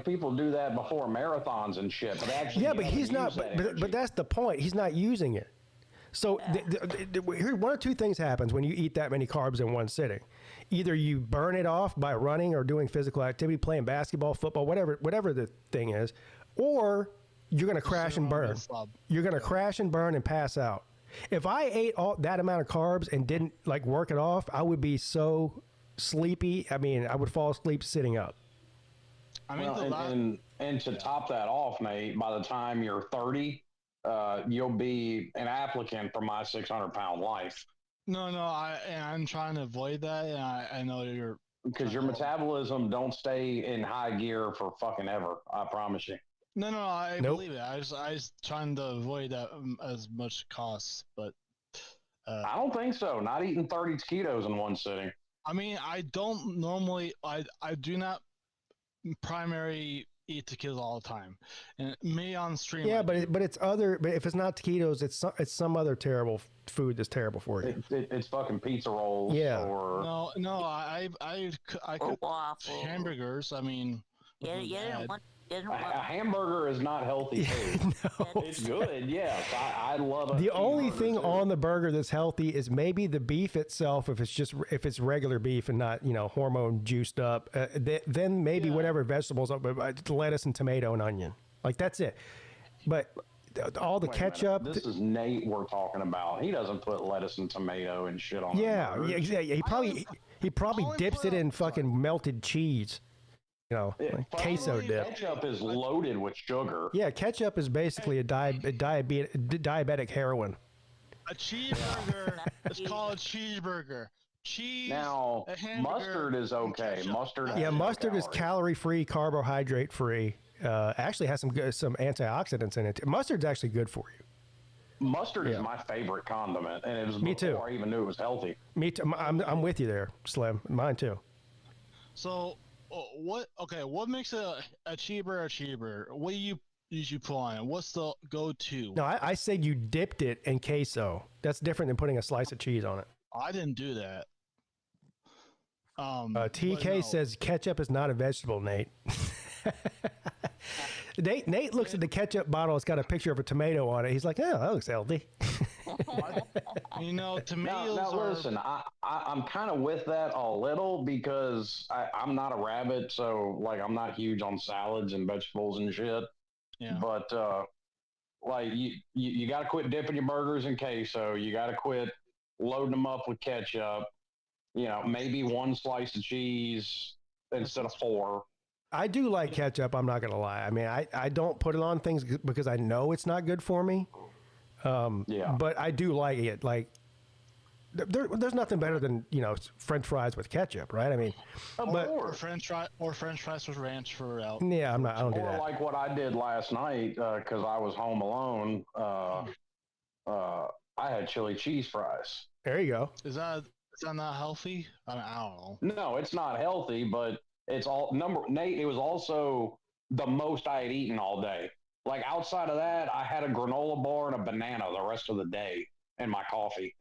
people do that before marathons and shit. But actually, but he's not. But that's the point. He's not using it. So here, one or two things happens when you eat that many carbs in one sitting. Either you burn it off by running or doing physical activity, playing basketball, football, whatever the thing is, or you're going to crash and burn. You're going to crash and burn and pass out. If I ate all that amount of carbs and didn't like work it off, I would be so sleepy. I mean, I would fall asleep sitting up. I mean, and to top that off, Nate, by the time you're 30, you'll be an applicant for my 600-pound life. No, I'm trying to avoid that, and I know you're because your metabolism don't stay in high gear for fucking ever. I promise you. No, I believe it. I was trying to avoid that as much costs, but I don't think so. Not eating 30 taquitos in one sitting. I mean, I don't normally. I do not primary eat taquitos all the time, and me on stream. Yeah, but it's other. But if it's not taquitos, it's some other terrible food that's terrible for you. It's fucking pizza rolls. Yeah. Or no. I could waffles. Hamburgers. I mean. A hamburger is not healthy food. No. It's good, yes. I love it. The only thing on the burger that's healthy is maybe the beef itself, if it's regular beef and not hormone juiced up. Then maybe whatever vegetables, but lettuce and tomato and onion, like that's it. But all the ketchup. This is Nate we're talking about. He doesn't put lettuce and tomato and shit on. Yeah. He probably dips it in fucking melted cheese. Queso dip. Ketchup is loaded with sugar. Yeah, ketchup is basically a diabetic heroin. A cheeseburger is called a cheeseburger. Cheese. Now, mustard is okay. Mustard is calorie-free, carbohydrate-free. Actually has some antioxidants in it. Mustard's actually good for you. Mustard is my favorite condiment, and it was before I even knew it was healthy. Me too. I'm with you there, Slim. Mine too. So. What makes a cheeseburger a cheeseburger? What do you usually put on it? What's the go-to? No, I said you dipped it in queso. That's different than putting a slice of cheese on it. I didn't do that. TK says ketchup is not a vegetable, Nate. Nate looks at the ketchup bottle. It's got a picture of a tomato on it. He's like, oh, that looks healthy. Tomatoes now listen, I'm kind of with that a little because I'm not a rabbit, so like I'm not huge on salads and vegetables and shit. Yeah. But like you got to quit dipping your burgers in queso. You got to quit loading them up with ketchup. Maybe one slice of cheese instead of 4. I do like ketchup. I'm not gonna lie. I mean, I don't put it on things because I know it's not good for me. But I do like it. Like, there's nothing better than French fries with ketchup, right? I mean, or French fries with ranch for out. Yeah, I don't do that. Or like what I did last night because I was home alone. I had chili cheese fries. There you go. Is that not healthy? I don't know. No, it's not healthy, but it's Nate, it was also the most I had eaten all day. Like outside of that, I had a granola bar and a banana the rest of the day and my coffee.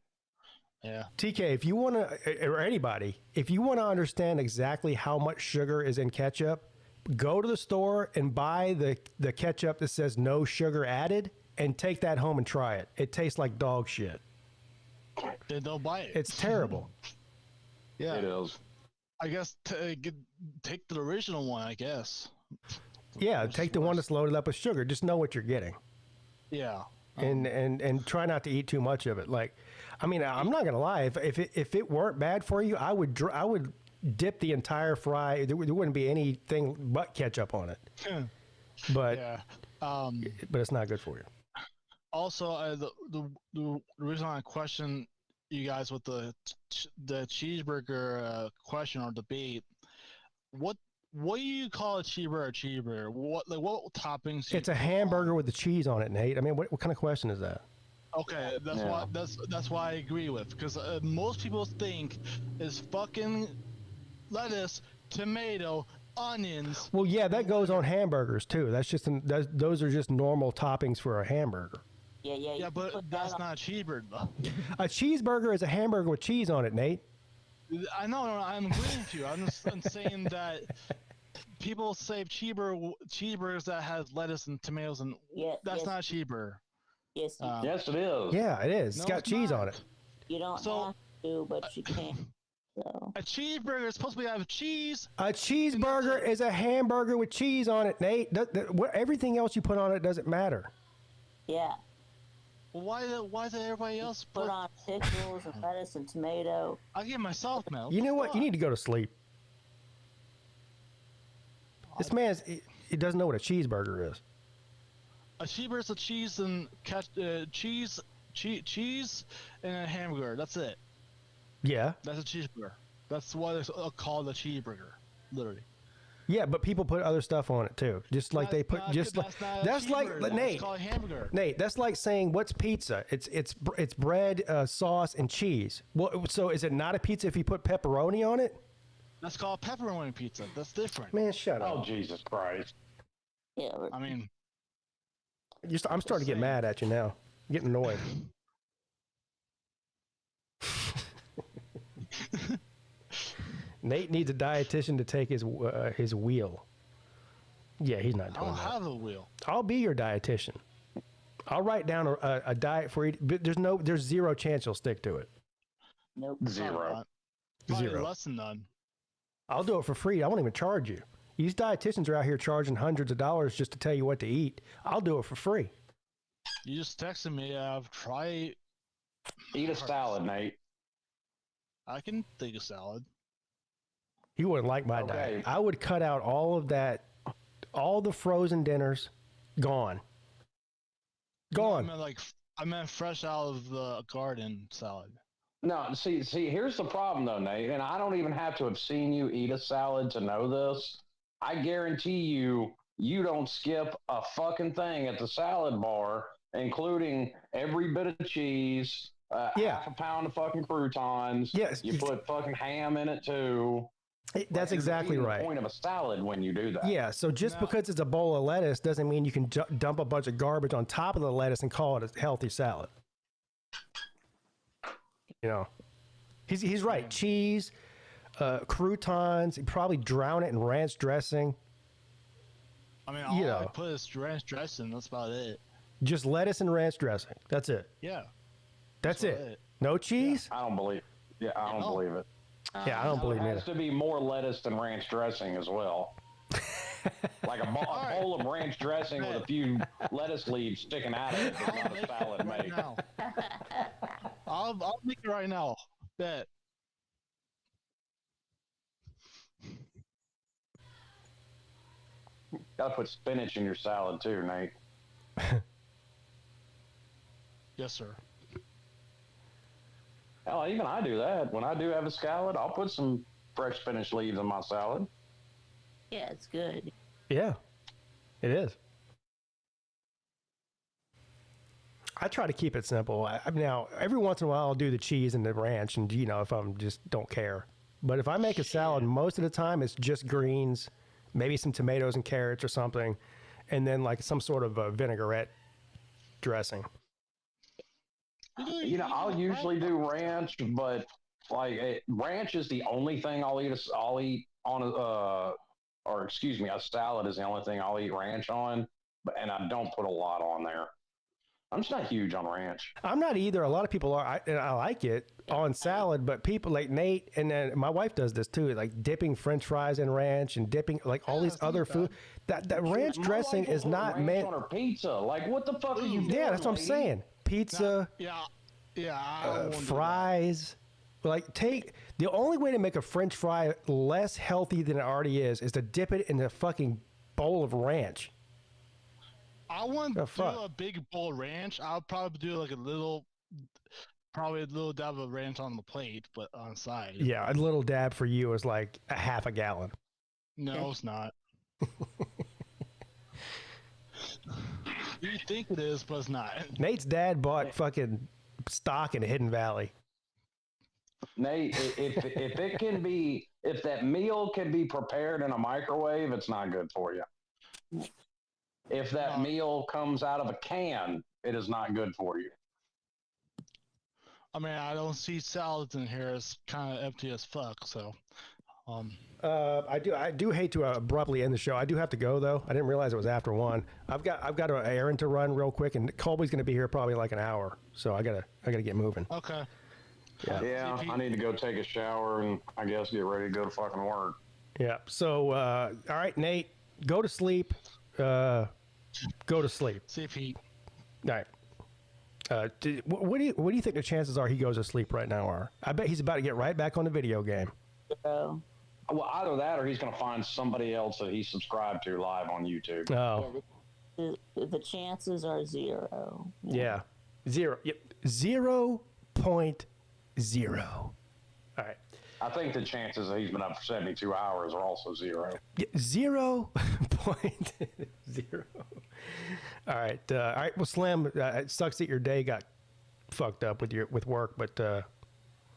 Yeah. TK, if you want to, or anybody, if you want to understand exactly how much sugar is in ketchup, go to the store and buy the ketchup that says no sugar added and take that home and try it. It tastes like dog shit. Then don't buy it. It's terrible. Yeah. It is. I guess take the original one, I guess. Yeah, take the one that's loaded up with sugar. Just know what you're getting. Yeah. And try not to eat too much of it. Like, I mean, I'm not gonna lie. If it weren't bad for you, I would dip the entire fry. There wouldn't be anything but ketchup on it. But yeah. But it's not good for you. Also, the reason I question you guys with the cheeseburger question or debate, what do you call a cheeseburger? What toppings? It's a hamburger with the cheese on it, Nate. I mean, what kind of question is that? Okay, that's why I agree with, because most people think is fucking lettuce, tomato, onions. Well, yeah, that goes on hamburgers too. Those are just normal toppings for a hamburger. Yeah, but that's not a cheeseburger, though. A cheeseburger is a hamburger with cheese on it, Nate. I know, I'm agreeing with you. I'm saying that people say cheeseburgers that has lettuce and tomatoes, and that's not a cheeseburger. Yes, yes, it is. Yeah, it is. It's got cheese on it. You don't have to, but you can. So. A cheeseburger is supposed to have cheese. A cheeseburger is a hamburger with cheese on it, Nate. Everything else you put on it doesn't matter. Yeah. Why does everybody else put on pickles and lettuce and tomato? I give myself milk. You know what? You need to go to sleep. This man he doesn't know what a cheeseburger is. A cheeseburger is a cheese and cheese and a hamburger. That's it. Yeah. That's a cheeseburger. That's what it's called a cheeseburger, literally. Yeah, but people put other stuff on it too. Just like they put that's like Nate. It's called a hamburger. Nate, that's like saying what's pizza? It's bread, sauce, and cheese. Well, so is it not a pizza if you put pepperoni on it? That's called pepperoni pizza. That's different. Man, shut up. Oh, Jesus Christ. Yeah. I mean, I'm starting to get mad at you now. I'm getting annoyed. Nate needs a dietitian to take his wheel. Yeah, he's not doing that. I don't have a wheel. I'll be your dietitian. I'll write down a diet for you, but there's zero chance you'll stick to it. Nope. Zero. Zero. Less than none. I'll do it for free. I won't even charge you. These dietitians are out here charging hundreds of dollars just to tell you what to eat. I'll do it for free. You just texted me. Try. Eat a salad, Nate. I can take a salad. You wouldn't like my diet. I would cut out all of that, all the frozen dinners, gone. Gone. No, I meant fresh out of the garden salad. No, see, here's the problem though, Nate, and I don't even have to have seen you eat a salad to know this. I guarantee you don't skip a fucking thing at the salad bar, including every bit of cheese, half a pound of fucking croutons. Yes. You put fucking ham in it too. That's exactly right. The point of a salad when you do that. Yeah, so just because it's a bowl of lettuce doesn't mean you can dump a bunch of garbage on top of the lettuce and call it a healthy salad. You know, he's right. Cheese, croutons, you probably drown it in ranch dressing. I mean, all I put is ranch dressing. That's about it. Just lettuce and ranch dressing. That's it. Yeah. That's it. No cheese? Yeah, I don't believe. Yeah, I don't believe it. Yeah, I don't believe it. There has to be more lettuce than ranch dressing as well. Like a bowl of ranch dressing with a few lettuce leaves sticking out of it is not a salad right made. Now. I'll make it right now. Bet. Gotta put spinach in your salad too, Nate. Yes, sir. Hell, even I do that. When I do have a salad, I'll put some fresh spinach leaves in my salad. Yeah, it's good. Yeah, it is. I try to keep it simple. Now, every once in a while, I'll do the cheese and the ranch, and if I'm just don't care. But if I make a salad, most of the time it's just greens, maybe some tomatoes and carrots or something, and then like some sort of a vinaigrette dressing. I'll usually do ranch, but ranch is the only thing I'll eat. I'll eat on a salad is the only thing I'll eat ranch on, and I don't put a lot on there. I'm just not huge on ranch. I'm not either. A lot of people are, and I like it on salad, but people like Nate, and then my wife does this too, like dipping French fries in ranch and dipping like all these other food. That ranch dressing is not meant on her pizza. Like, what the fuck are you doing? Yeah, that's what I'm saying. Pizza, fries. Like, the only way to make a French fry less healthy than it already is to dip it in a fucking bowl of ranch. I want to do a big bowl ranch. I'll probably do like a little dab of ranch on the plate, but on side. Yeah, a little dab for you is like a half a gallon. No, it's not. You think it is, but it's not. Nate's dad bought fucking stock in Hidden Valley. Nate, if that meal can be prepared in a microwave, it's not good for you. If that meal comes out of a can, it is not good for you. I mean, I don't see salads in here. It's kind of empty as fuck. So, I do hate to abruptly end the show. I do have to go though. I didn't realize it was after 1. I've got an errand to run real quick, and Colby's going to be here probably like an hour. So I gotta get moving. Okay. Yeah, I need to go take a shower and I guess get ready to go to fucking work. Yeah. So, all right, Nate, go to sleep. Go to sleep. See if he. All right. What do you think the chances are he goes to sleep right now are? I bet he's about to get right back on the video game. Well, either that or he's going to find somebody else that he's subscribed to live on YouTube. Oh. Yeah, the chances are 0. Yeah. 0. Yep. 0.0. All right. I think the chances that he's been up for 72 hours are also 0. Yeah, 0.0. All right. Well, Slim, it sucks that your day got fucked up with work, but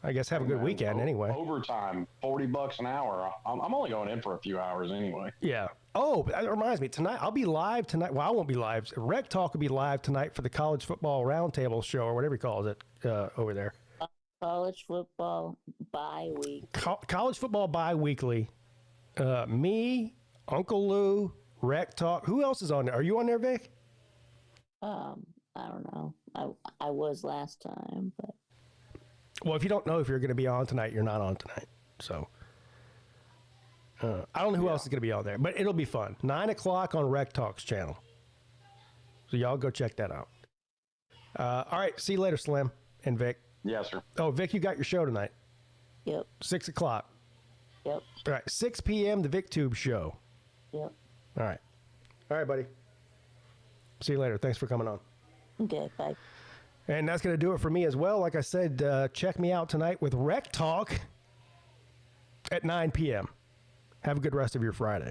I guess have a good weekend anyway. Overtime, $40 an hour. I'm only going in for a few hours anyway. Yeah. Oh, that reminds me. Tonight I'll be live tonight. Well, I won't be live. Rec Talk will be live tonight for the College Football Roundtable show or whatever he calls it over there. College football bi-week. College football bi-weekly. Me, Uncle Lou, Rec Talk. Who else is on there? Are you on there, Vic? I don't know. I was last time, but. Well, if you don't know if you're going to be on tonight, you're not on tonight. So I don't know who else is going to be on there, but it'll be fun. 9 o'clock on Rec Talk's channel. So y'all go check that out. All right. See you later, Slim and Vic. Yes, sir. Oh, Vic, you got your show tonight. Yep. 6 o'clock. Yep. All right. 6 p.m. the VicTube show. Yep. All right. All right, buddy. See you later. Thanks for coming on. Okay, bye. And that's going to do it for me as well. Like I said, check me out tonight with Rec Talk at 9 p.m. Have a good rest of your Friday.